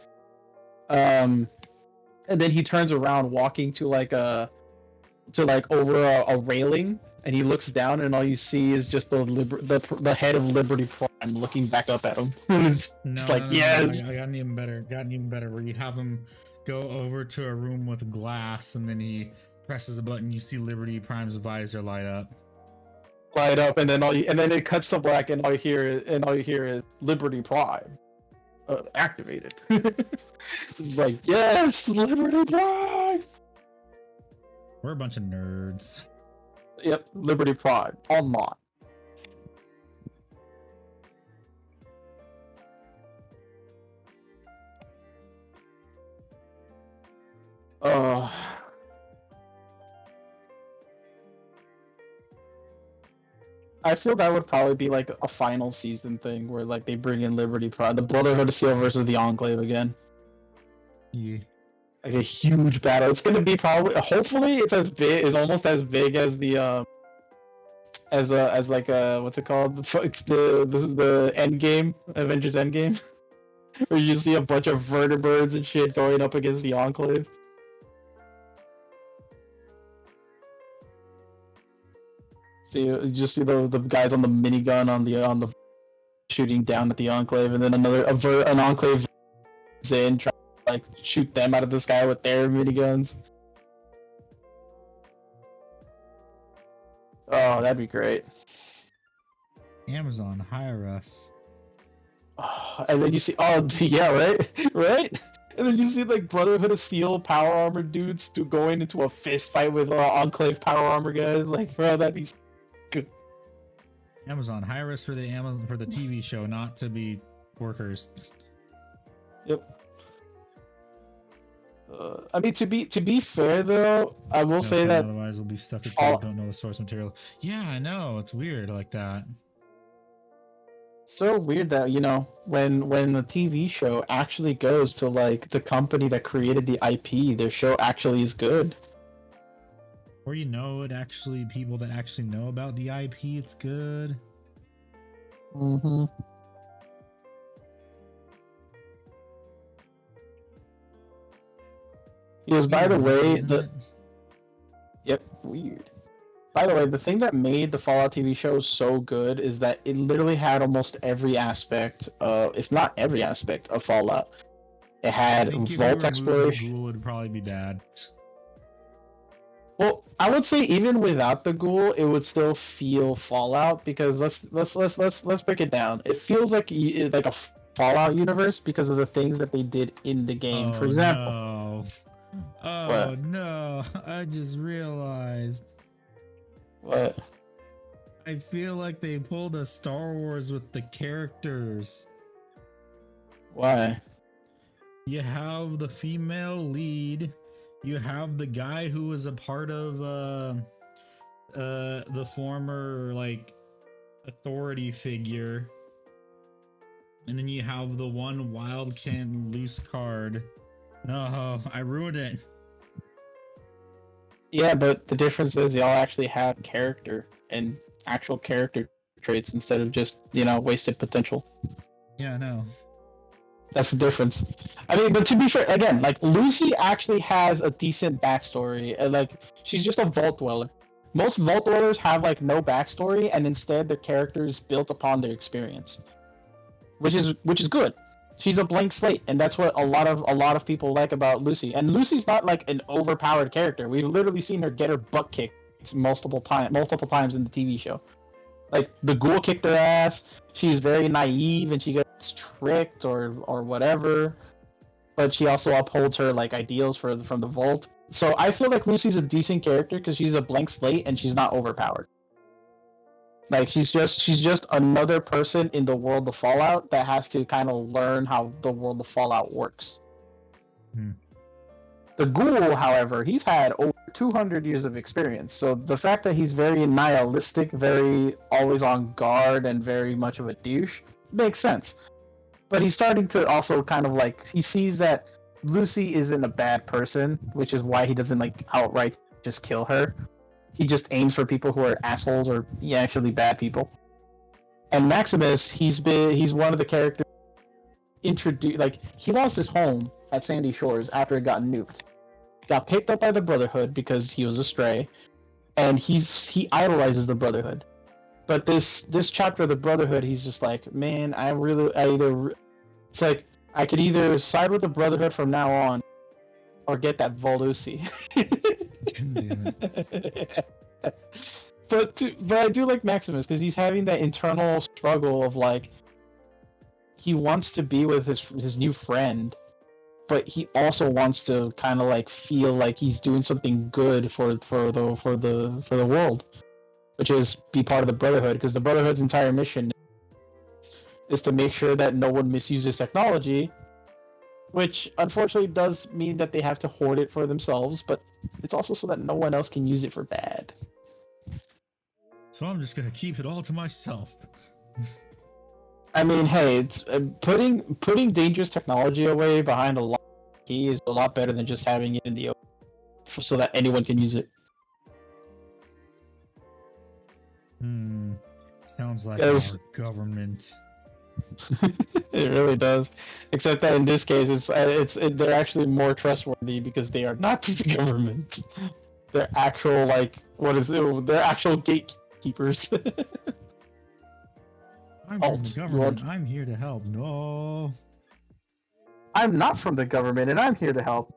And then he turns around, walking to over a railing, and he looks down, and all you see is just the head of Liberty Prime looking back up at him. Yes. I got an even better. Where you have him go over to a room with glass, and then he presses a button. You see Liberty Prime's visor light up, and then it cuts to black, and all you hear is Liberty Prime activated. It's like, yes, Liberty Prime. We're a bunch of nerds. Yep, Liberty Prime online. I feel that would probably be like a final season thing where like they bring in Liberty Prime, the Brotherhood of Steel versus the Enclave again. Yeah. Like a huge battle. It's gonna be hopefully it's almost as big as the what's it called? This is the Endgame, Avengers Endgame, where you see a bunch of vertibirds and shit going up against the Enclave. So you just see the guys on the minigun on the shooting down at the Enclave, and then an Enclave in trying to like shoot them out of the sky with their miniguns. Oh, that'd be great. Amazon, hire us. Oh, and then you see, yeah, right. And then you see like Brotherhood of Steel power armor dudes going into a fist fight with Enclave power armor guys. Like, bro, that'd be good. Amazon, hire us for the TV show, not to be workers. Yep. I mean, to be fair though, I will say saying that otherwise we'll be stuck if Fall- people don't know the source material. Yeah, I know, it's weird like that. so weird that when the TV show actually goes to like the company that created the IP, their show actually is good. Or it actually people that actually know about the IP, it's good. Mm-hmm. Because by the Weird, way, isn't it? yep, weird. By the way, the thing that made the Fallout TV show so good is that it literally had almost every aspect, if not every aspect, of Fallout. It I had think if you vault remove the exploration. ghoul, it'd probably be bad. Well, I would say even without the ghoul, it would still feel Fallout because let's break it down. It feels like like a Fallout universe because of the things that they did in the game. For Oh example, no. Oh what no. I just realized. what I feel like they pulled a Star Wars with the characters. why? You have the female lead. You have the guy who was a part of the former like authority figure. And then you have the one wild can loose card. No, I ruined it. Yeah, but the difference is they all actually have character and actual character traits instead of just wasted potential. Yeah, I know. That's the difference. I mean, but to be fair, again, like Lucy actually has a decent backstory. And, like she's just a vault dweller. Most vault dwellers have like no backstory, and instead their character is built upon their experience, which is good. She's a blank slate, and that's what a lot of people like about Lucy. And Lucy's not like an overpowered character. We've literally seen her get her butt kicked multiple times in the TV show. Like the ghoul kicked her ass. She's very naive and she gets tricked or whatever. But she also upholds her like ideals from the vault. So I feel like Lucy's a decent character because she's a blank slate and she's not overpowered. Like she's just another person in the world of Fallout that has to kind of learn how the world of Fallout works. Hmm. The ghoul, however, he's had over 200 years of experience. So the fact that he's very nihilistic, very always on guard, and very much of a douche makes sense. But he's starting to also kind of like he sees that Lucy isn't a bad person, which is why he doesn't like outright just kill her. He just aims for people who are assholes or actually bad people. And Maximus, he's one of the characters introduced. Like he lost his home at Sandy Shores after it got nuked. Got picked up by the Brotherhood because he was a stray, and he idolizes the Brotherhood. But this chapter of the Brotherhood, he's just like, man, it's like I could either side with the Brotherhood from now on, or get that Voldusi. Damn it. But I do like Maximus because he's having that internal struggle of like he wants to be with his new friend, but he also wants to kind of like feel like he's doing something good for the world, which is be part of the Brotherhood, because the Brotherhood's entire mission is to make sure that no one misuses technology, which unfortunately does mean that they have to hoard it for themselves, but it's also so that no one else can use it for bad. So I'm just gonna keep it all to myself. I mean, hey, it's, putting dangerous technology away behind a lock key is a lot better than just having it in the open so that anyone can use it. Sounds like Yes. our government. It really does. Except that in this case, they're actually more trustworthy because they are not the government. They're actual they're actual gatekeepers. I'm from the government. I'm here to help. No. I'm not from the government, and I'm here to help.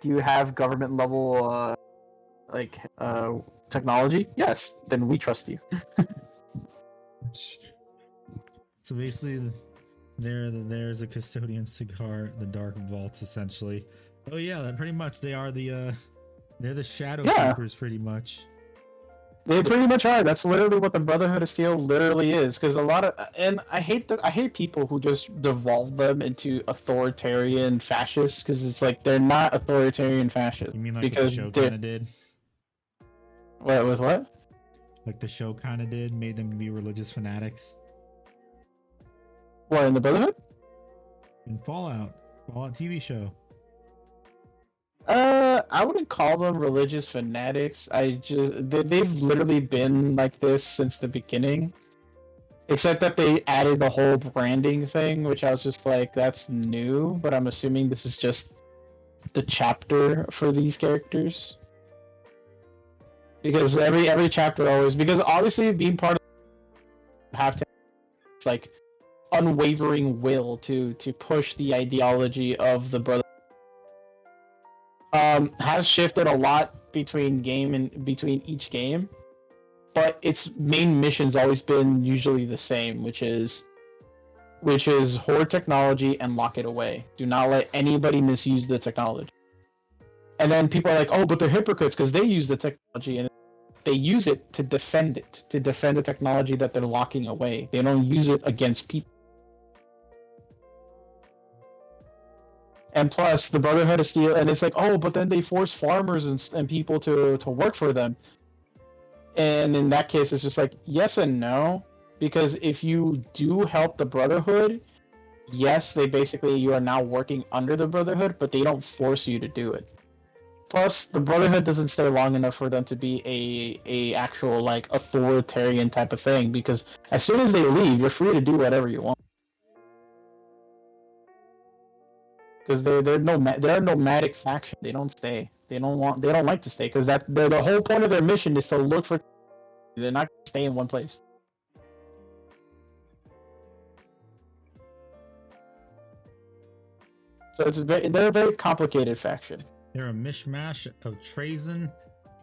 Do you have government level technology? Yes. Then we trust you. So basically, there's a custodian cigar, the dark vault, essentially. Oh yeah, pretty much they are they're the shadow keepers, pretty much. They pretty much are. That's literally what the Brotherhood of Steel literally is. Because a lot of, and I hate people who just devolve them into authoritarian fascists. Because it's like they're not authoritarian fascists. You mean like because what the show kind of did? What with what? Like the show kind of did, made them be religious fanatics. What in the Brotherhood? In Fallout TV show. I wouldn't call them religious fanatics. They've literally been like this since the beginning. Except that they added the whole branding thing, which I was just like, that's new, but I'm assuming this is just the chapter for these characters. Because every chapter always, because obviously being part of have to, it's like unwavering will to push the ideology of the brother. Has shifted a lot between each game, but its main mission's always been usually the same, which is hoard technology and lock it away. Do not let anybody misuse the technology. And then people are like, oh, but they're hypocrites because they use the technology and they use it to defend the technology that they're locking away. They don't use it against people. And plus, the Brotherhood of Steel, and it's like, oh, but then they force farmers and people to work for them. And in that case, it's just like, yes and no. Because if you do help the Brotherhood, yes, you are now working under the Brotherhood, but they don't force you to do it. Plus, the Brotherhood doesn't stay long enough for them to be a actual, like, authoritarian type of thing, because as soon as they leave, you're free to do whatever you want. Because they're a nomadic faction. They don't stay. They don't like to stay, because the whole point of their mission is to look for. They're not going to stay in one place. So they're a very complicated faction. They're a mishmash of Trazen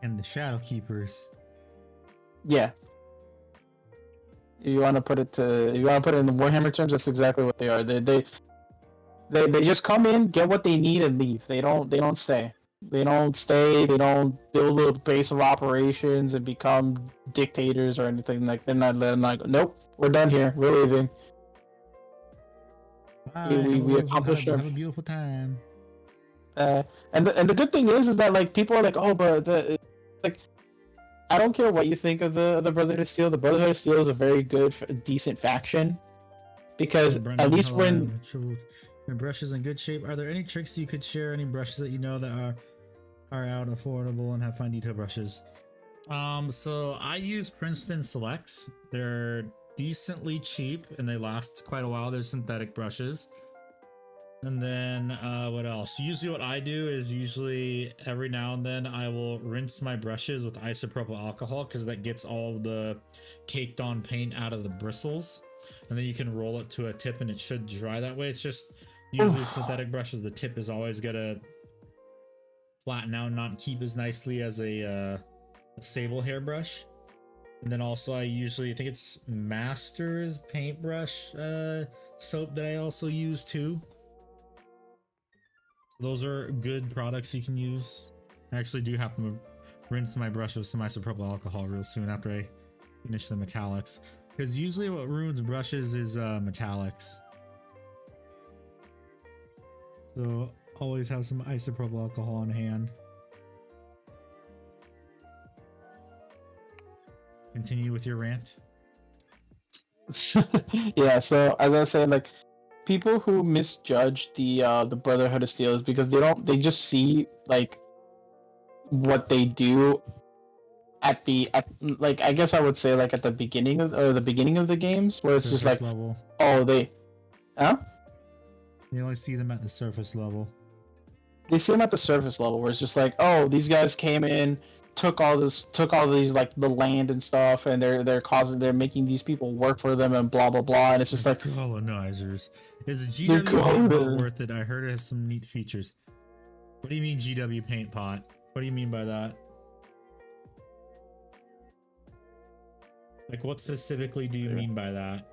and the Shadow Keepers. Yeah. If you want to put it in the Warhammer terms, that's exactly what they are. They just come in, get what they need, and leave. They don't stay. They don't stay. They don't build a base of operations and become dictators or anything. Like they're not like, nope, we're done here. We're leaving. We accomplished have a beautiful time. And the good thing is that like people are like, oh, but like I don't care what you think of the Brotherhood of Steel. The Brotherhood of Steel is a very good, decent faction because Brendan, at least when my brush is in good shape. Are there any tricks you could share? Any brushes that you know that are out, affordable, and have fine detail brushes? So I use Princeton Selects. They're decently cheap and they last quite a while. They're synthetic brushes. And then what else? Usually what I do is every now and then I will rinse my brushes with isopropyl alcohol because that gets all the caked on paint out of the bristles. And then you can roll it to a tip and it should dry that way. It's just usually synthetic brushes, the tip is always gonna flatten out and not keep as nicely as a sable hairbrush. And then also I think it's Masters paintbrush soap that I also use too. Those are good products you can use. I actually do have to rinse my brush with some isopropyl alcohol real soon after I finish the metallics. Because usually what ruins brushes is metallics. So always have some isopropyl alcohol on hand. Continue with your rant. Yeah, so as I was saying, like people who misjudge the Brotherhood of Steel is because they just see like what they do at like I guess I would say like at the beginning of the games where it's surface just like level. Oh, You only see them at the surface level. They see them at the surface level where it's just like, oh, these guys came in, took all these like the land and stuff, and they're making these people work for them and blah blah blah, and it's just like colonizers. Is GW paint pot worth it? I heard it has some neat features. What do you mean GW paint pot? What do you mean by that? Like what specifically do you mean by that?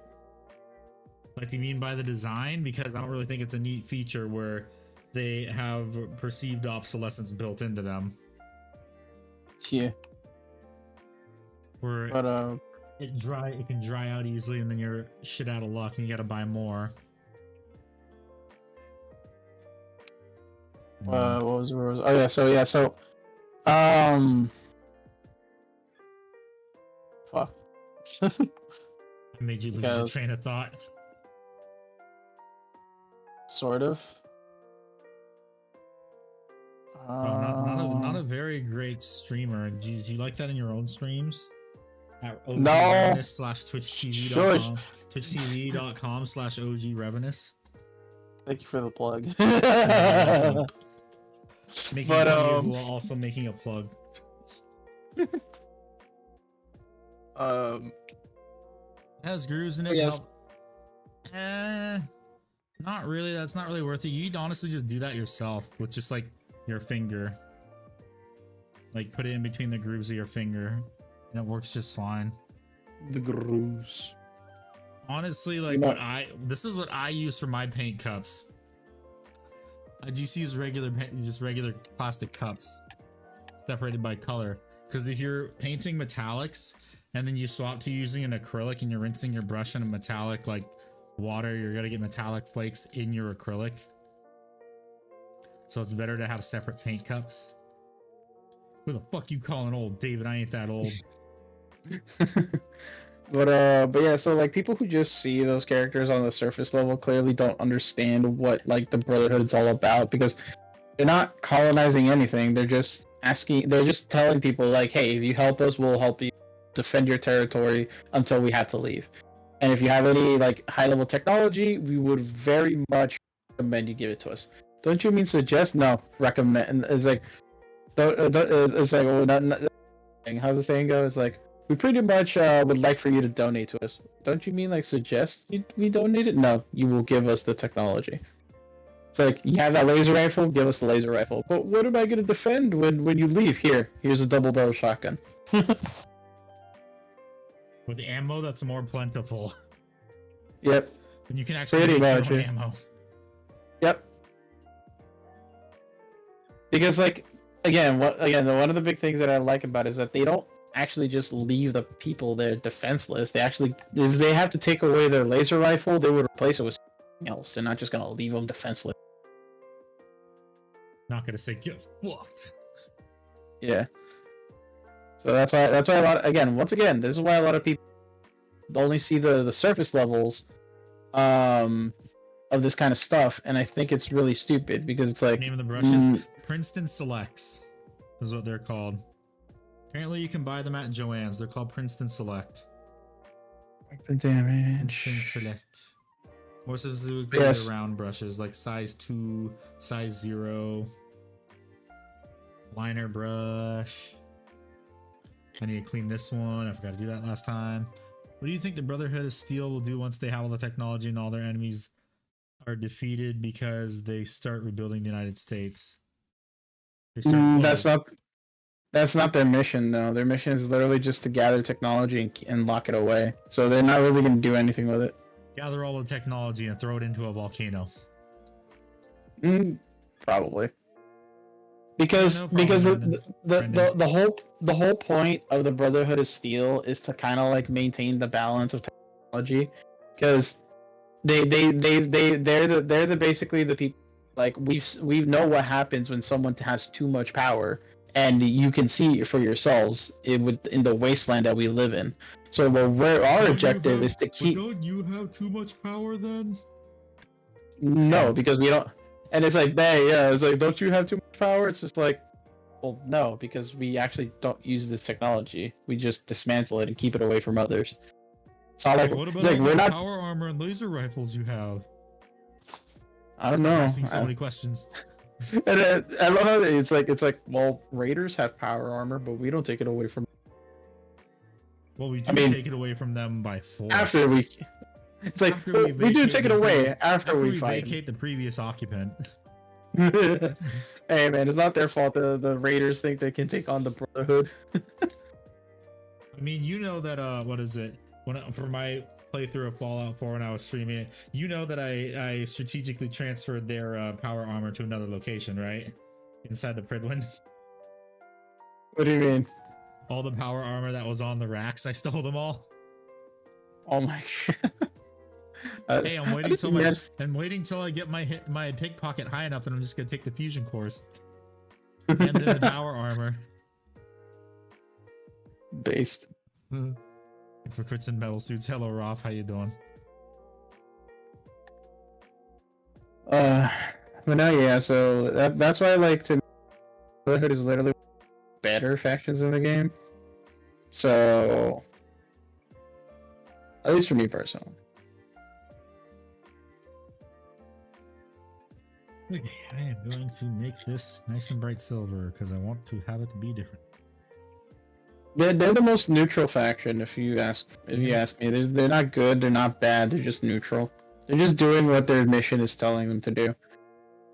Like you mean by the design? Because I don't really think it's a neat feature where they have perceived obsolescence built into them. Yeah. Where But it can dry out easily, and then you're shit out of luck, and you gotta buy more. what was oh yeah, so fuck. It made you lose your Because- train of thought. Sort of. Not a very great streamer. Do you like that in your own streams? At No. OGRevenus/twitchtv.com. twitchtv.com/OGRevenus. Thank you for the plug. Making But, fun of you while also making a plug. It has grooves in it. Yes. Not really. That's not really worth it. You'd honestly just do that yourself with just like your finger. Like put it in between the grooves of your finger, and it works just fine. The grooves. Honestly, like Yeah. this is what I use for my paint cups. I just use regular plastic cups separated by color. Because if you're painting metallics and then you swap to using an acrylic and you're rinsing your brush in a metallic like water, you're gonna get metallic flakes in your acrylic. So it's better to have separate paint cups. Who the fuck you calling old, David? I ain't that old. But yeah, so like people who just see those characters on the surface level clearly don't understand what like the Brotherhood is all about, because they're not colonizing anything. They're just telling people like, hey, if you help us, we'll help you defend your territory until we have to leave. And if you have any like high level technology, we would very much recommend you give it to us. Don't you mean suggest? No, recommend. It's like, it's like, well, how's the saying go? It's like, we pretty much would like for you to donate to us. Don't you mean like suggest we donate it? No, you will give us the technology. It's like, you have that laser rifle, give us the laser rifle. But what am I going to defend when you leave? Here's a double barrel shotgun. With ammo that's more plentiful. Yep. And you can actually Pretty make much, your own yeah. ammo. Yep. Because like one of the big things that I like about it is that they don't actually just leave the people there defenseless. They actually, if they have to take away their laser rifle, they would replace it with something else. They're not just gonna leave them defenseless. Not gonna say get fucked. Yeah. So that's why a lot. Once again, this is why a lot of people only see the surface levels, of this kind of stuff, and I think it's really stupid because it's like, Name of the brushes, Princeton Selects is what they're called. Apparently you can buy them at Joann's. They're called Princeton Select. Princeton Select. More specifically, Yes. they're round brushes like size 2, size 0. Liner brush. I need to clean this one. I forgot to do that last time. What do you think the Brotherhood of Steel will do once they have all the technology and all their enemies are defeated because they start rebuilding the United States? They start That's not their mission, though. Their mission is literally just to gather technology and lock it away. So they're not really going to do anything with it. gather all the technology and throw it into a volcano. Probably. Because No problem, because the whole point of the Brotherhood of Steel is to kind of like maintain the balance of technology, because they're basically the people, like we know what happens when someone has too much power, and you can see it for yourselves in the wasteland that we live in. So our objective is to keep. Don't you have too much power then? No, because we don't. And it's like, hey, yeah, it's like, don't you have too much power? It's just like, well, no, because we actually don't use this technology. We just dismantle it and keep it away from others. It's not like, What about it's like all we're the not. power armor and laser rifles you have? I don't Stop know. asking so many questions. And I love how it's like, well, Raiders have power armor, but we don't take it away from. Well, we do I mean, take it away from them by force. After we. It's like, After well, we do vacate take it the away previous- after we fight. vacate the previous occupant. Hey man, it's not their fault. The Raiders think they can take on the Brotherhood. I mean, you know that what is it? For my playthrough of Fallout 4 when I was streaming it, you know that I strategically transferred their power armor to another location, right? Inside the Pridwin. What do you mean? All the power armor that was on the racks, I stole them all. Oh my god. Hey, I'm waiting till I get my pickpocket high enough, and I'm just gonna take the fusion course. And then the power armor. Based. For crits and metal suits. Hello, Roth. How you doing? But no, yeah. So that's why I like to. Brotherhood is literally better factions in the game. So, at least for me personally. Okay, I am going to make this nice and bright silver because I want to have it be different. They're the most neutral faction, if you ask me. They're not good, they're not bad, they're just neutral. They're just doing what their mission is telling them to do.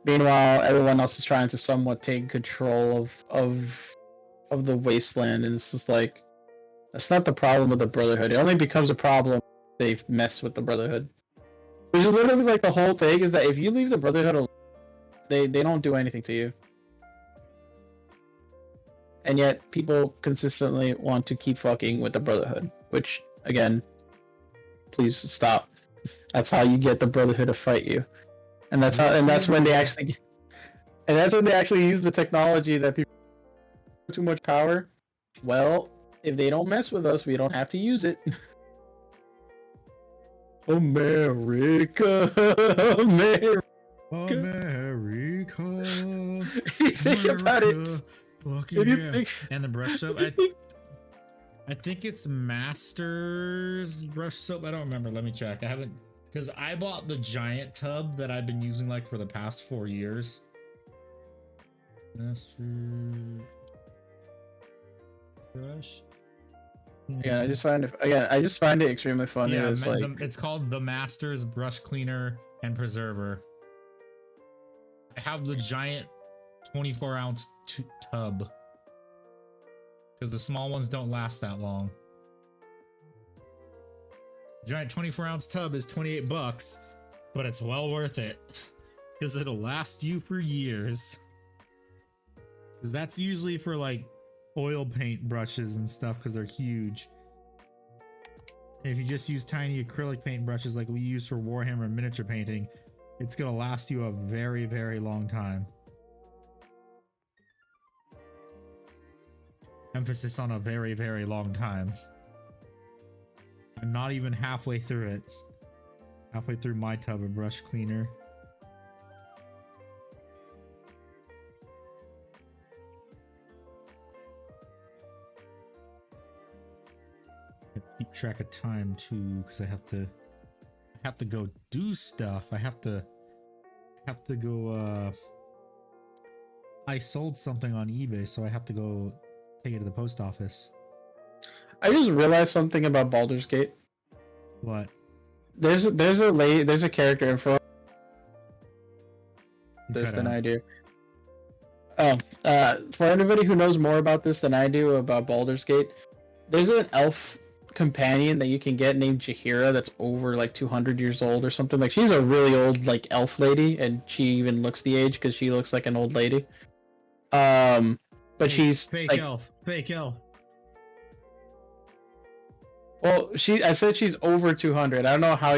Meanwhile, everyone else is trying to somewhat take control of the wasteland, and it's just like, that's not the problem with the Brotherhood. It only becomes a problem if they've messed with the Brotherhood. Which is literally like the whole thing, is that if you leave the Brotherhood alone, they don't do anything to you. And yet, people consistently want to keep fucking with the Brotherhood. Which, again, please stop. That's how you get the Brotherhood to fight you. And that's when they actually use the technology that people have too much power. Well, if they don't mess with us, we don't have to use it. America, America. America. Think about it. Fuck yeah. And the brush soap. I think it's Masters brush soap. I don't remember. Let me check. I haven't, because I bought the giant tub that I've been using like for the past 4 years. Master brush. Yeah, I just find it extremely funny. Yeah, it's like it's called the Masters brush cleaner and preserver. I have the giant 24-ounce tub because the small ones don't last that long. The giant 24-ounce tub is $28, but it's well worth it because it'll last you for years. Because that's usually for like oil paint brushes and stuff because they're huge. If you just use tiny acrylic paint brushes like we use for Warhammer miniature painting, it's gonna last you a very, very long time. Emphasis on a very, very long time. I'm not even halfway through it. Halfway through my tub of brush cleaner. I keep track of time too, because I have to go do stuff. I have to go. I sold something on eBay, so I have to go take it to the post office. I just realized something about Baldur's Gate. What? There's a character info this than I do. For anybody who knows more about this than I do about Baldur's Gate, there's an elf companion that you can get named Jaheira that's over like 200 years old or something. Like, she's a really old like elf lady, and she even looks the age because she looks like an old lady. But she's fake like, elf. Fake elf. Well, I said she's over 200. I don't know how.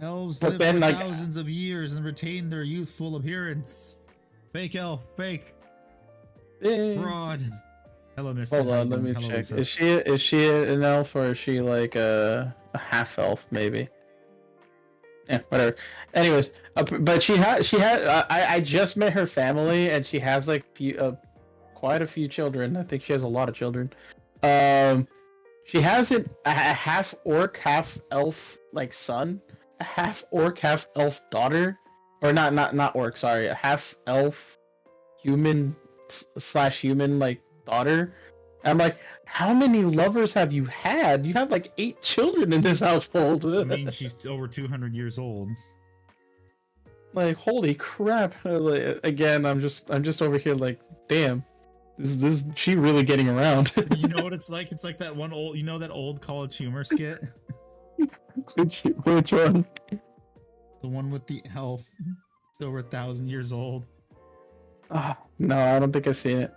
Elves But live then, for like, thousands of years and retain their youthful appearance. Fake elf. Fake. Fraud. Hello, Miss. Hold on, let me check. Lisa. Is she an elf, or is she like a half elf maybe? Yeah, whatever. Anyways, but I just met her family, and she has like quite a few children. I think she has a lot of children. She has a half orc, half elf like son, a half orc, half elf daughter, or not orc. Sorry, a half elf human / human like daughter. I'm like, how many lovers have you had? You have like 8 children in this household. I mean, she's over 200 years old. Like, holy crap! Again, I'm just over here like, damn, this she really getting around. You know what it's like? It's like that one old, that old College Humor skit. Which one? The one with the elf. It's over 1,000 years old. No, I don't think I've seen it.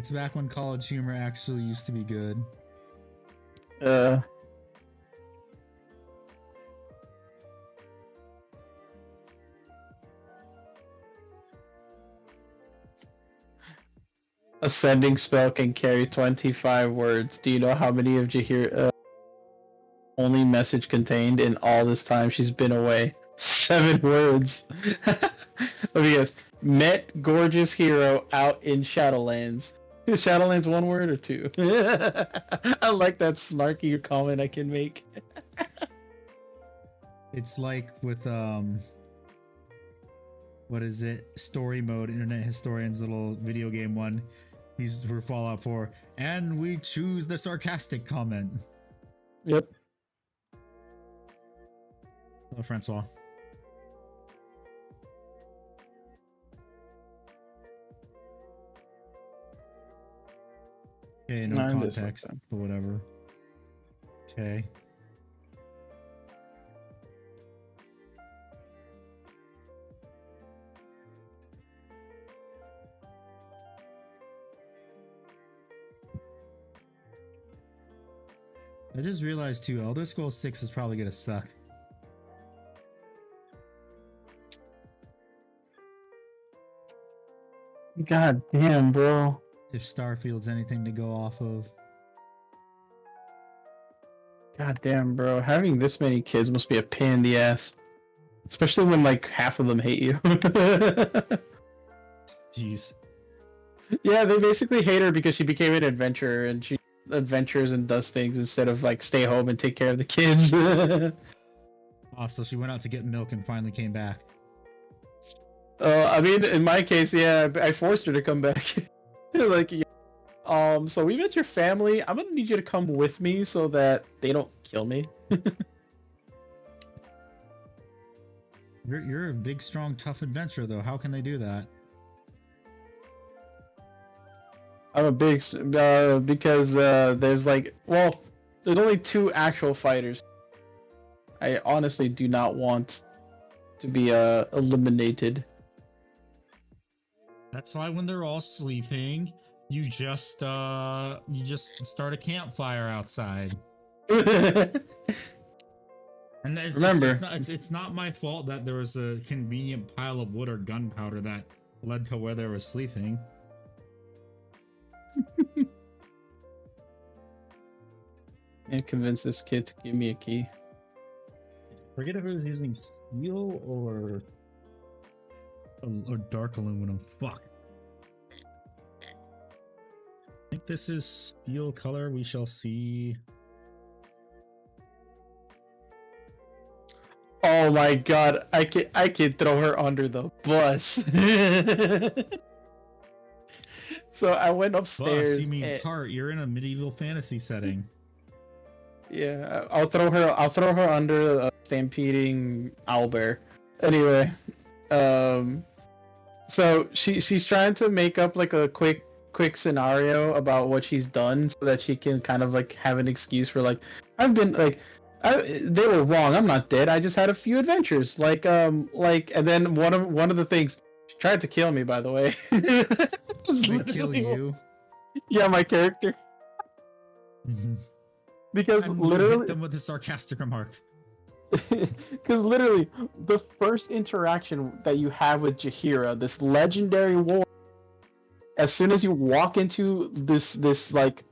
It's back when college humor actually used to be good. Ascending spell can carry 25 words. Do you know how many of Jahir only message contained in all this time she's been away? 7 words. Let me guess. Met gorgeous hero out in Shadowlands. Is Shadowlands 1 word or 2? I like that snarky comment I can make. It's like with what is it? Story mode, Internet Historian's little video game one. He's for Fallout 4, and we choose the sarcastic comment. Yep. Hello, Francois. Okay, no context, but whatever. Okay. I just realized too, Elder Scrolls 6 is probably gonna suck. God damn, bro. If Starfield's anything to go off of. God damn, bro. Having this many kids must be a pain in the ass. Especially when, like, half of them hate you. Jeez. Yeah, they basically hate her because she became an adventurer and she adventures and does things instead of, like, stay home and take care of the kids. Oh, so she went out to get milk and finally came back. I mean, in my case, yeah, I forced her to come back. Like, so we met your family. I'm gonna need you to come with me so that they don't kill me. You're a big, strong, tough adventurer, though. How can they do that? I'm a big because there's like, well, there's only 2 actual fighters. I honestly do not want to be eliminated. That's why when they're all sleeping, you just start a campfire outside. And Remember, it's not my fault that there was a convenient pile of wood or gunpowder that led to where they were sleeping. and convince this kid to give me a key. Forget if it was using steel or dark aluminum. Fuck. I think this is steel color. We shall see. Oh my god, I could throw her under the bus. So I went upstairs. Bus? You mean cart? You're in a medieval fantasy setting. Yeah, I'll throw her under a stampeding owlbear. Anyway, so she's trying to make up like a quick scenario about what she's done so that she can kind of like have an excuse for like, I've been like, they were wrong. I'm not dead. I just had a few adventures. Like and then one of the things, she tried to kill me, by the way. They kill you? Yeah, my character. Because and literally hit them with a sarcastic remark. Because literally, the first interaction that you have with Jaheira, this legendary warrior, as soon as you walk into this like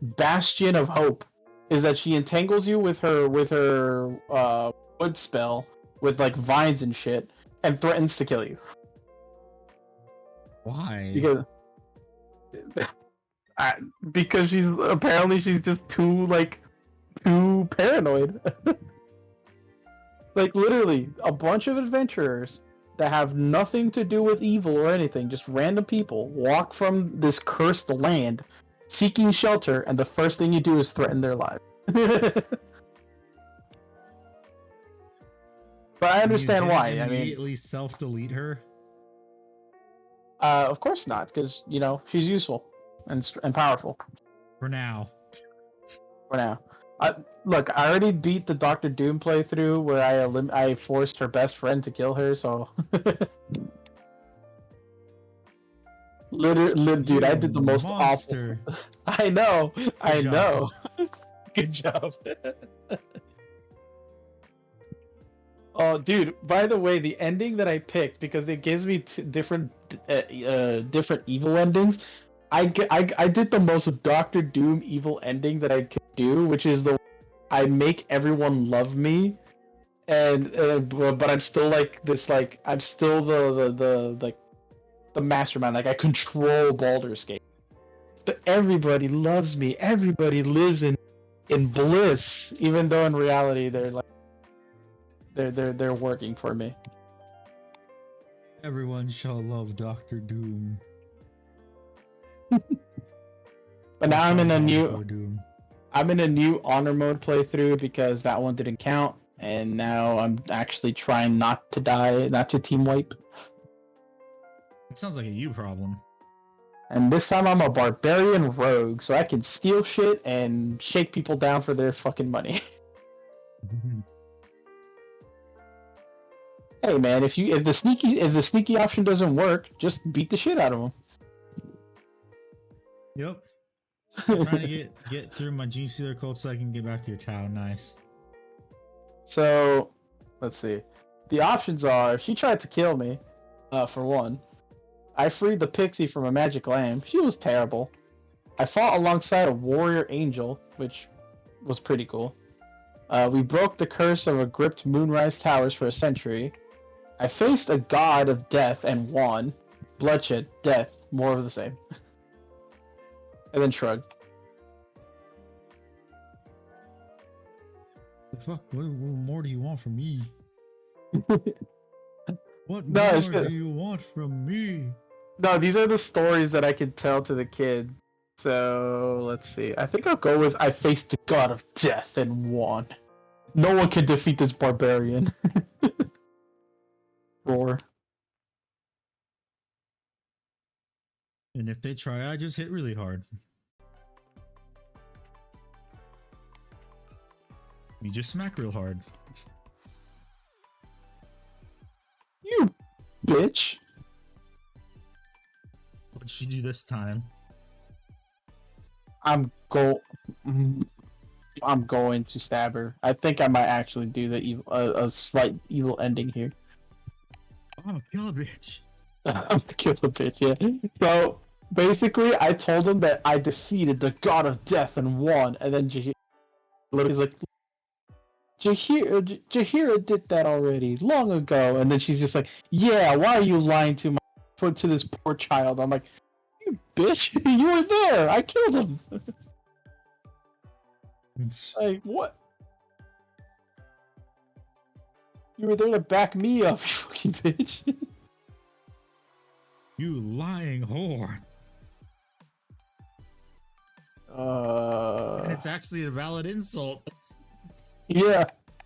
bastion of hope, is that she entangles you with her wood spell with like vines and shit, and threatens to kill you. Why? Because she's just too paranoid. Like literally, a bunch of adventurers that have nothing to do with evil or anything, just random people, walk from this cursed land, seeking shelter, and the first thing you do is threaten their lives. But I understand why. I mean, immediately self-delete her. Of course not, because she's useful and powerful. For now. For now. Look, I already beat the Doctor Doom playthrough where I forced her best friend to kill her, so Literally, dude, I You did the most monster. awful. I know. I job. know. Good job. Oh, dude! By the way, the ending that I picked because it gives me different evil endings. I did the most Doctor Doom evil ending that I could do, which is I make everyone love me, and but I'm still like this, like I'm still the like the mastermind, like I control Baldur's Gate, but everybody loves me. Everybody lives in bliss, even though in reality they're like they're working for me. Everyone shall love Doctor Doom. But now I'm in a Doom. new honor mode playthrough because that one didn't count, and now I'm actually trying not to die, not to team wipe. It sounds like a you problem. And this time I'm a barbarian rogue, so I can steal shit and shake people down for their fucking money. Hey man, if the sneaky option doesn't work, just beat the shit out of them. Yep. Trying to get through my Gene Stealer cult so I can get back to your town. Nice. So, let's see. The options are: she tried to kill me, for one. I freed the pixie from a magic lamp. She was terrible. I fought alongside a warrior angel, which was pretty cool. We broke the curse of a gripped Moonrise Towers for a century. I faced a god of death and won. Bloodshed, death, more of the same. And then shrugged. The fuck? What more do you want from me? What No, more do you want from me? No, these are the stories that I can tell to the kid. So, let's see. I think I'll go with I faced the god of death and won. No one can defeat this barbarian. Roar. And if they try, I just hit really hard. You just smack real hard. You bitch. What'd she do this time? I'm going to stab her. I think I might actually do the evil, a slight evil ending here. Oh, kill a bitch. I'm gonna kill the bitch, yeah. So basically, I told him that I defeated the god of death and won, and then he's like, Jahira did that already long ago, and then she's just like, yeah, why are you lying to this poor child? I'm like, you bitch, you were there. I killed him. Like, what? You were there to back me up, you fucking bitch. You lying whore. And it's actually a valid insult. Yeah.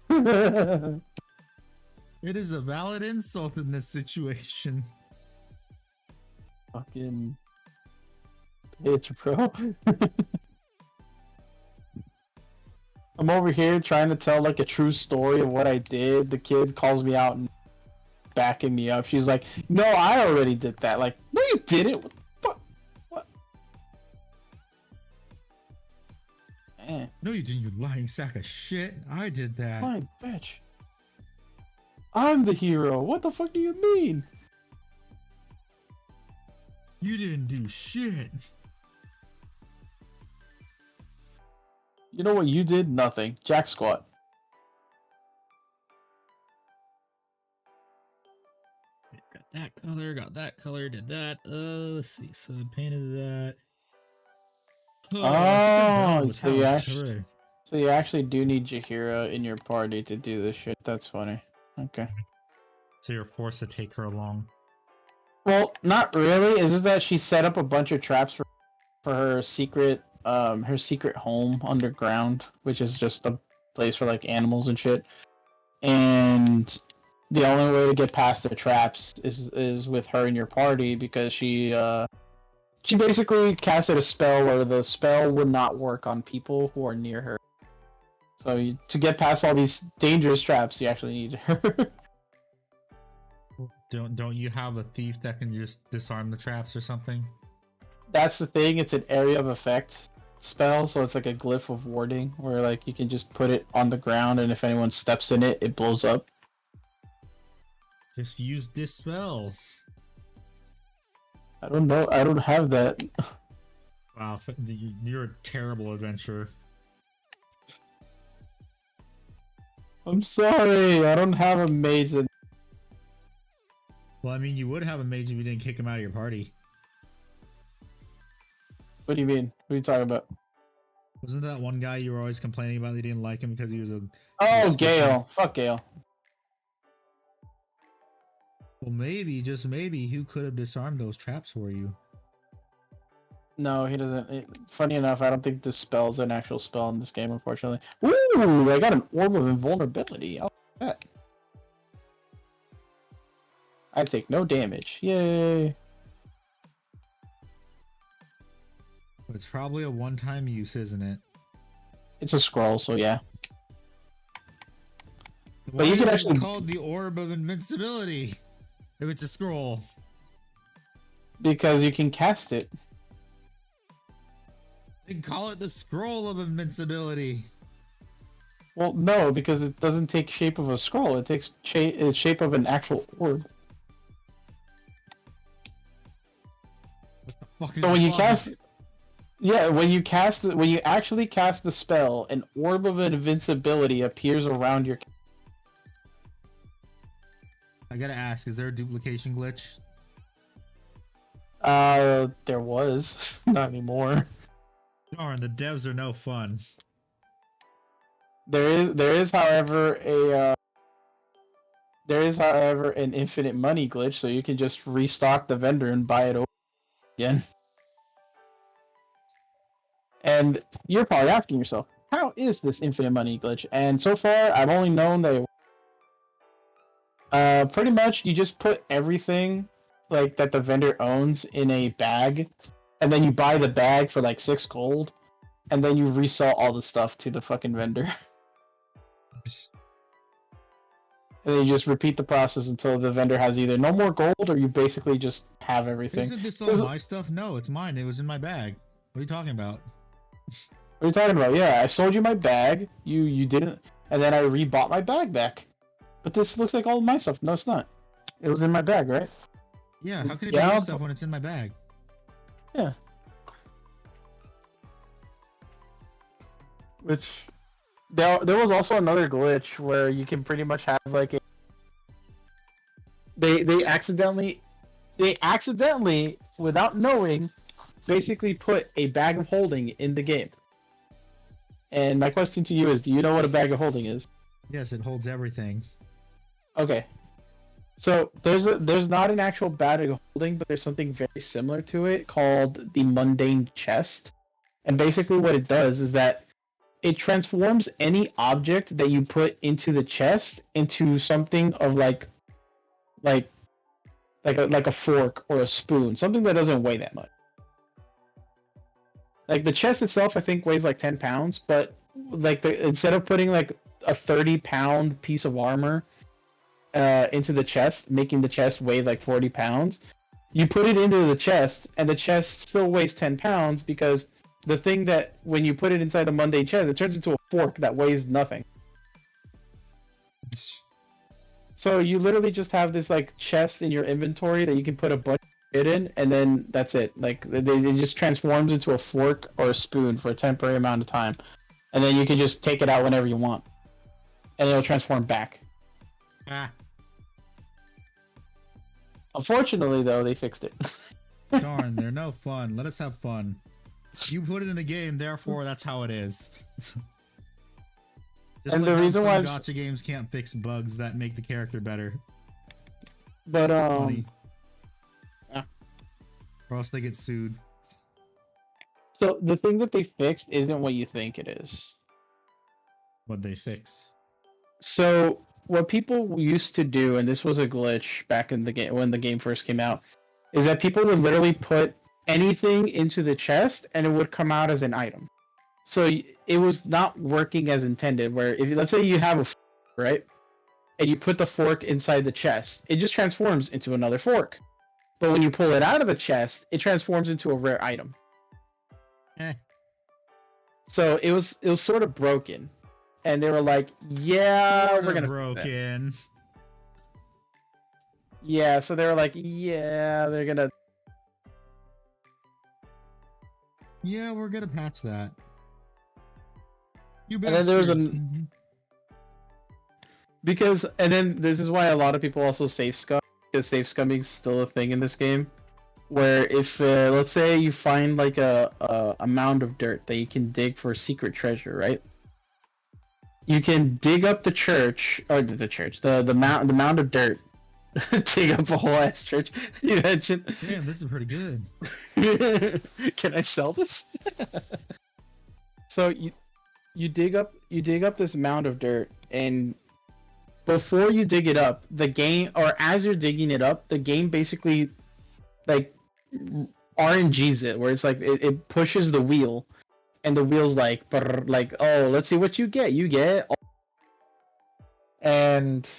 It is a valid insult in this situation. Fucking bitch, bro. I'm over here trying to tell like a true story of what I did. The kid calls me out and backing me up. She's like, "No, I already did that." Like, no, you didn't. What the fuck? What? Man, No, you didn't, you lying sack of shit. I did that. fine, bitch. I'm the hero. What the fuck do you mean? You didn't do shit. You know what you did? Nothing. Jack squat. Got that color, did that. Let's see. So I painted that. I think I'm done with So you actually do need Jahira in your party to do this shit. That's funny. Okay. So you're forced to take her along. Well, not really. It's just that she set up a bunch of traps for her secret home underground, which is just a place for like animals and shit. And the only way to get past the traps is with her in your party, because she basically casted a spell where the spell would not work on people who are near her. So to get past all these dangerous traps, you actually need her. Don't you have a thief that can just disarm the traps or something? that's the thing. It's an area of effect spell, so it's like a glyph of warding, where like you can just put it on the ground, and if anyone steps in it, it blows up. Just use this spell. I don't know. I don't have that. Wow, you're a terrible adventurer. I'm sorry. I don't have a mage. Well, I mean, you would have a mage if you didn't kick him out of your party. What do you mean? What are you talking about? Wasn't that one guy you were always complaining about that you didn't like him because he was a... Oh, Gale. Fuck Gale. Well, maybe, just maybe, who could have disarmed those traps for you? No, he doesn't. Funny enough, I don't think this spell's an actual spell in this game, unfortunately. Ooh, I got an Orb of Invulnerability. I'll take that. I take no damage. Yay. It's probably a one-time use, isn't it? It's a scroll, so yeah. Why But you is can it actually... called the Orb of Invincibility if it's a scroll? Because you can cast it. They call it the Scroll of Invincibility. Well, no, because it doesn't take shape of a scroll. It takes shape of an actual orb. What the fuck is So when you wrong? cast... Yeah, when you actually cast the spell, an Orb of Invincibility appears around your... I gotta ask, is there a duplication glitch? There was. Not anymore. Darn, the devs are no fun. There is, however, an infinite money glitch, so you can just restock the vendor and buy it over again. And you're probably asking yourself, how is this infinite money glitch? And so far, I've only known that pretty much you just put everything like that the vendor owns in a bag, and then you buy the bag for like 6 gold, and then you resell all the stuff to the fucking vendor. And then you just repeat the process until the vendor has either no more gold or you basically just have everything. Isn't this all my stuff? No, it's mine. It was in my bag. What are you talking about? What are you talking about? Yeah, I sold you my bag. You didn't, and then I rebought my bag back. But this looks like all my stuff. No, it's not. It was in my bag, right? Yeah, how could it be your stuff when it's in my bag? Yeah. Which there was also another glitch where you can pretty much have like a they accidentally without knowing basically put a bag of holding in the game. And my question to you is, do you know what a bag of holding is? Yes, it holds everything. Okay. So there's not an actual bag of holding, but there's something very similar to it called the mundane chest. And basically what it does is that it transforms any object that you put into the chest into something of like a fork or a spoon, something that doesn't weigh that much. Like the chest itself, I think weighs like 10 pounds, but like instead of putting like a 30-pound piece of armor into the chest, making the chest weigh like 40 pounds, you put it into the chest, and the chest still weighs 10 pounds because the thing that when you put it inside the mundane chest, it turns into a fork that weighs nothing. So you literally just have this like chest in your inventory that you can put a bunch of shit in, and then that's it. Like it just transforms into a fork or a spoon for a temporary amount of time, and then you can just take it out whenever you want, and it'll transform back. Ah. Unfortunately, though, they fixed it. Darn, they're no fun. Let us have fun. You put it in the game, therefore that's how it is. Just And like the how reason some why gacha games can't fix bugs that make the character better. But Funny. yeah. Or else they get sued. So the thing that they fixed isn't what you think it is. What'd they fix? So what people used to do, and this was a glitch back in the game when the game first came out, is that people would literally put anything into the chest and it would come out as an item. So it was not working as intended, where if let's say you have a fork, right, and you put the fork inside the chest, it just transforms into another fork. But when you pull it out of the chest, it transforms into a rare item. Eh. So it was sort of broken, and they were like, "Yeah, Sorta we're gonna broken. Yeah, so they were like, "Yeah, they're gonna." Yeah, we're gonna patch that. You And then there was bastards. and then this is why a lot of people also safe scum, because safe scumming is still a thing in this game. Where if let's say you find like a mound of dirt that you can dig for secret treasure, right? You can dig up the church or the mound of dirt, dig up a whole ass church. You mentioned. Damn, this is pretty good. Can I sell this? So you dig up this mound of dirt, and before you dig it up, the game, or as you're digging it up, the game basically like RNGs it, where it's like it pushes the wheel, and the wheel's like brrr, like, oh, let's see what you get. You get, and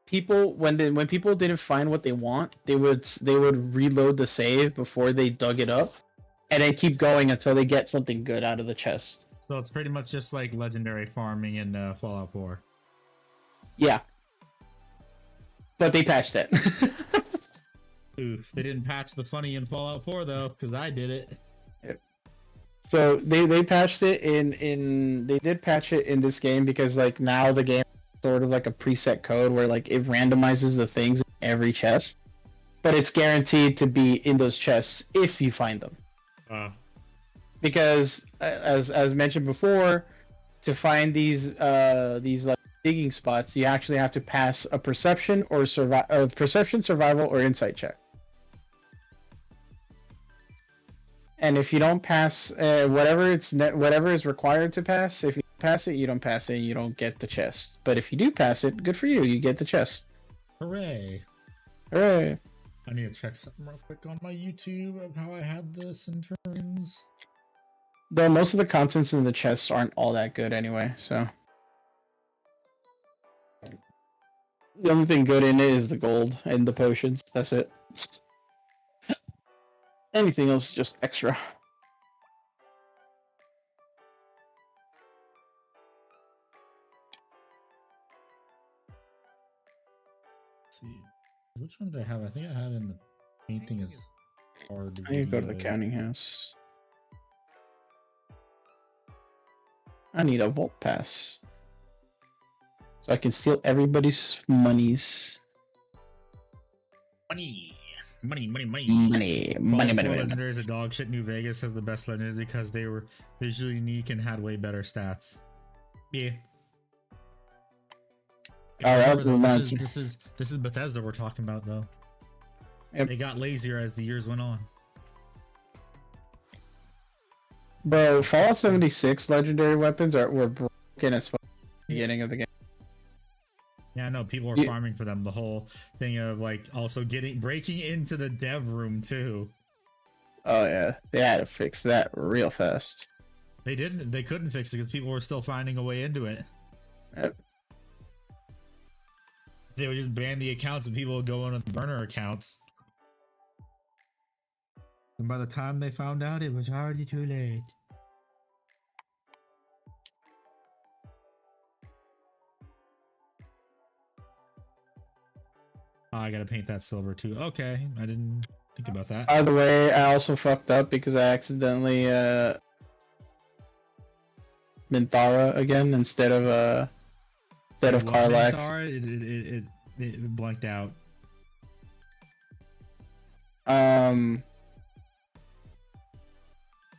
people when people didn't find what they want, they would reload the save before they dug it up, and then keep going until they get something good out of the chest. So it's pretty much just like legendary farming in Fallout 4. Yeah, but they patched it. Oof, they didn't patch the funny in Fallout 4 though, because I did it. Yep. So they patched it they did patch it in this game, because like now the game is sort of like a preset code where like it randomizes the things in every chest, but it's guaranteed to be in those chests if you find them. Because as mentioned before, to find these like digging spots, you actually have to pass a perception or perception, survival, or insight check. And if you don't pass whatever is required to pass, if you pass it, you don't pass it, you don't get the chest. But if you do pass it, good for you, you get the chest. Hooray! Hooray! I need to check something real quick on my YouTube of how I had the Centurions. Though most of the contents in the chests aren't all that good anyway, so. The only thing good in it is the gold and the potions. That's it. Anything else is just extra. Let's see. Which one did I have? I think I had in the painting is hard. I need to go to the counting house. I need a vault pass, so I can steal everybody's monies. Money. Money. Legendaries of dog shit. New Vegas has the best legendaries because they were visually unique and had way better stats. Yeah. Alright, this is Bethesda we're talking about though. Yep. They got lazier as the years went on. Bro, Fallout 76 legendary weapons were broken as fuck at the beginning of the game. Yeah, I know people are farming for them. The whole thing of like also breaking into the dev room too. Oh yeah, they had to fix that real fast. They couldn't fix it because people were still finding a way into it. Yep. They would just ban the accounts and people would go on the burner accounts. And by the time they found out, it was already too late. Oh, I gotta paint that silver too. Okay, I didn't think about that. By the way, I also fucked up because I accidentally Minthara again instead of Karlach. Minthara, it blanked out.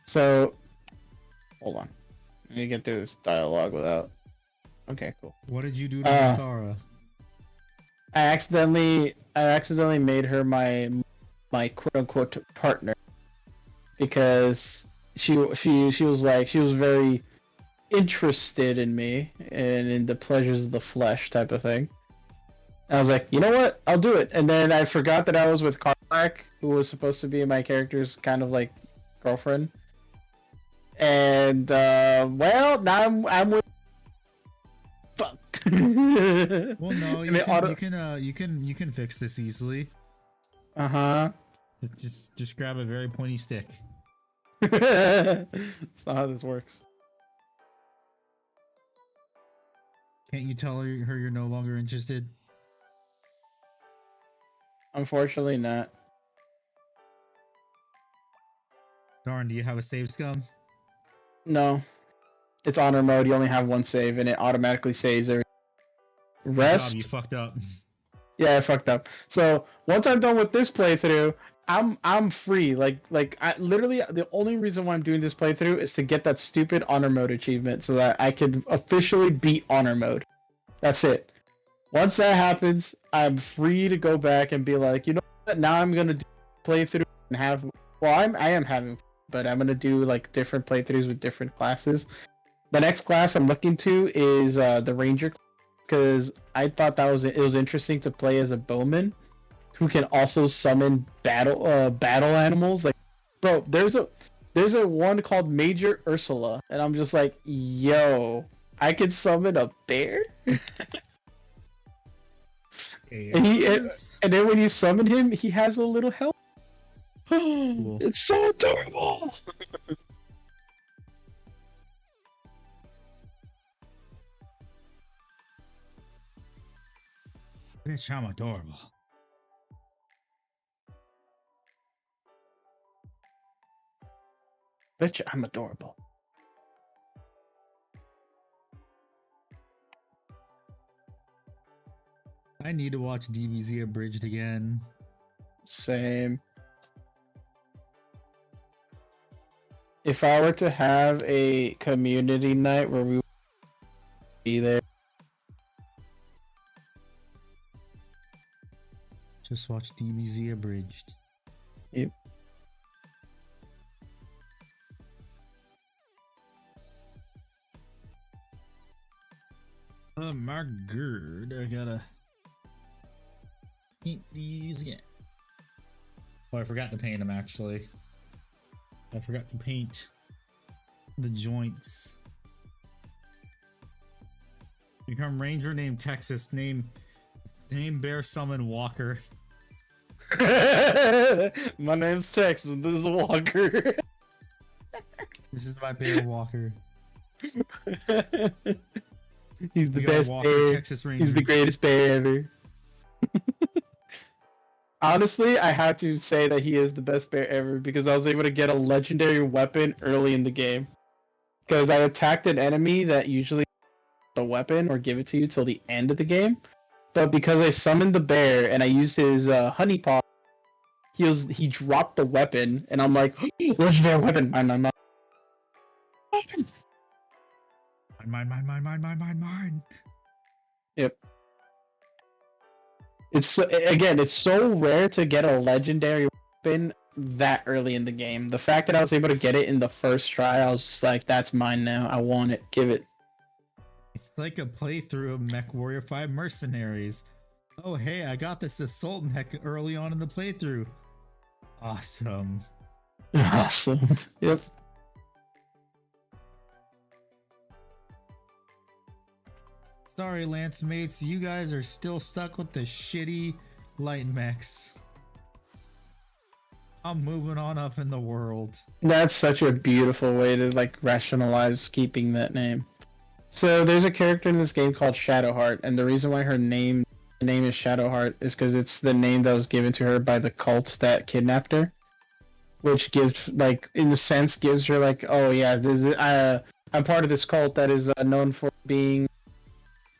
So hold on. Let me get through this dialogue without. Okay, cool. What did you do to Minthara? I accidentally made her my quote unquote partner because she was very interested in me and in the pleasures of the flesh type of thing. And I was like, you know what? I'll do it. And then I forgot that I was with Karlach, who was supposed to be my character's kind of like girlfriend. And well, now I'm with. Fuck. Well, no, you can fix this easily. Uh-huh. Just grab a very pointy stick. That's not how this works. Can't you tell her you're no longer interested? Unfortunately not. Darn, do you have a save scum? No. It's honor mode, you only have one save and it automatically saves every Good rest. job, you fucked up. Yeah, I fucked up. So once I'm done with this playthrough, I'm free. Like I literally the only reason why I'm doing this playthrough is to get that stupid honor mode achievement so that I can officially beat honor mode. That's it. Once that happens, I'm free to go back and be like, you know what? Now I'm gonna do playthrough and have. Well, I am having, but I'm gonna do like different playthroughs with different classes. The next class I'm looking to is the ranger, because I thought that it was interesting to play as a bowman who can also summon battle animals. Like, bro, there's a one called Major Ursula, and I'm just like, yo, I can summon a bear. And then when you summon him, he has a little health. Cool. It's so adorable. Bitch, I'm adorable. Bitch, I'm adorable. I need to watch DBZ Abridged again. Same. If I were to have a community night where we would be there. Just watch DBZ Abridged. Yep. Oh my god, I gotta paint these again. Oh, I forgot to paint them actually. I forgot to paint the joints. Become Ranger named Texas. Name Bear Summon Walker. My name's Texas and this is Walker. This is my Bear Walker. He's the We best Walker, bear. Texas Ranger. He's the greatest bear ever. Honestly, I have to say that he is the best bear ever because I was able to get a legendary weapon early in the game. Because I attacked an enemy that usually the weapon or give it to you till the end of the game. But because I summoned the bear and I used his honey pot, he dropped the weapon and I'm like, legendary weapon. Mine. Mine. Yep. It's so rare to get a legendary weapon that early in the game. The fact that I was able to get it in the first try, I was just like, that's mine now. I want it. Give it. It's like a playthrough of Mech Warrior 5 Mercenaries. Oh hey, I got this assault mech early on in the playthrough. Awesome. Awesome. Yep. Sorry, Lance mates, you guys are still stuck with the shitty light mechs. I'm moving on up in the world. That's such a beautiful way to like rationalize keeping that name. So there's a character in this game called Shadowheart, and the reason why her name is Shadowheart is because it's the name that was given to her by the cult that kidnapped her, which gives like in a sense gives her like, oh yeah, I'm part of this cult that is known for being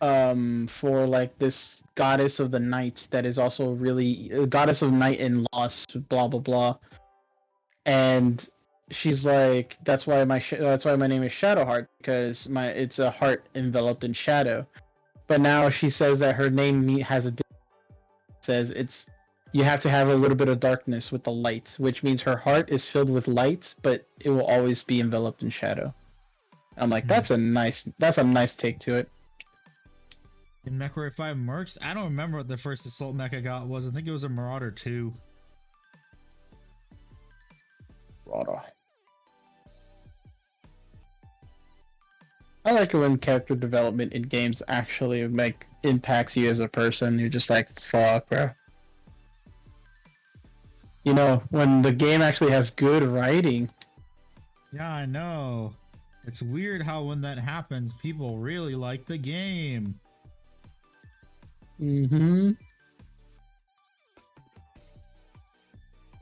for like this goddess of the night that is also really goddess of night and loss, blah blah blah. And she's like, that's why my name is Shadowheart, because it's a heart enveloped in shadow. But now she says that her name has says you have to have a little bit of darkness with the light, which means her heart is filled with light, but it will always be enveloped in shadow. I'm like, that's a nice take to it. In Mech Warrior 5 Mercs, I don't remember what the first assault mech I got was. I think it was a Marauder 2. Marauder. I like it when character development in games actually impacts you as a person. You're just like, fuck, bro. You know, when the game actually has good writing. Yeah, I know. It's weird how when that happens, people really like the game. Mm-hmm.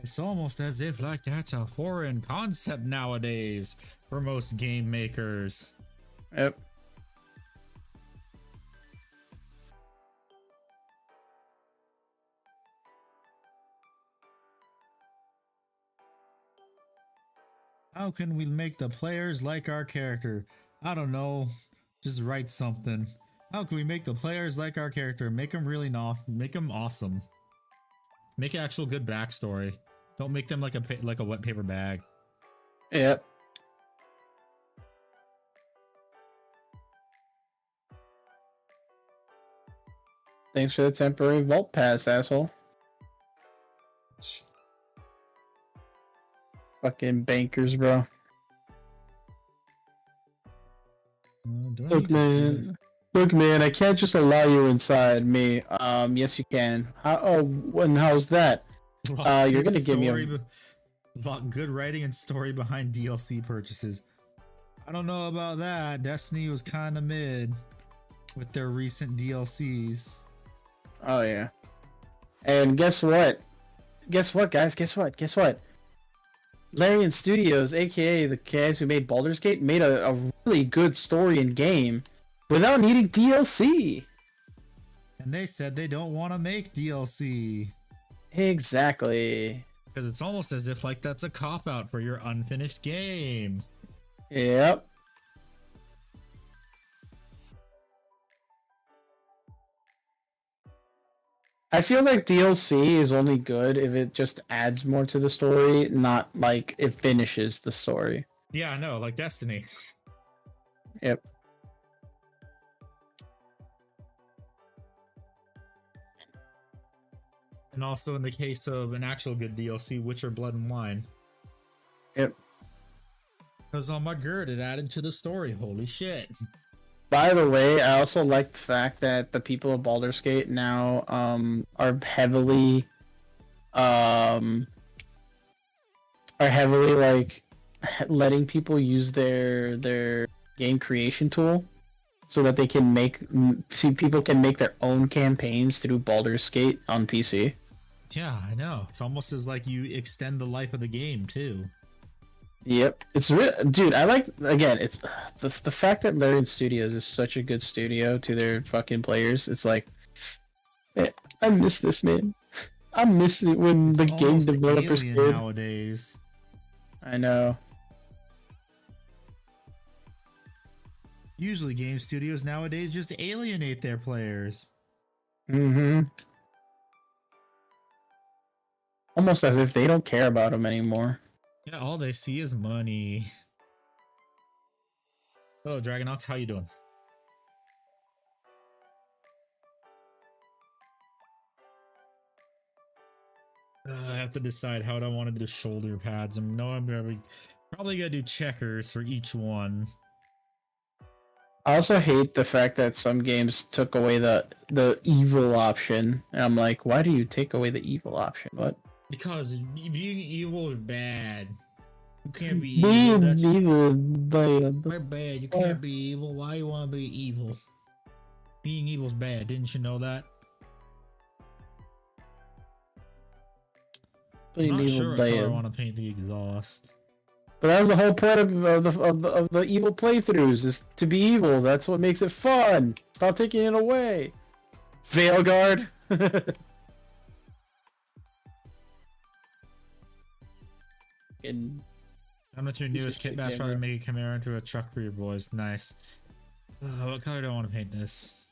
It's almost as if like that's a foreign concept nowadays for most game makers. Yep. How can we make the players like our character? I don't know. Just write something. How can we make the players like our character? Make them really make them awesome. Make an actual good backstory. Don't make them like a wet paper bag. Yep. Thanks for the temporary vault pass, asshole. Fucking bankers, bro. Look, man. Look, man. I can't just allow you inside me. Yes, you can. How's that? You're gonna give me a good writing and story behind DLC purchases. I don't know about that. Destiny was kind of mid with their recent DLCs. Oh yeah. And guess what? Guess what, guys? Guess what? Larian Studios, aka the guys who made Baldur's Gate, made a really good story and game without needing DLC. And they said they don't want to make DLC. Exactly. Because it's almost as if like that's a cop-out for your unfinished game. Yep. I feel like DLC is only good if it just adds more to the story, not like it finishes the story. Yeah, I know, like Destiny. Yep. And also in the case of an actual good DLC, Witcher Blood and Wine. Yep. Because on my gird, it added to the story. Holy shit. By the way, I also like the fact that the people of Baldur's Gate now are heavily like letting people use their game creation tool so that they can people can make their own campaigns through Baldur's Gate on PC. Yeah, I know. It's almost as like you extend the life of the game too. Yep, it's real, dude. I like, again, it's the fact that Larian Studios is such a good studio to their fucking players. It's like, I miss this, man. I miss it when It's the game developers alien did. nowadays. I know. Usually, game studios nowadays just alienate their players. Mm-hmm. Almost as if they don't care about them anymore. Yeah, all they see is money. Hello, Dragonok. How you doing? I have to decide how I want to do the shoulder pads. I'm probably gonna do checkers for each one. I also hate the fact that some games took away the evil option. And I'm like, why do you take away the evil option? What? Because being evil is bad. You can't be evil. That's we're bad. You can't be evil. Why you want to be evil? Being evil is bad. Didn't you know that? I'm not sure what color I want to paint the exhaust. But that was the whole point of the evil playthroughs, is to be evil. That's what makes it fun. Stop taking it away. Veilguard. I'm not your newest kit bash trying to make a Chimera into a truck for your boys. Nice. What color do I want to paint this?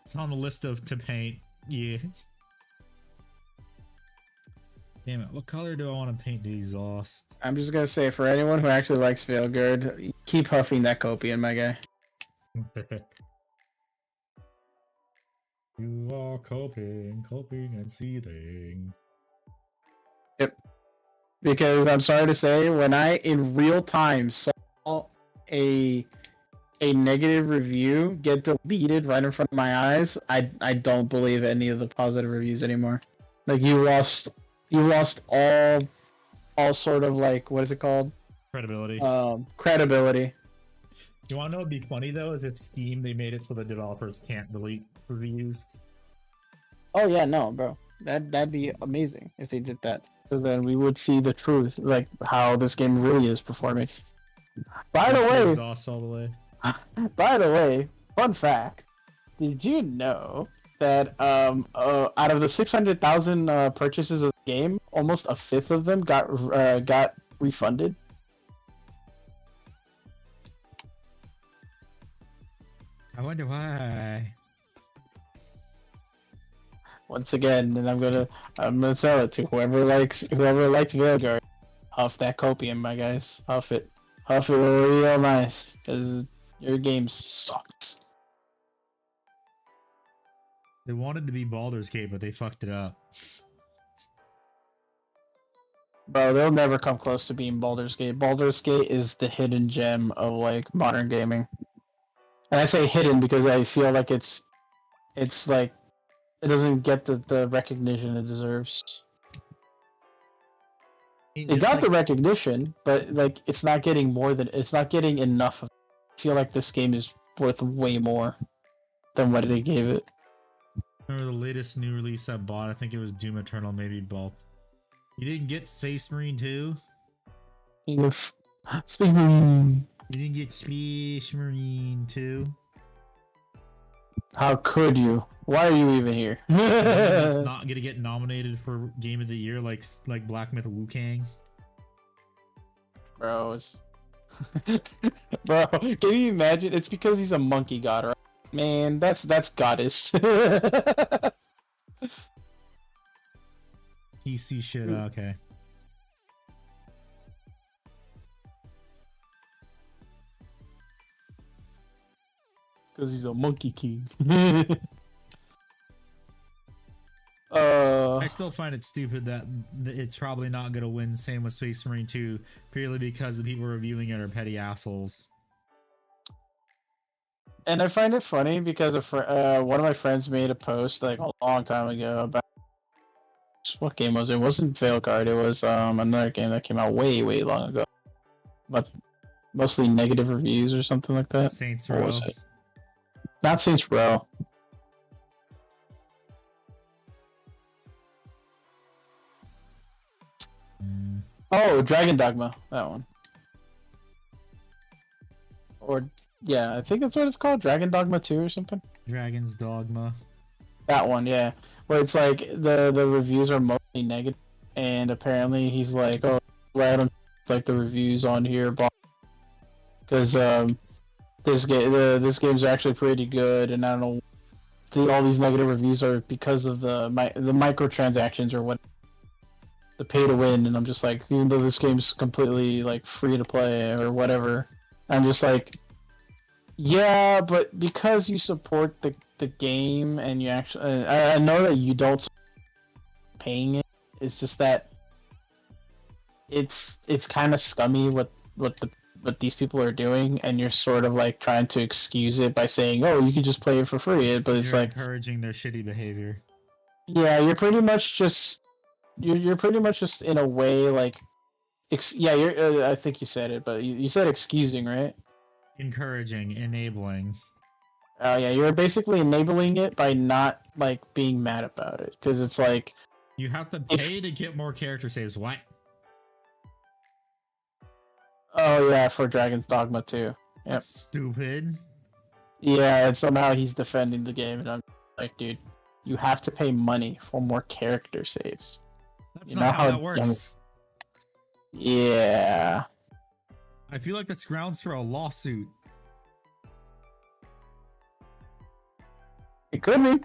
It's on the list to paint. Yeah. Damn it. What color do I want to paint the exhaust? I'm just gonna say, for anyone who actually likes Veilguard, keep huffing that Copian, my guy. You are coping and seething. Yep. Because I'm sorry to say, when I in real time saw a negative review get deleted right in front of my eyes, I don't believe any of the positive reviews anymore. Like, you lost You lost all sort of like, what is it called? Credibility. Credibility. You want to know what'd be funny though? Is if Steam they made it so the developers can't delete reviews. Oh yeah, no, bro. That'd be amazing if they did that. So then we would see the truth, like how this game really is performing. By the way, exhaust all the way. By the way, fun fact: did you know that out of the 600,000 purchases of the game, almost a fifth of them got refunded? I wonder why. Once again, and I'm gonna sell it to whoever likes Veilguard. Huff that copium, my guys. Huff it real nice, because your game sucks. They wanted to be Baldur's Gate, but they fucked it up. Bro, they'll never come close to being Baldur's Gate. Baldur's Gate is the hidden gem of like modern gaming. And I say hidden because I feel like it's like it doesn't get the recognition it deserves. It got the recognition, but like it's not getting enough of it. I feel like this game is worth way more than what they gave it. Remember the latest new release I bought? I think it was Doom Eternal, maybe both. You didn't get Space Marine 2? Space Marine. You didn't get Space Marine 2? How could you? Why are you even here? That's not gonna get nominated for Game of the Year like Black Myth Wu Kang. Bros. Bro, can you imagine? It's because he's a monkey god, right? Man, that's goddess. PC shit, okay. Because he's a monkey king. I still find it stupid that it's probably not gonna win. Same with Space Marine 2, purely because the people reviewing it are petty assholes. And I find it funny because one of my friends made a post like a long time ago about what game was it? It wasn't Veilguard. It was another game that came out way long ago, but mostly negative reviews or something like that. Saints Row. Not Saints Row. Oh, Dragon Dogma, that one. Or yeah, I think that's what it's called, Dragon Dogma 2 or something. Dragon's Dogma. That one, yeah. Where it's like the reviews are mostly negative, and apparently he's like, oh, I don't like the reviews on here, because this game's actually pretty good, and I don't know, all these negative reviews are because of the microtransactions or what. The pay to win, and I'm just like, even though this game's completely like free to play or whatever, I'm just like, yeah, but because you support the game and you actually, I know that you don't paying it. It's just that it's kind of scummy what these people are doing, and you're sort of like trying to excuse it by saying, oh, you can just play it for free, but it's like encouraging their shitty behavior. Yeah, you're pretty much just. You're pretty much just in a way like, yeah. I think you said it, but you said excusing, right? Encouraging, enabling. Oh yeah, you're basically enabling it by not like being mad about it, because it's like you have to pay to get more character saves. What? Oh yeah, for Dragon's Dogma 2. Yep. That's stupid. Yeah, and somehow he's defending the game, and I'm like, dude, you have to pay money for more character saves. That's not how that works. Yeah. I feel like that's grounds for a lawsuit. It could be.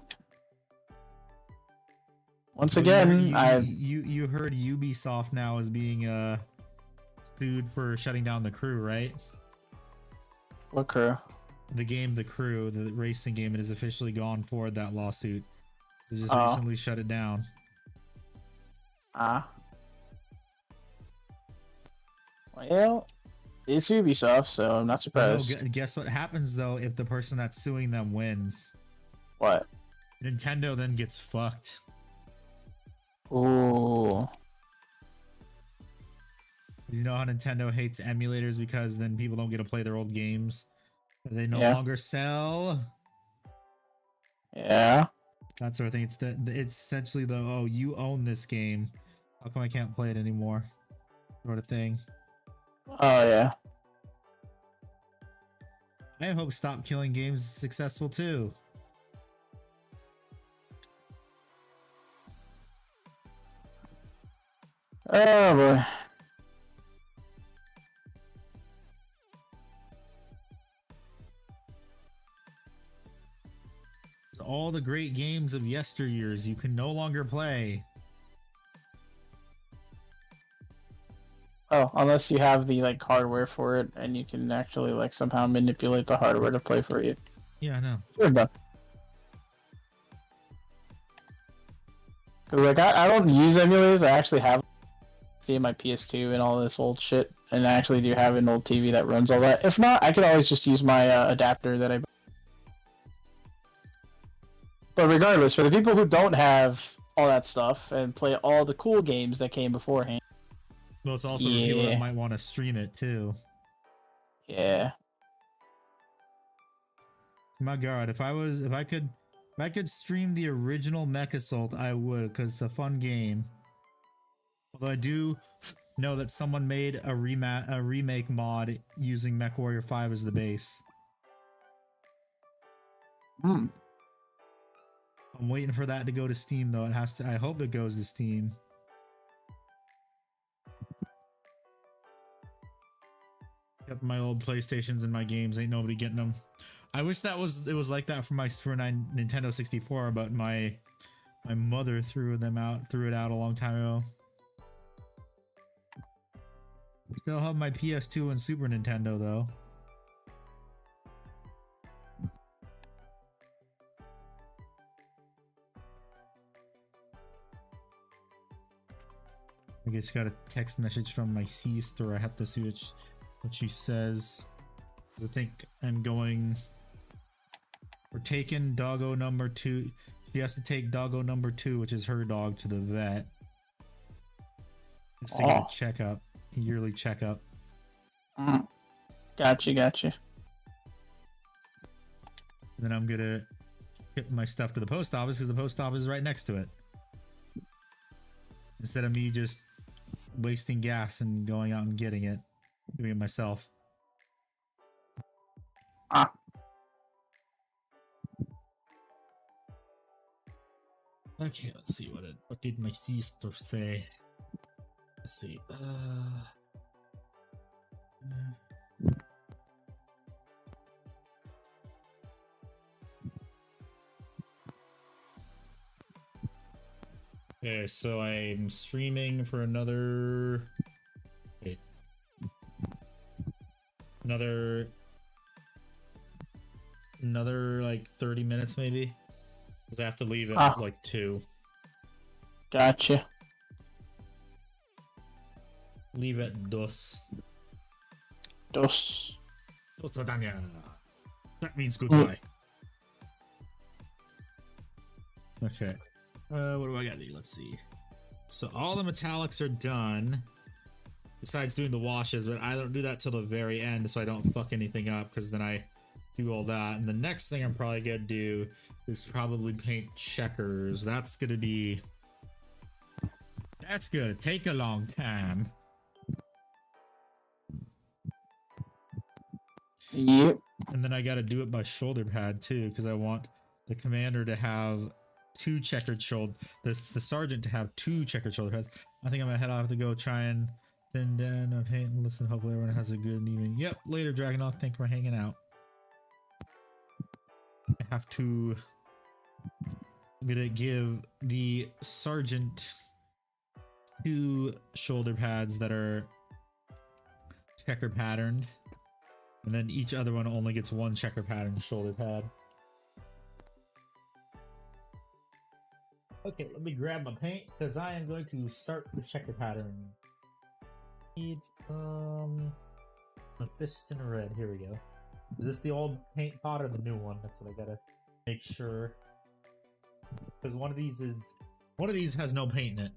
Once again, you heard Ubisoft now is being sued for shutting down the Crew, right? What Crew? The game, The Crew, the racing game, it has officially gone forward that lawsuit. They just recently shut it down. Well, it's Ubisoft, so I'm not surprised. No, guess what happens though if the person that's suing them wins? What? Nintendo then gets fucked. Ooh. You know how Nintendo hates emulators because then people don't get to play their old games that they no Yeah. longer sell. Yeah. That sort of thing. It's essentially the, oh, you own this game, how come I can't play it anymore, sort of thing. Oh yeah. I hope Stop Killing Games is successful too. Oh boy. So all the great games of yesteryears you can no longer play. Oh, unless you have the like hardware for it, and you can actually like somehow manipulate the hardware to play for you. Yeah, I know. Sure, done. Cause like I don't use emulators. I actually have my PS2 and all this old shit, and I actually do have an old TV that runs all that. If not, I could always just use my adapter that I. But regardless, for the people who don't have all that stuff and play all the cool games that came beforehand. Well, it's also the people that might want to stream it too. Yeah. My God, if I could stream the original Mech Assault, I would, because it's a fun game. Although I do know that someone made a remake mod using Mech Warrior 5 as the base. Hmm. I'm waiting for that to go to Steam though. It has to. I hope it goes to Steam. Except my old PlayStations and my games, ain't nobody getting them. I wish it was like that for my Nintendo 64, but my mother threw it out a long time ago. Still have my PS2 and Super Nintendo though. I just got a text message from my sister. I have to see what she says. I think we're taking doggo number 2. She has to take doggo number 2, which is her dog, to the vet. Just to get a checkup, a yearly checkup. Gotcha. And then I'm gonna ship my stuff to the post office because the post office is right next to it. Instead of me just wasting gas and going out and getting it, doing it myself. Okay, let's see what did my sister say. Let's see. Okay, so I'm streaming for another like 30 minutes maybe, because I have to leave at like 2. Gotcha. Leave at dos. Dos. Dos Ladanya. That means goodbye. Okay. What do I gotta do? Let's see. So all the metallics are done, besides doing the washes, but I don't do that till the very end so I don't fuck anything up, because then I do all that. And the next thing I'm probably gonna do is probably paint checkers. That's gonna take a long time. Yep. And then I gotta do it by shoulder pad too, because I want the commander to have 2 checkered shoulder, the sergeant to have 2 checkered shoulder pads. I think I'm gonna head off to go try and thin down and paint and listen. Hopefully everyone has a good evening. Yep, later Dragonok, thank you for hanging out. I have to, I'm gonna give the sergeant 2 shoulder pads that are checker patterned, and then each other one only gets 1 checker patterned shoulder pad. Okay, let me grab my paint because I am going to start the checker pattern. Need some Mephiston red. Here we go. Is this the old paint pot or the new one? That's what I gotta make sure. Because one of these is One of these has no paint in it.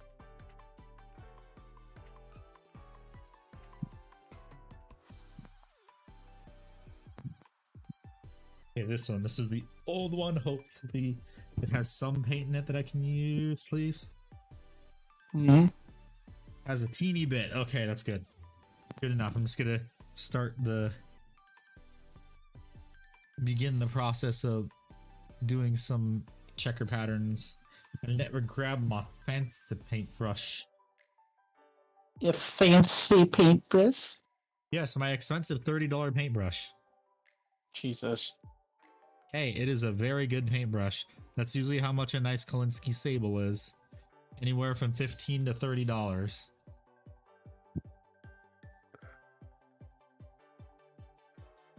Okay, this one. This is the old one. Hopefully it has some paint in it that I can use, please. Mm-hmm. Has a teeny bit. Okay, that's good. Good enough. I'm just gonna begin the process of doing some checker patterns. And let me grab my fancy paintbrush. Your fancy paintbrush. Yes, my expensive $30 paintbrush. Jesus. Hey, it is a very good paintbrush. That's usually how much a nice Kolinsky Sable is. Anywhere from $15 to $30.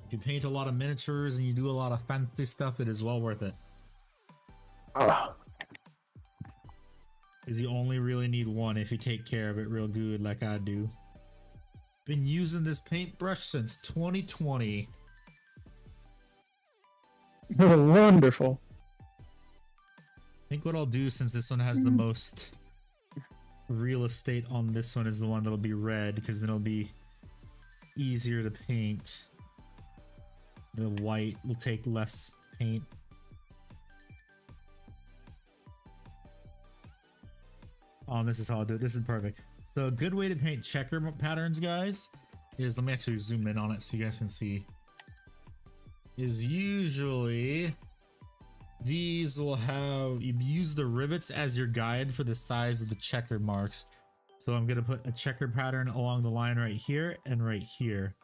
If you paint a lot of miniatures and you do a lot of fancy stuff, it is well worth it. Oh. Because you only really need one if you take care of it real good like I do. Been using this paintbrush since 2020. Oh, wonderful. I think what I'll do, since this one has the most real estate on this one, is the one that'll be red, because then it'll be easier to paint. The white will take less paint. Oh, and this is how I'll do it. This is perfect. So a good way to paint checker patterns, guys, is, let me actually zoom in on it so you guys can see, is usually these will have, you use the rivets as your guide for the size of the checker marks. So I'm going to put a checker pattern along the line right here and right here.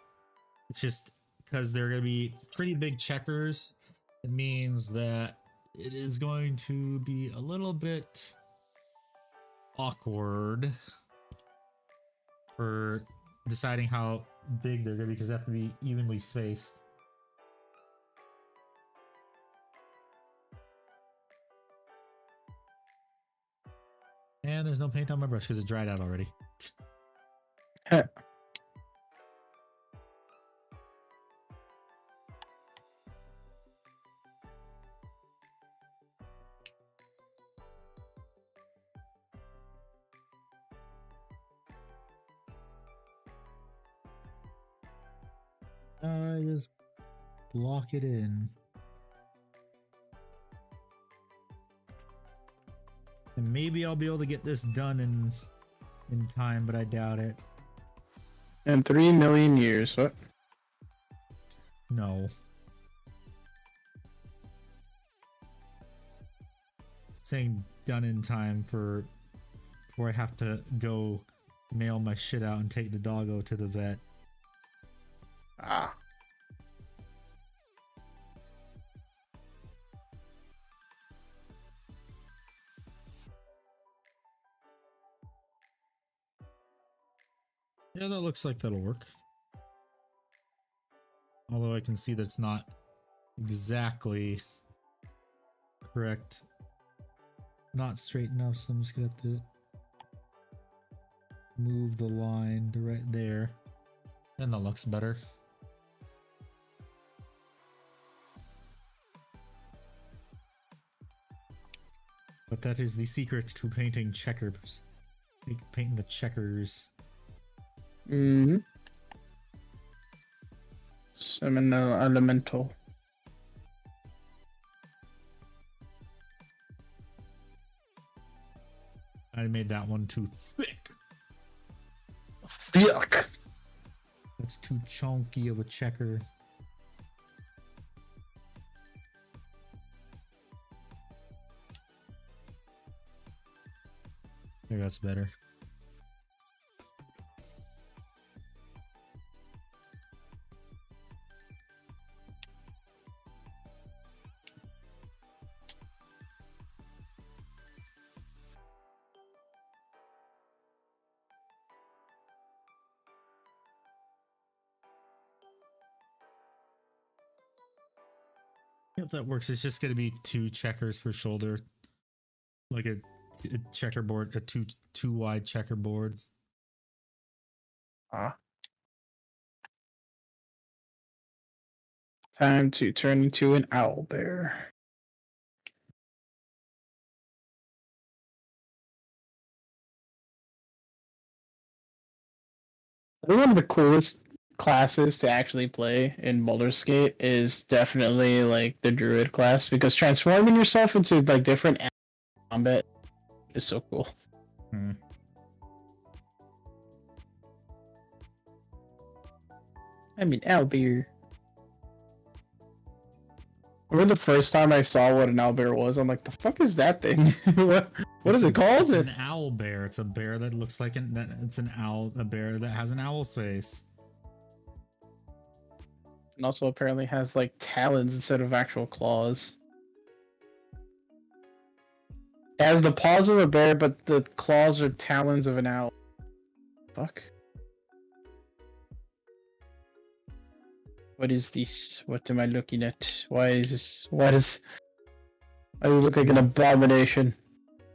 It's just because they're going to be pretty big checkers. It means that it is going to be a little bit awkward for deciding how big they're going to be, because they have to be evenly spaced. And there's no paint on my brush because it dried out already. I just block it in. And maybe I'll be able to get this done in time, but I doubt it. In 3 million years, what? No. Saying done in time for before I have to go mail my shit out and take the doggo to the vet. Ah. Yeah, that looks like that'll work. Although I can see that's not exactly correct. Not straight enough, so I'm just gonna have to move the line to right there. Then that looks better. But that is the secret to painting checkers. Painting the checkers. Mm-hmm. Seminal elemental. I made that one too thick. Thick. That's too chunky of a checker. Maybe that's better. Yep, that works. It's just going to be 2 checkers per shoulder. Like a checkerboard, a two wide checkerboard. Ah. Time to turn into an owl bear. think one of the coolest classes to actually play in Baldur's Gate is definitely like the Druid class, because transforming yourself into like different combat is so cool. Hmm. I mean, owlbear. I remember the first time I saw what an owlbear was, I'm like, the fuck is that thing? what is it called? It's an owl bear. It's a bear that looks like it's an owl, a bear that has an owl face. And also apparently has like talons instead of actual claws. It has the paws of a bear, but the claws are talons of an owl. Fuck. What is this? What am I looking at? Why is this? Why does it look like an abomination?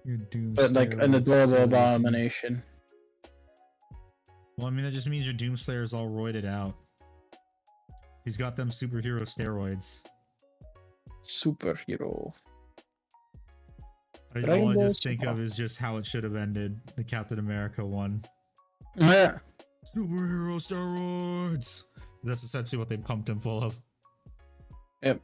Your Doomslayer But like an looks adorable so abomination. Well, I mean, that just means your Doomslayer is all roided out. He's got them superhero steroids. Superhero. All I just think of is just how it should have ended. The Captain America one. Yeah. Superhero steroids! That's essentially what they pumped him full of. Yep.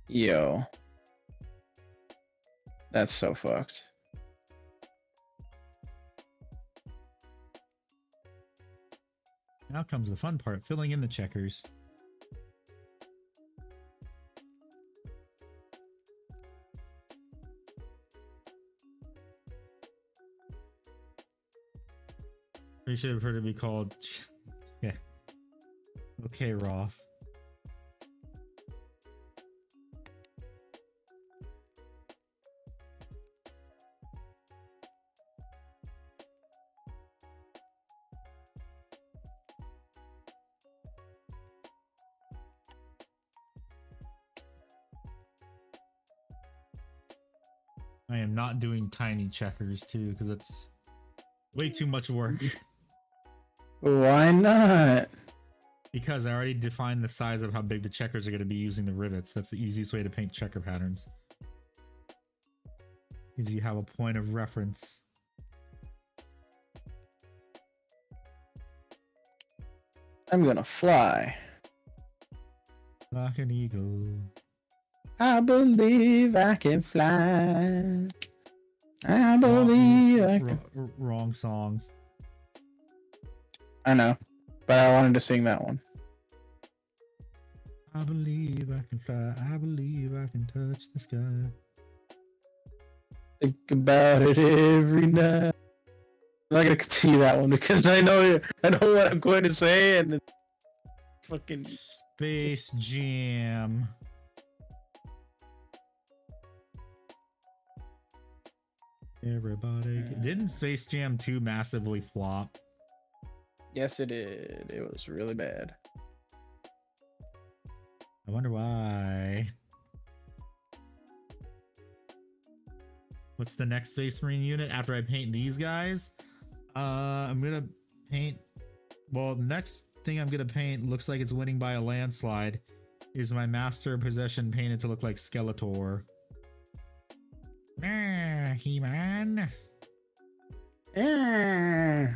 Yo. That's so fucked. Now comes the fun part, filling in the checkers. We should have heard it be called... Yeah. Okay, Roth. I am not doing tiny checkers too, because it's way too much work. Why not? Because I already defined the size of how big the checkers are going to be using the rivets. That's the easiest way to paint checker patterns. Because you have a point of reference. I'm gonna fly. Like an eagle. I believe I can fly. I believe I can. Wrong song. I know, but I wanted to sing that one. I believe I can fly. I believe I can touch the sky. Think about it every night. I'm not gonna continue that one because I know what I'm going to say, and then fucking Space Jam. Everybody. Didn't Space Jam 2 massively flop? yes, it did. It was really bad. I wonder why. What's the next Space Marine unit after I paint these guys? I'm gonna paint. Well, next thing I'm gonna paint looks like it's winning by a landslide. Is my Master Possession painted to look like Skeletor? He-Man. Yeah.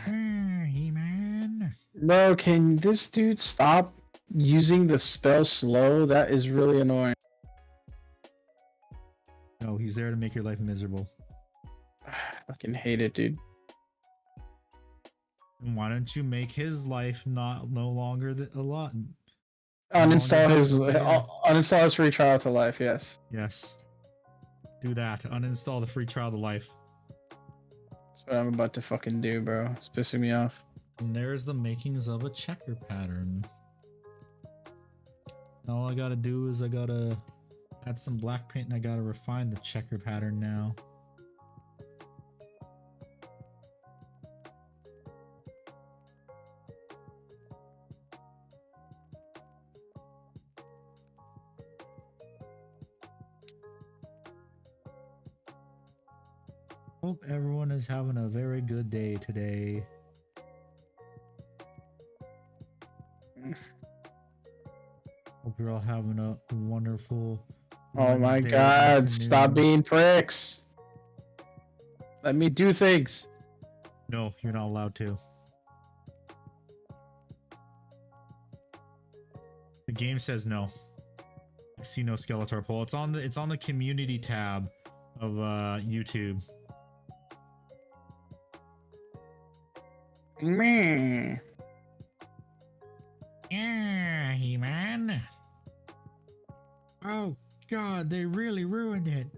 He-Man. Bro, can this dude stop using the spell slow? That is really annoying. No, he's there to make your life miserable. I fucking hate it, dude. And why don't you make his life no longer a lot? Uninstall his free trial to life. Yes. Yes. Do that. Uninstall the free trial to life. That's what I'm about to fucking do, bro. It's pissing me off. And there's the makings of a checker pattern. All I gotta do is I gotta add some black paint and I gotta refine the checker pattern now. Hope everyone is having a very good day today. you're all having a wonderful Oh my Wednesday god, stop afternoon. being pricks. Let me do things. No, you're not allowed to. The game says no. I see no Skeletor poll. It's on the community tab of YouTube. Meh. Yeah, He-Man. Oh god, they really ruined it.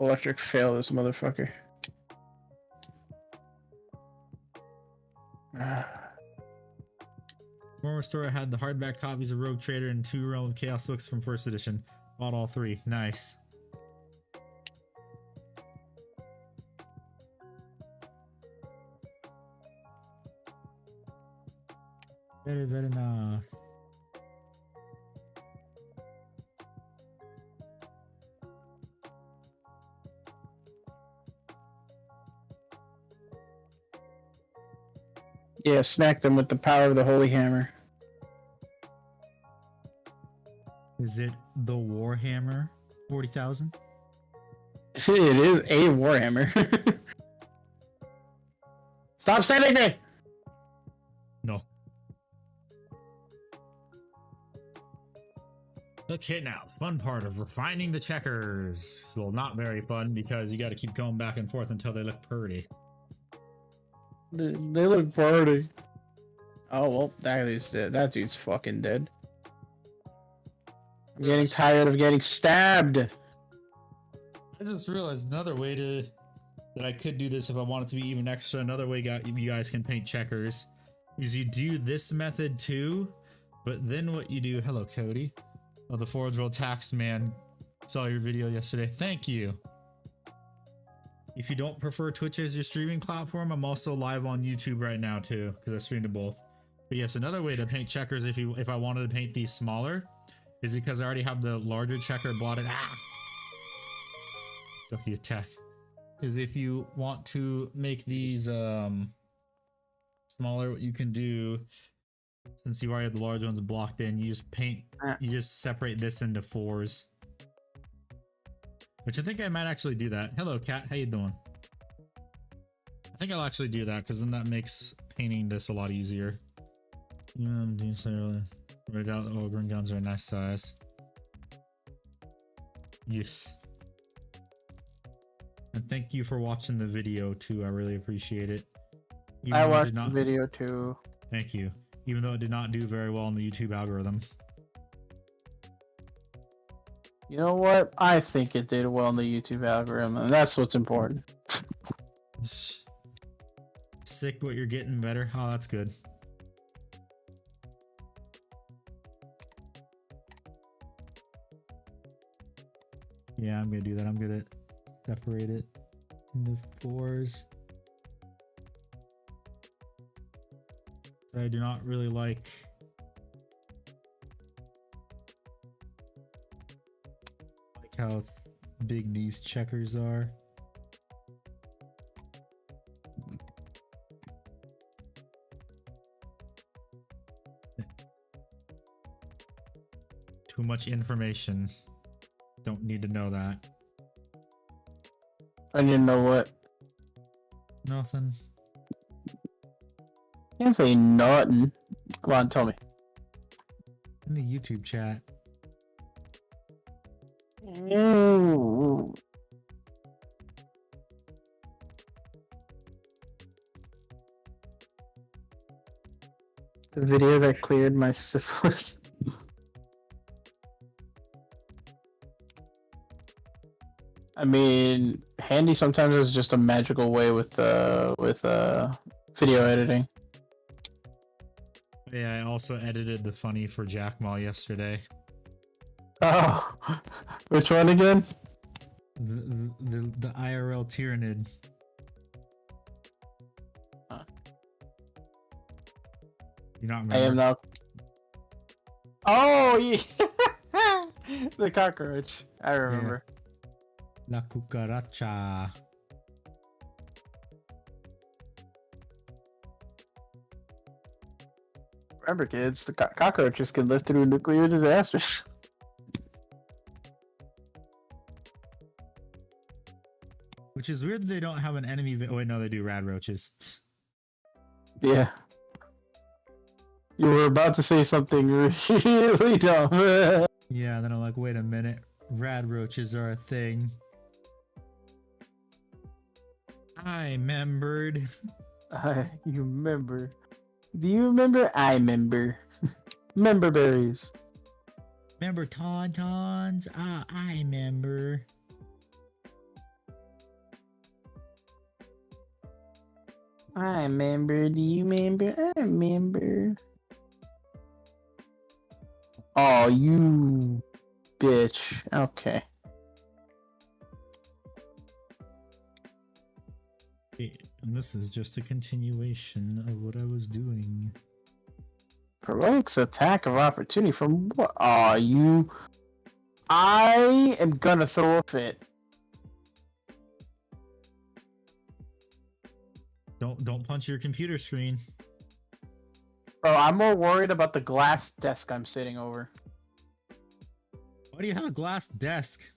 Electric fail this motherfucker. Former store had the hardback copies of Rogue Trader and 2 Realm of Chaos books from first edition. Bought all 3. Nice. Very, very nice. Yeah, smack them with the power of the Holy Hammer. Is it the Warhammer 40,000? It is a Warhammer. Stop standing there! No. Okay, now, fun part of refining the checkers. Well, not very fun because you got to keep going back and forth until they look pretty. They look pretty. Oh well, that dude's fucking dead. I'm getting tired of getting stabbed. I just realized another way that I could do this if I wanted to be even extra. Another way you guys can paint checkers is you do this method too, but then what you do. Hello, Cody. Oh, the Forge World Tax Man saw your video yesterday. Thank you. If you don't prefer Twitch as your streaming platform, I'm also live on YouTube right now too, because I stream to both. But yes, another way to paint checkers if I wanted to paint these smaller is because I already have the larger checker blotted. Ducky attack. Is if you want to make these smaller, what you can do, since you already have the large ones blocked in, you just separate this into 4s. Which I think I might actually do that. Hello, Cat. How you doing? I think I'll actually do that because then that makes painting this a lot easier. Red out the Ogre guns are a nice size. Yes. And thank you for watching the video too. I really appreciate it. I watched the video too. Thank you. Even though it did not do very well in the YouTube algorithm. You know what? I think it did well in the YouTube algorithm, and that's what's important. Sick, but you're getting better. Oh, that's good. Yeah, I'm gonna do that. I'm gonna separate it into 4s. So I do not really like how big these checkers are. Too much information. Don't need to know that. I didn't know what. Nothing. Can't say nothing. Come on, tell me. In the YouTube chat. Ooh. The video that cleared my syphilis. I mean, Handy sometimes is just a magical way with video editing. Yeah, I also edited the funny for Jack Maw yesterday. Oh, which one again? The IRL Tyrannid. Huh. You not remember? I am now. Oh, yeah. The cockroach. I remember. La cucaracha. Remember, kids, the cockroaches can live through nuclear disasters. Which is weird that they don't have an enemy. Oh, wait, no, they do. Rad roaches. Yeah. You were about to say something really dumb. Yeah, then I'm like, wait a minute. Rad roaches are a thing. I remembered. You remember. Do you remember? I remember. Member berries. Remember tauntauns? Ah, I remember. I remember. Do you remember? I remember. Oh, you bitch. Okay. And this is just a continuation of what I was doing. Provokes attack of opportunity from what? Aw, you. I am gonna throw a fit. Don't punch your computer screen. Bro, I'm more worried about the glass desk I'm sitting over. Why do you have a glass desk?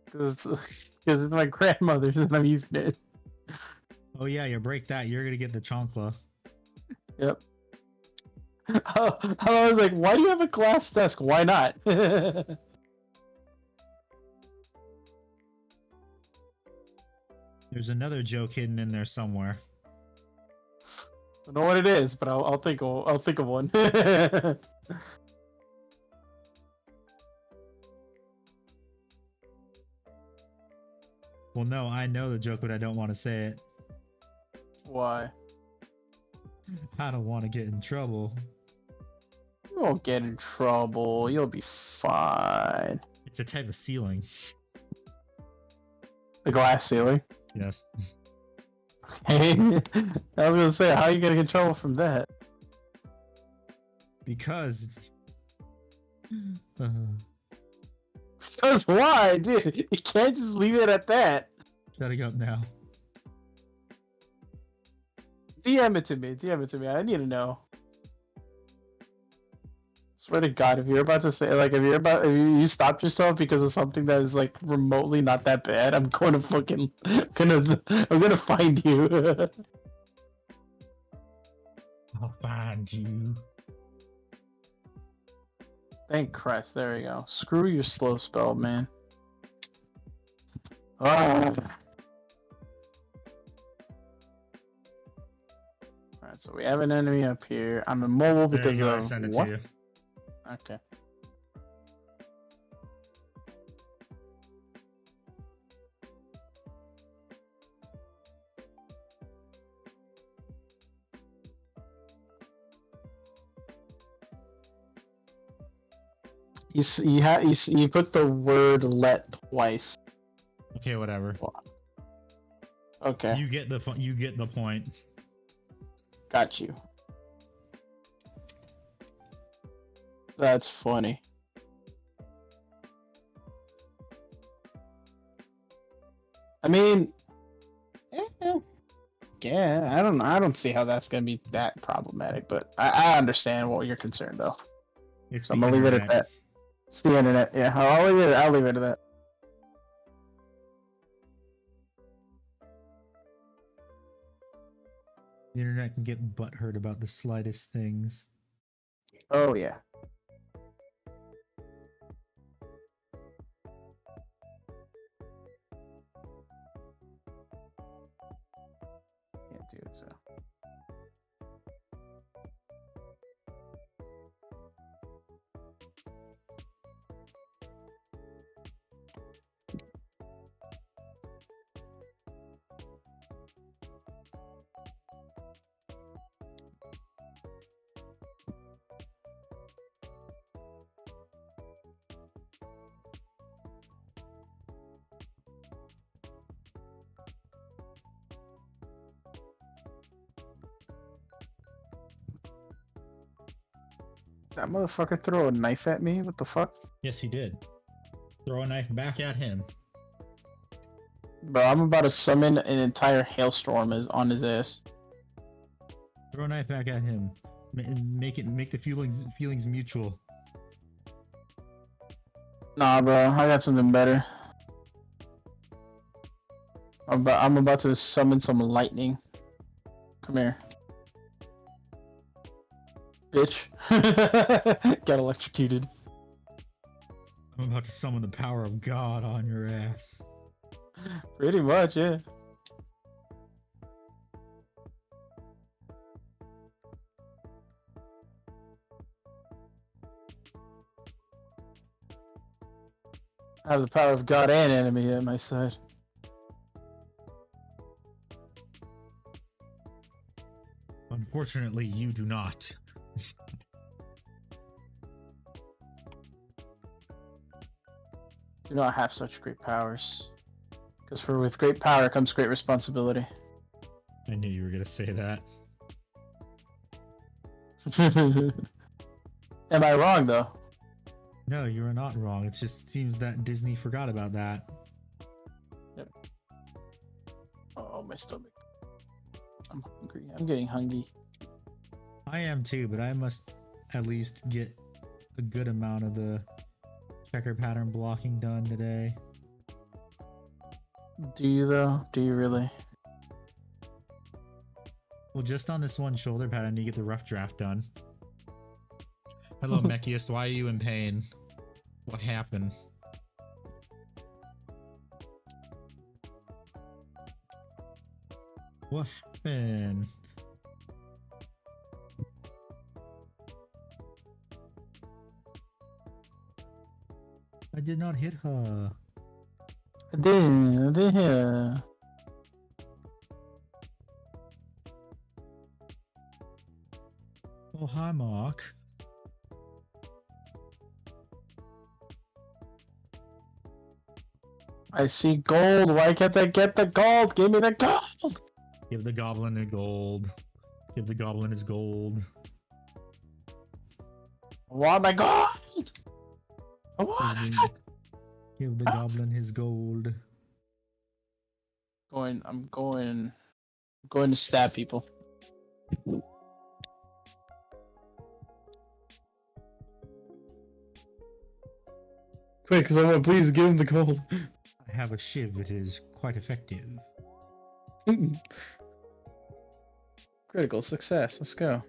Because it's my grandmother's and I'm using it. Oh yeah, you break that, you're gonna get the chancla. Yep. I was like, why do you have a glass desk? Why not? There's another joke hidden in there somewhere. I don't know what it is, but I'll think of one. Well, no, I know the joke, but I don't want to say it. Why? I don't want to get in trouble. You won't get in trouble. You'll be fine. It's a type of ceiling. The glass ceiling. Yes. Okay. I was gonna say, how are you gonna get in trouble from that? Because. Because why, dude? You can't just leave it at that. Shutting up now. DM it to me. DM it to me. I need to know. Swear to God, if you're about to say, like, if you stopped yourself because of something that is like remotely not that bad, I'm going to fucking I'm gonna find you. I'll find you. Thank Christ. There we go. Screw your slow spell, man. Ah. Alright, so we have an enemy up here. I'm immobile There because you go, I of send it what? to you. Okay. You put the word "let" twice. Okay, whatever. Okay, You get the point. got you. That's funny. I mean, yeah, I don't see how that's gonna be that problematic, but I understand what you're concerned though. It's So the I'm gonna leave it at internet. that. It's the internet. Yeah, I'll leave it at that. The internet can get butthurt about the slightest things. Oh yeah. Can't do it so. That motherfucker throw a knife at me? What the fuck? Yes, he did. Throw a knife back at him. Bro, I'm about to summon an entire hailstorm on his ass. Throw a knife back at him. Make the feelings mutual. Nah, bro, I got something better. I'm about to summon some lightning. Come here. Bitch. Got electrocuted. I'm about to summon the power of God on your ass. Pretty much, yeah. I have the power of God and enemy at my side. Unfortunately, you do not. Do not have such great powers. Because with great power comes great responsibility. I knew you were gonna say that. Am I wrong, though? No, you are not wrong. It just seems that Disney forgot about that. Yep. Oh, my stomach. I'm hungry. I'm getting hungry. I am too, but I must at least get a good amount of the checker pattern blocking done today. Do you, though? Do you really? Well, just on this one shoulder pad, I need to get the rough draft done. Hello, Mechius. Why are you in pain? What happened? What happened? I did not hit her. I did hear. Oh, hi, Mark. I see gold. Why can't I get the gold? Give me the gold. Give the goblin a gold. Give the goblin his gold. I want my gold. I want it. Give the goblin his gold. I'm going to stab people. Quick, someone please give him the gold. I have a shiv that is quite effective. Critical success. Let's go.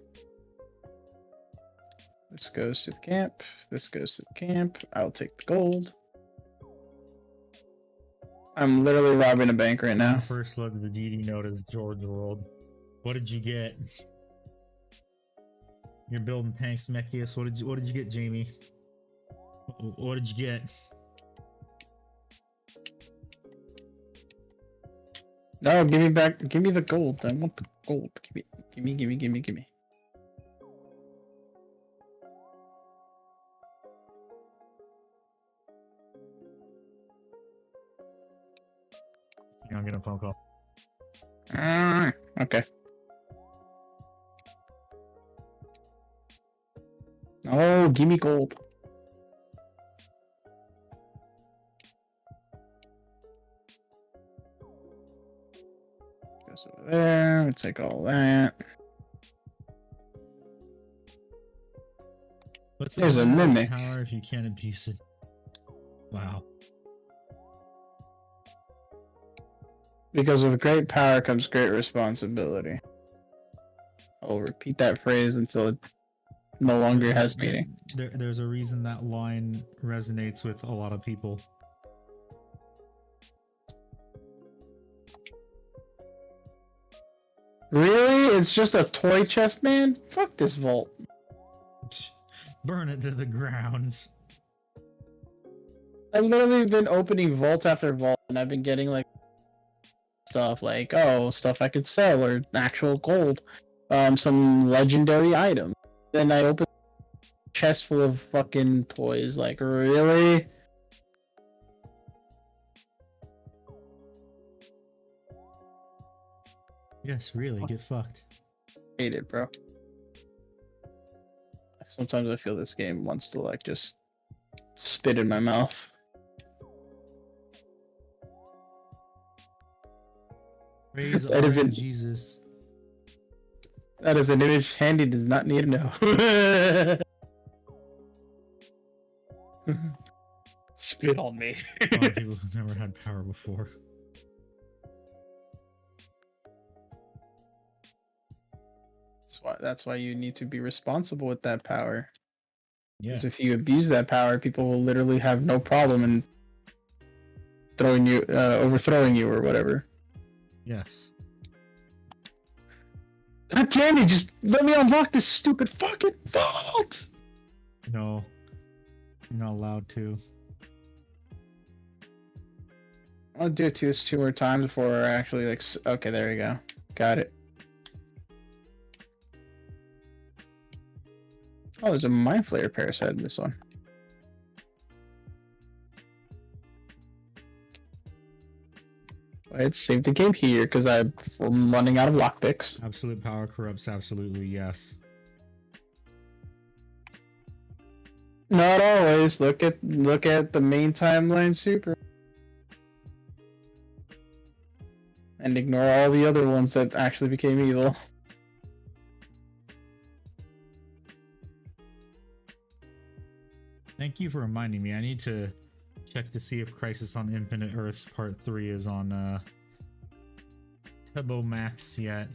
This goes to the camp. This goes to the camp. I'll take the gold. I'm literally robbing a bank right now. First look at the DD note is George World. What did you get? You're building tanks, Mechius. What did you get, Jamie? What did you get? No, give me back. Give me the gold. I want the gold. Give me. I'm getting a phone call. Okay. Oh, give me gold. Goes over there. We'll take all that. What's There's a mimic. Power if you can't abuse it. Wow. Because with great power comes great responsibility. I'll repeat that phrase until it no longer has meaning. There's a reason that line resonates with a lot of people. Really? It's just a toy chest, man? Fuck this vault. Burn it to the ground. I've literally been opening vault after vault, and I've been getting like stuff like, oh, stuff I could sell or actual gold, some legendary item. Then I open a chest full of fucking toys. Like, really? Yes, really, get fucked. Hate it, bro. Sometimes I feel this game wants to like just spit in my mouth. Praise That our isn't- Jesus. That is an image Handy does not need to know. Spit on me. A lot of people who've never had power before. That's why you need to be responsible with that power. Yeah. Because if you abuse that power, people will literally have no problem in throwing you, overthrowing you or whatever. Yes. God damn it! Just let me unlock this stupid fucking vault. No. You're not allowed to. I'll do it two more times before I actually like. Okay, there we go. Got it. Oh, there's a Mind Flayer parasite in this one. Let's save the game here because I'm running out of lockpicks. Absolute power corrupts absolutely, yes. Not always. Look at the main timeline super. And ignore all the other ones that actually became evil. Thank you for reminding me. I need to check to see if Crisis on Infinite Earths Part 3 is on Turbo Max yet.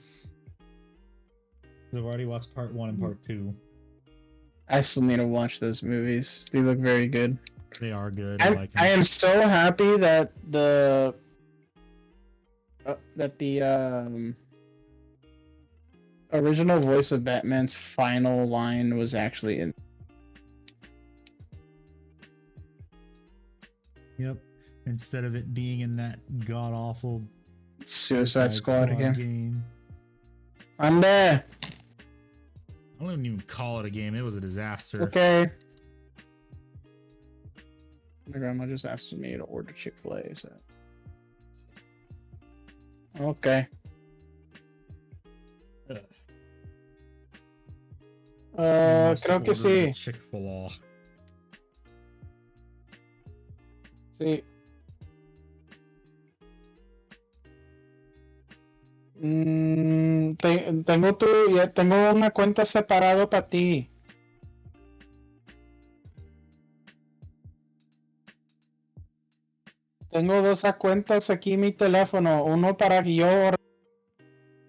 I've already watched Part 1 and Part 2. I still need to watch those movies. They look very good. They are good. I like them. I am so happy that the original voice of Batman's final line was actually in. Yep. Instead of it being in that god awful Suicide Squad again. Game. I'm there. I don't even call it a game. It was a disaster. Okay. My grandma just asked me to order Chick-fil-A, so. Okay. Creo que sí. Chick-fil-A. Sí. Tengo una cuenta separada para ti. Tengo dos cuentas aquí en mi teléfono, uno para que yo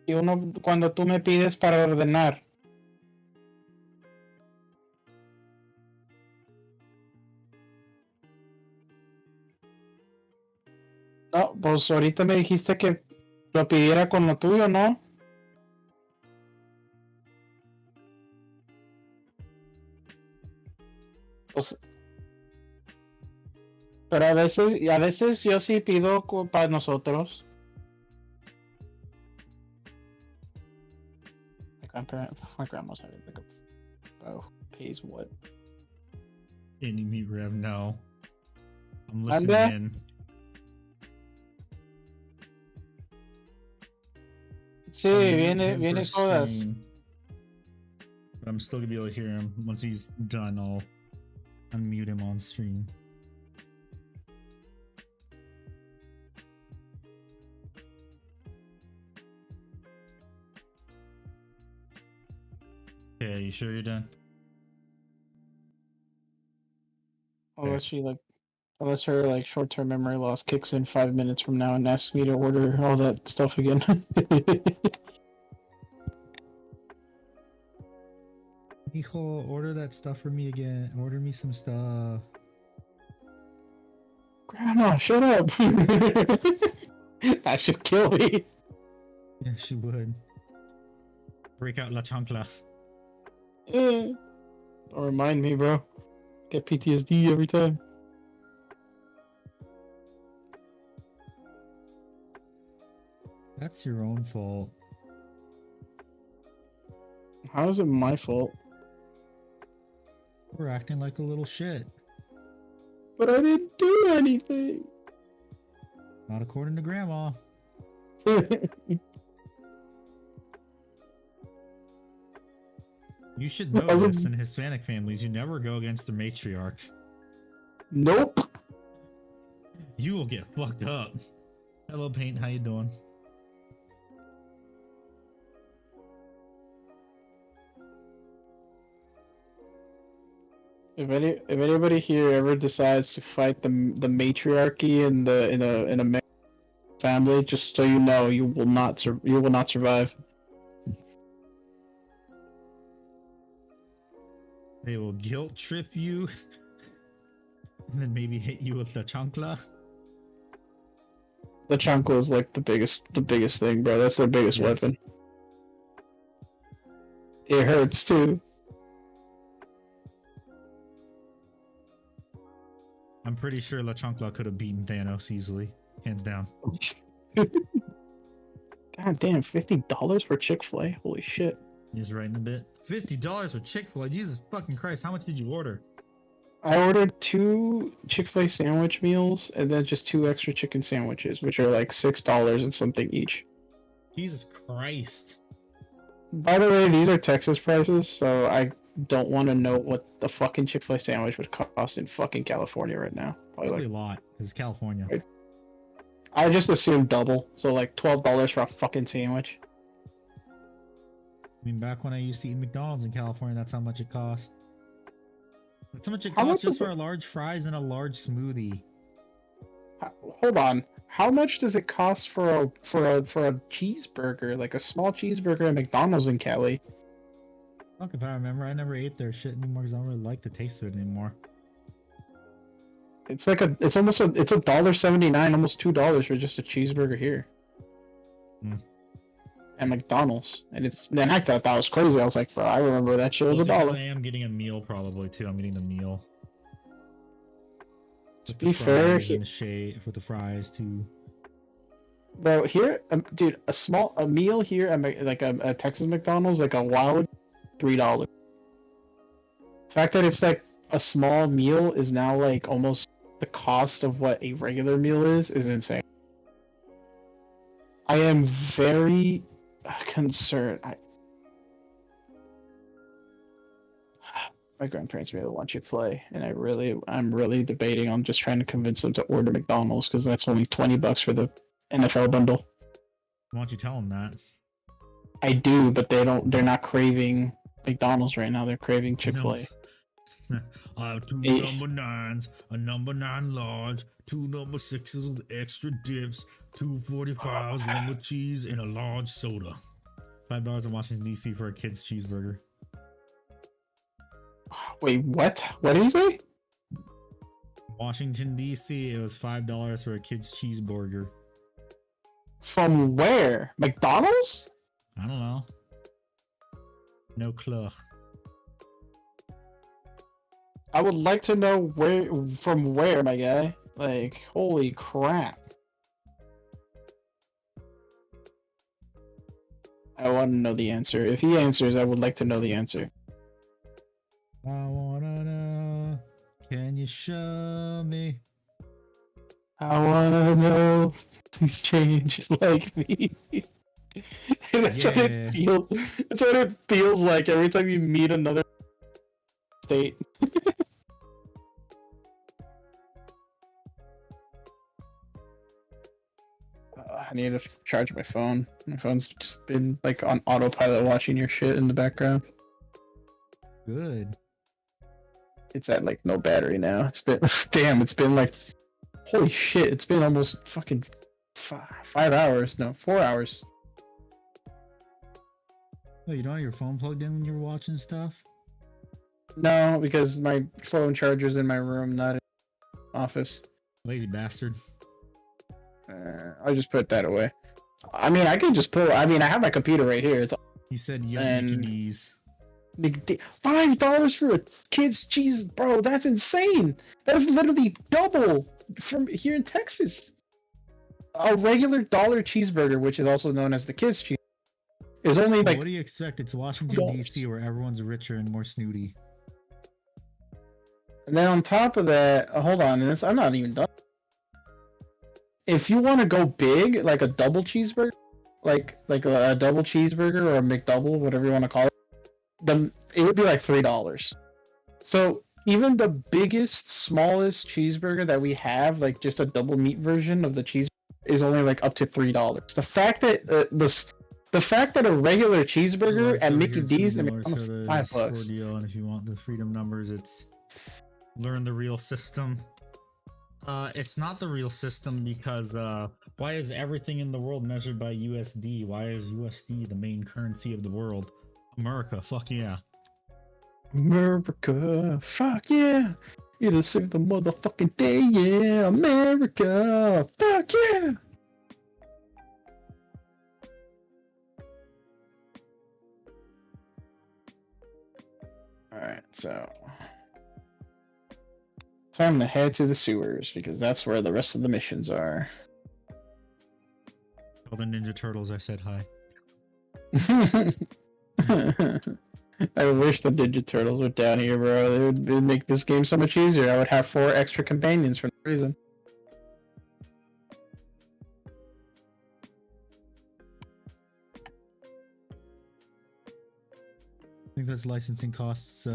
y uno cuando tú me pides para ordenar. No, pues ahorita me dijiste que lo pidiera con lo tuyo, ¿no? Pues, pero a veces yo sí pido para nosotros. My grandma's having like a pays what? Any meat rev? No. I'm listening in. Sí, viene todas. But I'm still gonna be able to hear him. Once he's done, I'll unmute him on stream. Okay, you sure you're done? Unless her like short-term memory loss kicks in 5 minutes from now and asks me to order all that stuff again. Hijo, order that stuff for me again. Order me some stuff. Grandma, shut up! That should kill me. Yeah, she would. Break out La Chancla. Don't remind me, bro. Get PTSD every time. That's your own fault. How is it my fault? We're acting like a little shit. But I didn't do anything. Not according to Grandma. You should know this. In Hispanic families, you never go against the matriarch. Nope. You will get fucked up. Hello, Paint. How you doing? if anybody here ever decides to fight the matriarchy in a family, just so you know, you will not survive. They will guilt trip you and then maybe hit you with the chancla. The chancla is like the biggest thing, bro. That's their biggest weapon. It hurts too. I'm pretty sure La Chancla could have beaten Thanos easily, hands down. God damn, $50 for Chick-fil-A? Holy shit. He's right in the bit. $50 for Chick-fil-A? Jesus fucking Christ, how much did you order? I ordered 2 Chick-fil-A sandwich meals and then just 2 extra chicken sandwiches, which are like $6 and something each. Jesus Christ. By the way, these are Texas prices, so I don't want to know what the fucking Chick-fil-A sandwich would cost in fucking California right now. Probably a lot, because California. Right. I just assumed double, so like $12 for a fucking sandwich. I mean, back when I used to eat McDonald's in California, that's how much it cost. That's how much it costs just for a large fries and a large smoothie. Hold on. How much does it cost for a cheeseburger, like a small cheeseburger at McDonald's in Cali? Fuck if I remember. I never ate their shit anymore because I don't really like the taste of it anymore. It's like it's $1.79, almost $2 for just a cheeseburger here. At McDonald's, and then I thought that was crazy. I was like, bro, I remember that shit was $1. I am getting a meal probably too. I'm getting the meal. To be fair, and shade with the fries too. Bro, here, dude, a meal here at like a Texas McDonald's, like a wild $3. The fact that it's like a small meal is now like almost the cost of what a regular meal is insane. I am very concerned. My grandparents made a lunch at Chick-fil-A, and I'm really debating on just trying to convince them to order McDonald's because that's only $20 for the NFL bundle. Why don't you tell them that? I do, but they're not craving McDonald's right now. They're craving Chick-fil-A. No. I have 2 number 9s, a number 9 large, 2 number 6s with extra dips, 2 45s, 1 with cheese, and a large soda. $5 in Washington D.C. for a kid's cheeseburger. Wait, what? What did he say? Washington D.C. It was $5 for a kid's cheeseburger. From where? McDonald's? I don't know. No clue. I would like to know from where, my guy. Like, holy crap. I want to know the answer. If he answers, I would like to know the answer. I wanna know. Can you show me? I wanna know. He's changed like me. That's what it feels. That's what it feels like every time you meet another state. I need to charge my phone. My phone's just been like on autopilot watching your shit in the background. Good. It's at like no battery now. It's been damn. It's been like holy shit. It's been almost fucking 5 hours. No, 4 hours. Oh, you don't have your phone plugged in when you were watching stuff? No, because my phone charger's in my room, not in the office. Lazy bastard. I'll just put that away. I mean, I can just pull. I mean, I have my computer right here. It's. He said, "Young Mickey D's." $5 for a kid's cheese, bro. That's insane. That is literally double from here in Texas. A regular dollar cheeseburger, which is also known as the kids' cheese, is only like. What do you expect? It's Washington D.C., where everyone's richer and more snooty. And then on top of that, hold on, and I'm not even done. If you want to go big, like a double cheeseburger, like a double cheeseburger or a McDouble, whatever you want to call it, then it would be like $3. So even the biggest, smallest cheeseburger that we have, like just a double meat version of the cheese, is only like up to $3. The fact that the fact that a regular cheeseburger at Mickey D's and McDonald's is $5. Deal, and if you want the freedom numbers, it's Learn the real system. It's not the real system because why is everything in the world measured by USD? Why is USD the main currency of the world? America, fuck yeah. America, fuck yeah. You just save the motherfucking day, yeah. America, fuck yeah. Alright, so time to head to the sewers because that's where the rest of the missions are. Tell the Ninja Turtles I said hi. I wish the Ninja Turtles were down here, bro. It would make this game so much easier. I would have 4 extra companions for no reason. I think that's licensing costs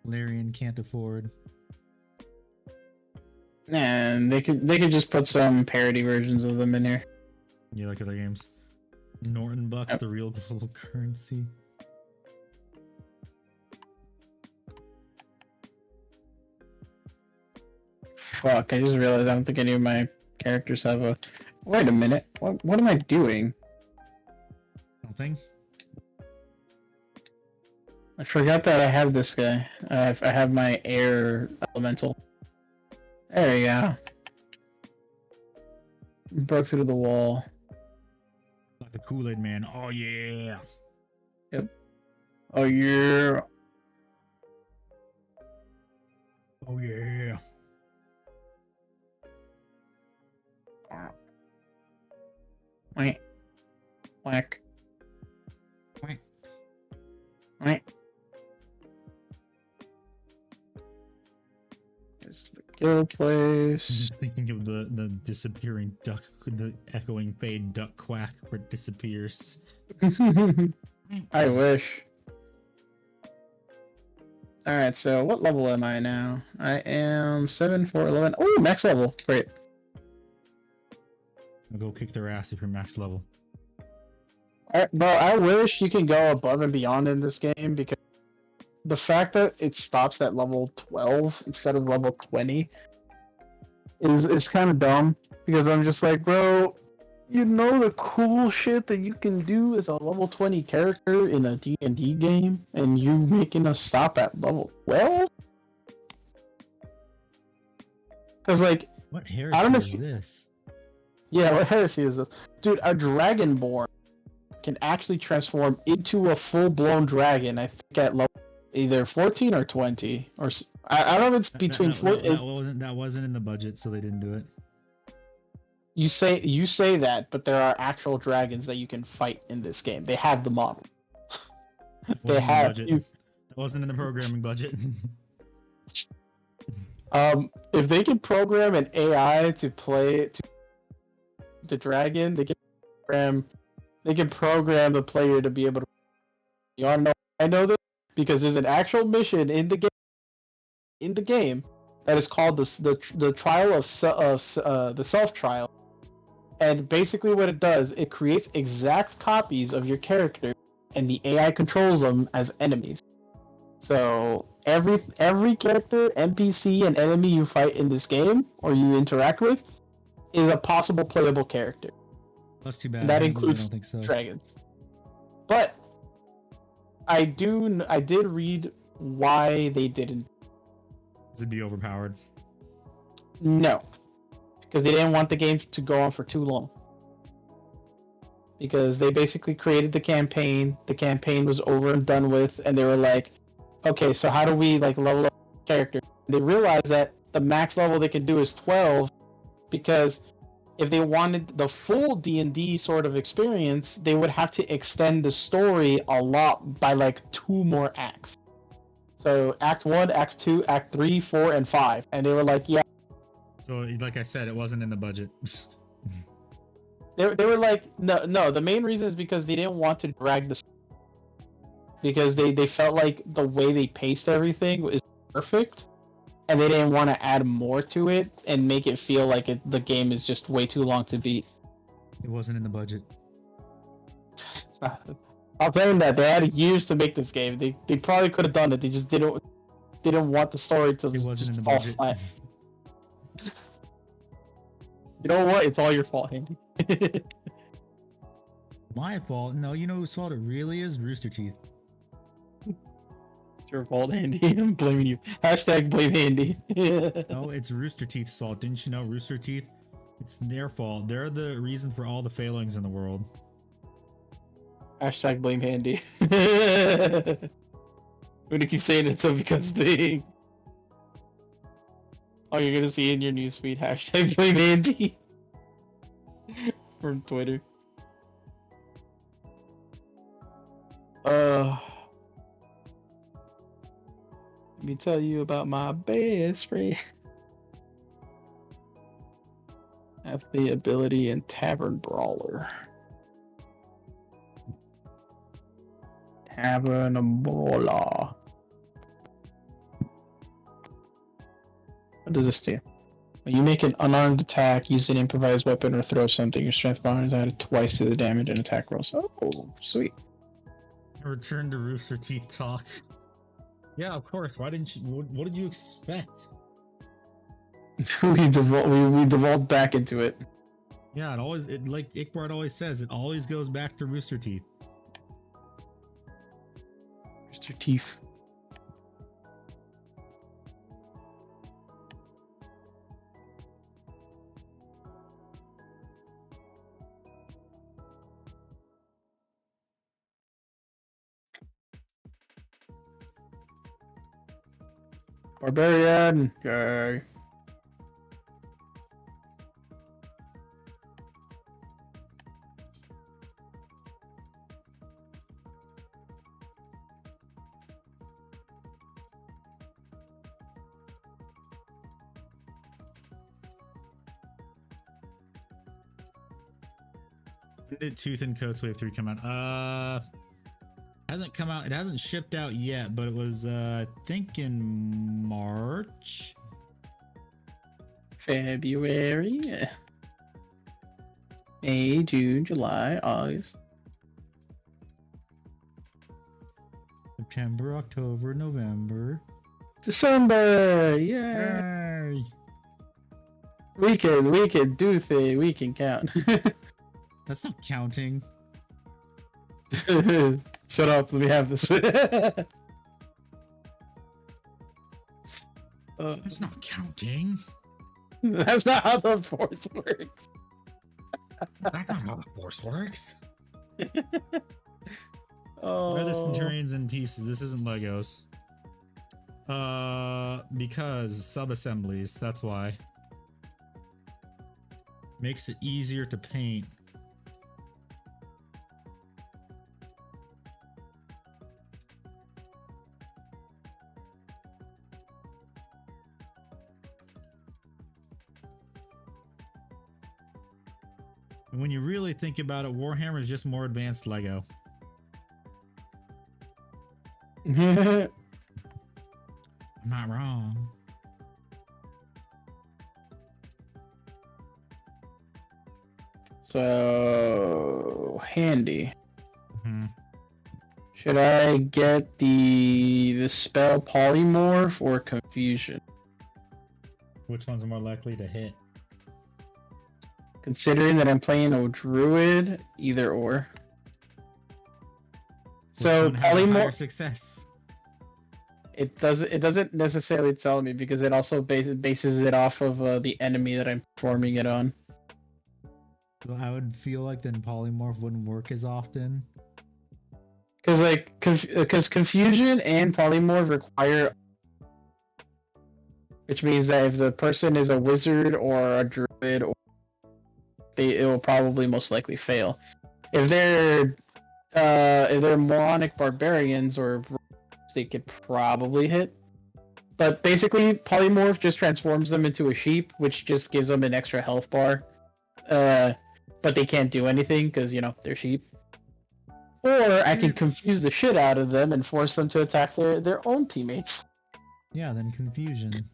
Larian can't afford. And they could just put some parody versions of them in here. You like other games? Norton Bucks, Yep. the real global currency. Fuck, I just realized I don't think any of my characters have a... Wait a minute, what am I doing? Nothing? I forgot that I have this guy. I have my air elemental. There you go. Broke through the wall. Like the Kool-Aid Man. Oh yeah. Oh yeah. Oh yeah. Wait. Whack. Whack. Wait. This is the guild place. Just thinking of the disappearing duck, the echoing fade duck quack where it disappears. I wish. Alright, so what level am I now? I am 7, 4, 11. Oh, max level. Great. I'll go kick their ass if you're max level. Bro, I wish you can go above and beyond in this game because the fact that it stops at level 12 instead of level 20 is kind of dumb because I'm just like, bro, you know the cool shit that you can do as a level 20 character in a D&D game and you making us stop at level 12? Because like, What I don't heresy know is if you- this? yeah, what heresy is this? Dude, a Dragonborn can actually transform into a full-blown dragon, I think at level either 14 or 20. Or I don't know if it's between... That wasn't in the budget, so they didn't do it. You say that, but there are actual dragons that you can fight in this game. They have the model. It They wasn't in the have... budget. You, That wasn't in the programming budget. if they can program an AI to play the dragon, they can program the player to be able to. You wanna know why I know this? Because there's an actual mission in the game that is called the trial of the self trial, and basically what it does, it creates exact copies of your character, and the AI controls them as enemies. So every character, NPC, and enemy you fight in this game or you interact with is a possible playable character. That's too bad. That I includes don't think so. dragons. But I did read why they didn't. It'd be overpowered. No, because they didn't want the game to go on for too long. Because they basically created the campaign was over and done with, and they were like, okay, so how do we like level up character? They realized that the max level they can do is 12, because if they wanted the full D&D sort of experience, they would have to extend the story a lot by like 2 more acts. So Act 1, Act 2, Act 3, 4, and 5. And they were like, yeah. So, like I said, it wasn't in the budget. They were like, no, the main reason is because they didn't want to drag the story. Because they felt like the way they paced everything was perfect. And they didn't want to add more to it and make it feel like the game is just way too long to beat. It wasn't in the budget. I'll tell them that they had years to make this game. They probably could have done it. They just didn't didn't want the story to It wasn't in the fall budget. flat. You know what? It's all your fault, Andy. My fault? No, you know whose fault it really is? Rooster Teeth. It's your fault, Andy. I'm blaming you. Hashtag blame Andy. No, it's Rooster Teeth's fault. Didn't you know Rooster Teeth? It's their fault. They're the reason for all the failings in the world. Hashtag blame Andy. I'm gonna keep saying it so because they. Oh, you're gonna see in your newsfeed hashtag blame Andy from Twitter. Let me tell you about my best friend. I have the ability in Tavern Brawler. Tavern Brawler. What does this do? When you make an unarmed attack, use an improvised weapon, or throw something, your strength bonus is added twice to the damage and attack rolls. Oh, sweet. Return to Rooster Teeth talk. Yeah, of course. Why didn't you? What did you expect? we devolved back into it. Yeah, it like Ickbard always says, it always goes back to Rooster Teeth. Rooster Teeth. Barbarian! Yay. When did Tooth and Coats Wave 3 come out? Hasn't come out. It hasn't shipped out yet, but it was, I think in March. February. May, June, July, August. September, October, November. December! Yay! Yay! We can do things. We can count. That's not counting. Shut up, let me have this. That's not counting. That's not how the force works. That's not how the Force works. Oh. Why are the Centurions in pieces? This isn't Legos. Because sub-assemblies, that's why. Makes it easier to paint. And when you really think about it, Warhammer is just more advanced Lego. I'm not wrong. So handy. Mm-hmm. Should I get the spell polymorph or confusion? Which ones are more likely to hit? Considering that I'm playing a druid, either or. So Which one has a higher polymorph. success. It doesn't necessarily tell me because it also bases it off of the enemy that I'm performing it on. Well, I would feel like then polymorph wouldn't work as often. Because confusion and polymorph require, which means that if the person is a wizard or a druid, it will probably most likely fail. If they're moronic barbarians or they could probably hit. But basically, polymorph just transforms them into a sheep, which just gives them an extra health bar. But they can't do anything because, you know, they're sheep. Or I can confuse the shit out of them and force them to attack their own teammates. Yeah, then confusion.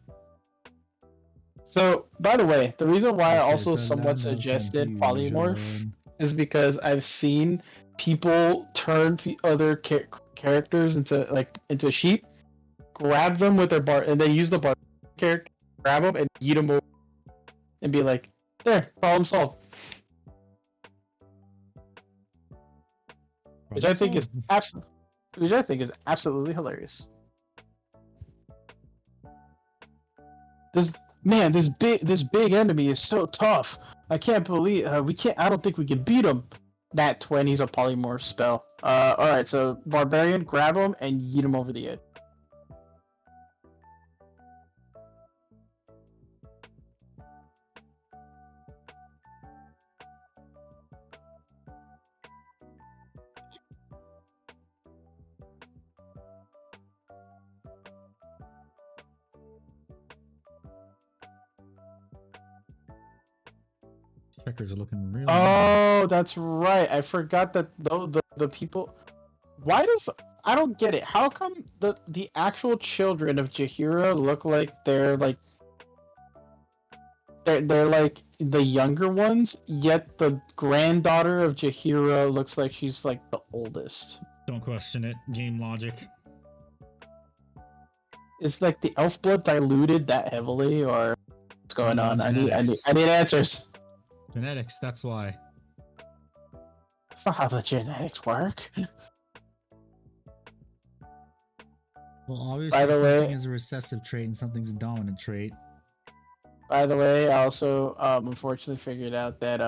So, by the way, the reason why I This also is somewhat another suggested polymorph confusion. is because I've seen people turn other characters into sheep grab them with their bar, and they use the bar character, grab them and eat them over, and be like, "There, problem solved." Which I think is absolutely hilarious. This big enemy is so tough. I can't believe we can't. I don't think we can beat him. That 20's a polymorph spell. All right, so barbarian, grab him and yeet him over the edge. Checkers are looking real. Oh, that's right. I forgot that the people. Why does I don't get it? How come the actual children of Jahira look like they're like the younger ones, yet the granddaughter of Jahira looks like she's like the oldest? Don't question it. Game logic. Is like the elf blood diluted that heavily, or what's going on? I need answers. Genetics, that's why. That's not how the genetics work. Well, obviously something is a recessive trait and something's a dominant trait. By the way, I also unfortunately figured out that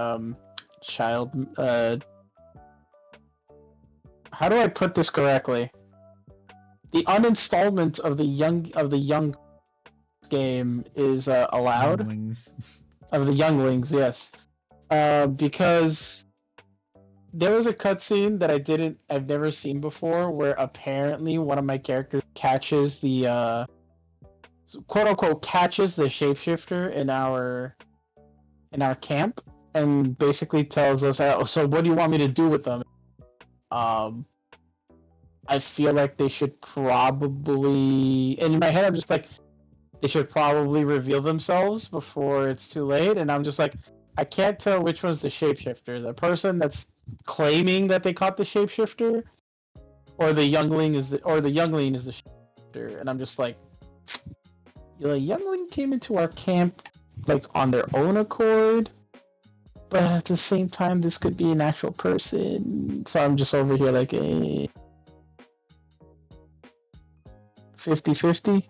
how do I put this correctly? The uninstallment of the young game is allowed. Younglings. Of the younglings, yes. Because there was a cutscene that I've never seen before, where apparently one of my characters catches the quote unquote catches the shapeshifter in our camp, and basically tells us, so what do you want me to do with them? I feel like they should probably, and in my head I'm just like, they should probably reveal themselves before it's too late, and I'm just like, I can't tell which one's the shapeshifter. The person that's claiming that they caught the shapeshifter, or the youngling is the shapeshifter, and I'm just like, the youngling came into our camp like on their own accord, but at the same time this could be an actual person. So I'm just over here like a 50-50.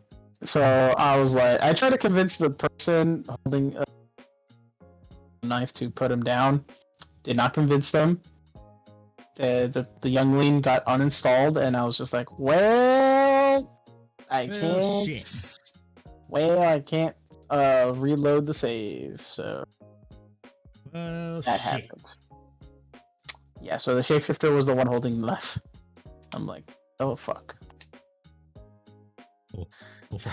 So I was like, I tried to convince the person holding a knife to put him down. Did not convince them. The youngling got uninstalled, and I was just like, well, I can't. Shit. Well, I can't reload the save, so that Shit. happened. Yeah, so the shapeshifter was the one holding the knife. I'm like, oh fuck. Oh, fuck.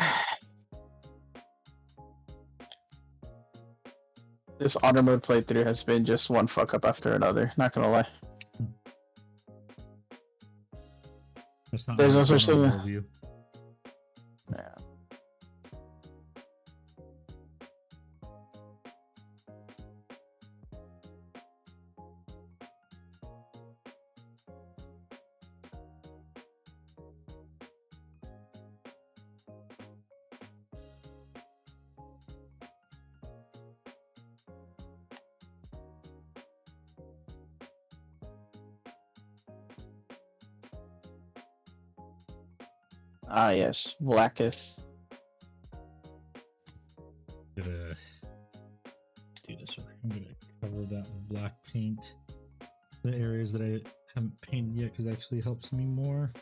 This auto mode playthrough has been just one fuck up after another, not gonna lie. That's not There's no my such thing as- overview. Yeah. Ah yes, Blacketh. I'm gonna do this right. I'm gonna cover that with black paint. The areas that I haven't painted yet, because it actually helps me more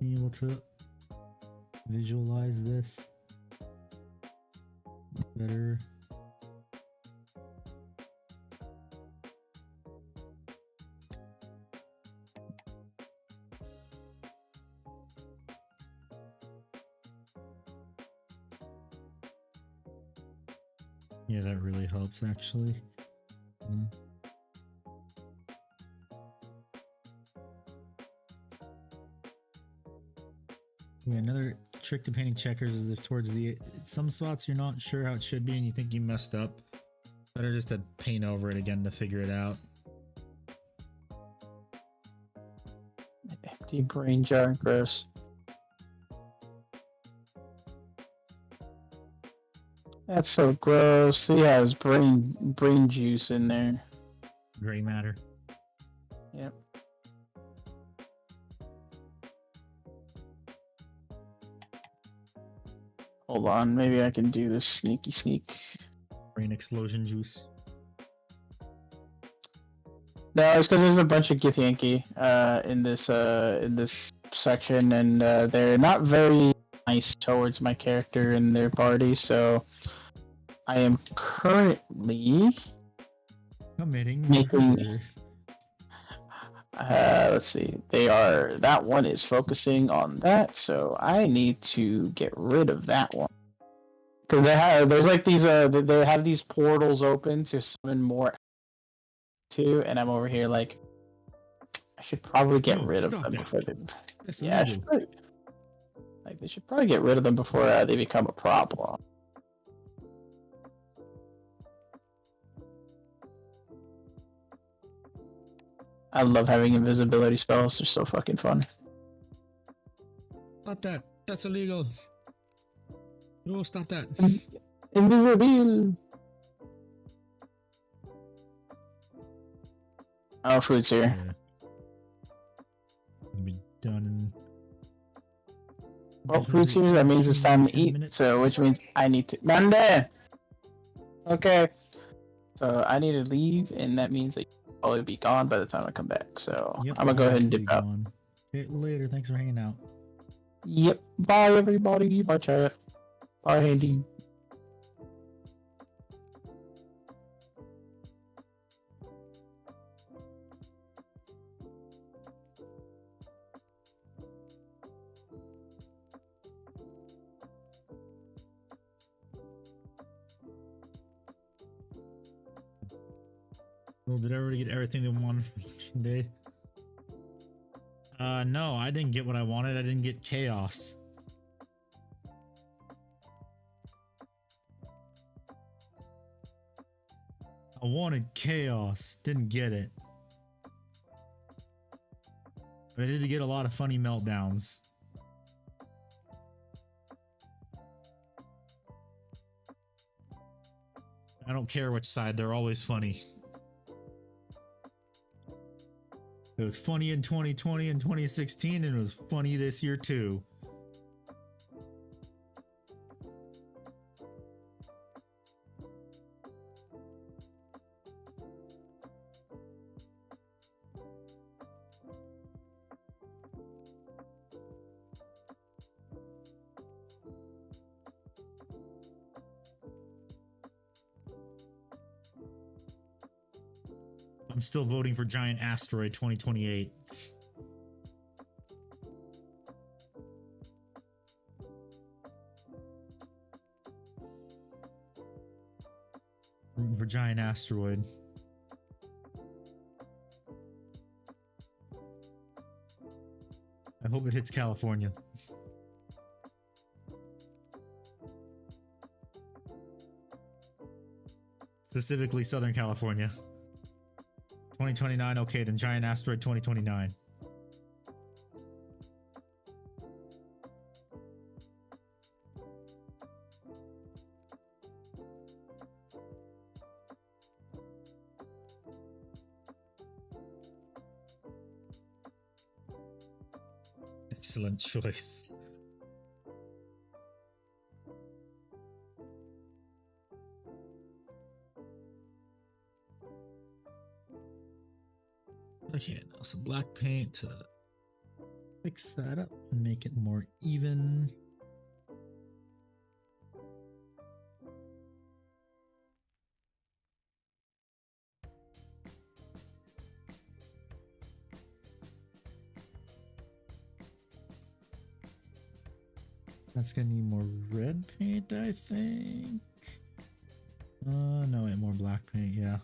being able to visualize this better. Yeah, that really helps actually. Yeah, another trick to painting checkers is if towards the some spots you're not sure how it should be and you think you messed up, better just to paint over it again to figure it out. Empty brain jar, gross. That's so gross. He has brain juice in there. Gray matter. Yep. Hold on, maybe I can do this sneaky sneak. Brain explosion juice. No, it's because there's a bunch of Githyanki in this section, and they're not very nice towards my character and their party. So I am currently Committing making. murder. Let's see. That one is focusing on that, so I need to get rid of that one. Because there's like these they have these portals open to summon more too, and I'm over here like I should probably get rid of them before they. That's Yeah, they should probably get rid of them before they become a problem. I love having invisibility spells. They're so fucking fun. Stop that. That's illegal. No, stop that. Invisible. Oh, food's here. Yeah. Be done. Well, food's here. That means it's time to eat. Minutes. So, which means I need to. Monday. Okay. So I need to leave, and that means that you'll probably be gone by the time I come back. So Yep, I'm gonna go ahead and I'll dip be out. gone. Okay, later. Thanks for hanging out. Yep. Bye, everybody. Bye, chat. Bye, Handy. Well, did everybody get everything they wanted for election day? No, I didn't get what I wanted. I didn't get chaos. I wanted chaos. Didn't get it. But I did get a lot of funny meltdowns. I don't care which side, they're always funny. It was funny in 2020 and 2016, and it was funny this year too. I'm still voting for Giant Asteroid 2028. Rooting for Giant Asteroid. I hope it hits California. Specifically Southern California. 2029, okay, then Giant Asteroid 2029. Excellent choice. Okay, now some black paint to fix that up and make it more even. That's gonna need more red paint, I think. No, wait, more black paint, yeah.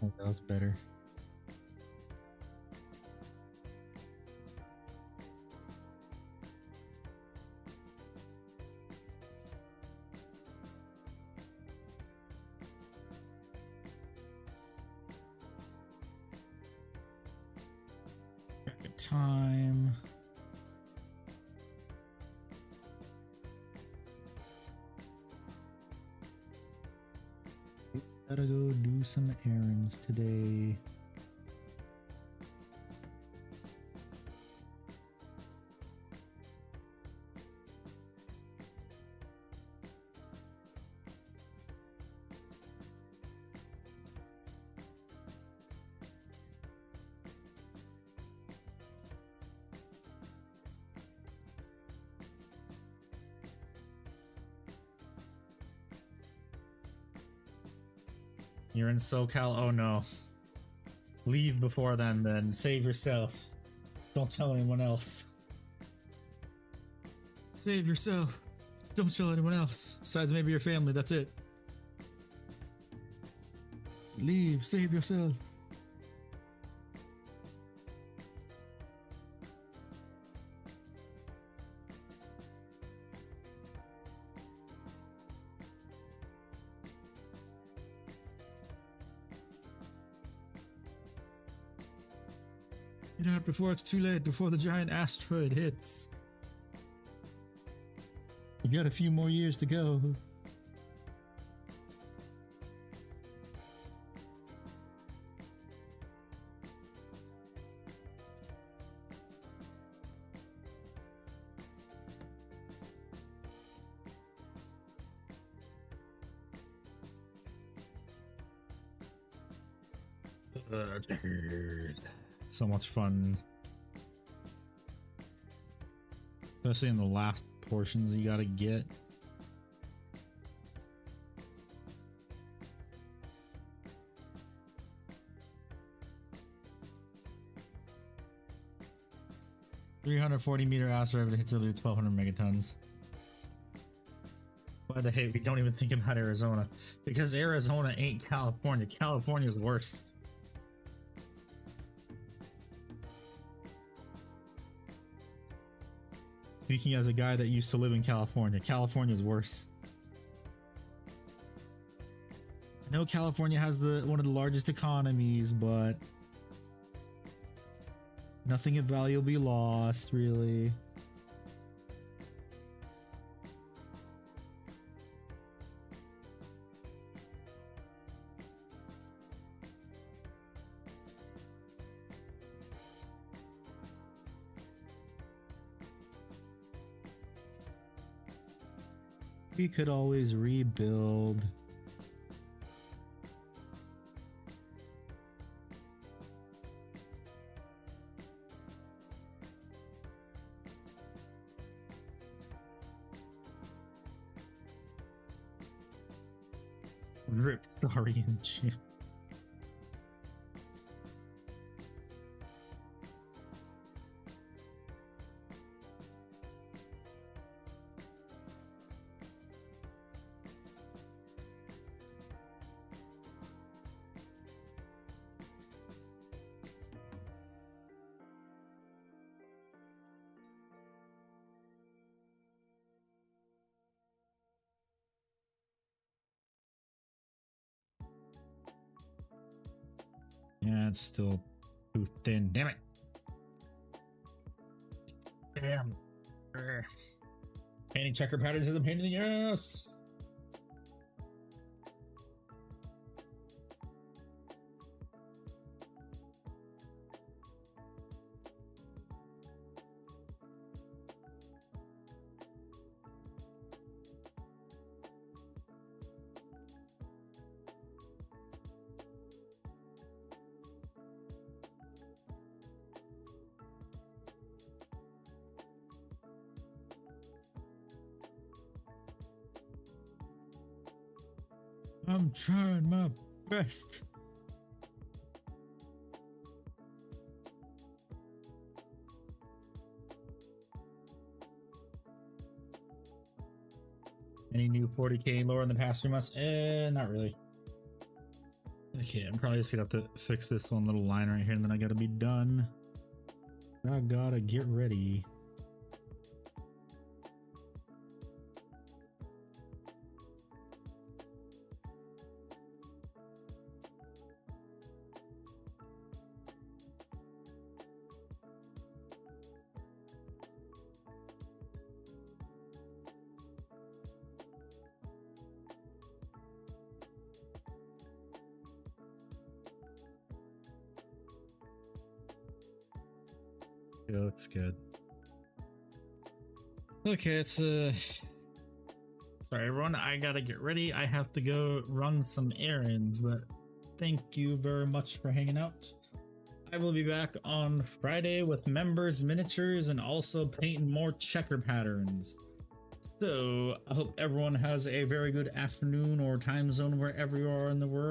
Oh, that was better. time. Gotta go do some errands today. You're in SoCal? Oh no. Leave before then. Save yourself. Don't tell anyone else. Save yourself. Don't tell anyone else. Besides maybe your family, that's it. Leave, save yourself. Get out before it's too late, before the giant asteroid hits. You got a few more years to go. So much fun. Especially in the last portions you gotta get. $340-meter asteroid hits over 1,200 megatons. Why the hate we don't even think about Arizona? Because Arizona ain't California. California's worse. Speaking as a guy that used to live in California, California's worse. I know California has one of the largest economies, but nothing of value will be lost, really. We could always rebuild. Rip Starian chip. Yeah, it's still too thin. Damn it. Damn. Painting checker patterns is a pain in the ass. I'm trying my best. Any new 40k lore in the past 3 months? Not really. Okay, I'm probably just gonna have to fix this one little line right here and then I gotta be done. I gotta get ready. It looks good. Okay, it's sorry everyone, I gotta get ready. I have to go run some errands, but thank you very much for hanging out. I will be back on Friday with members, miniatures, and also painting more checker patterns. So I hope everyone has a very good afternoon or time zone wherever you are in the world.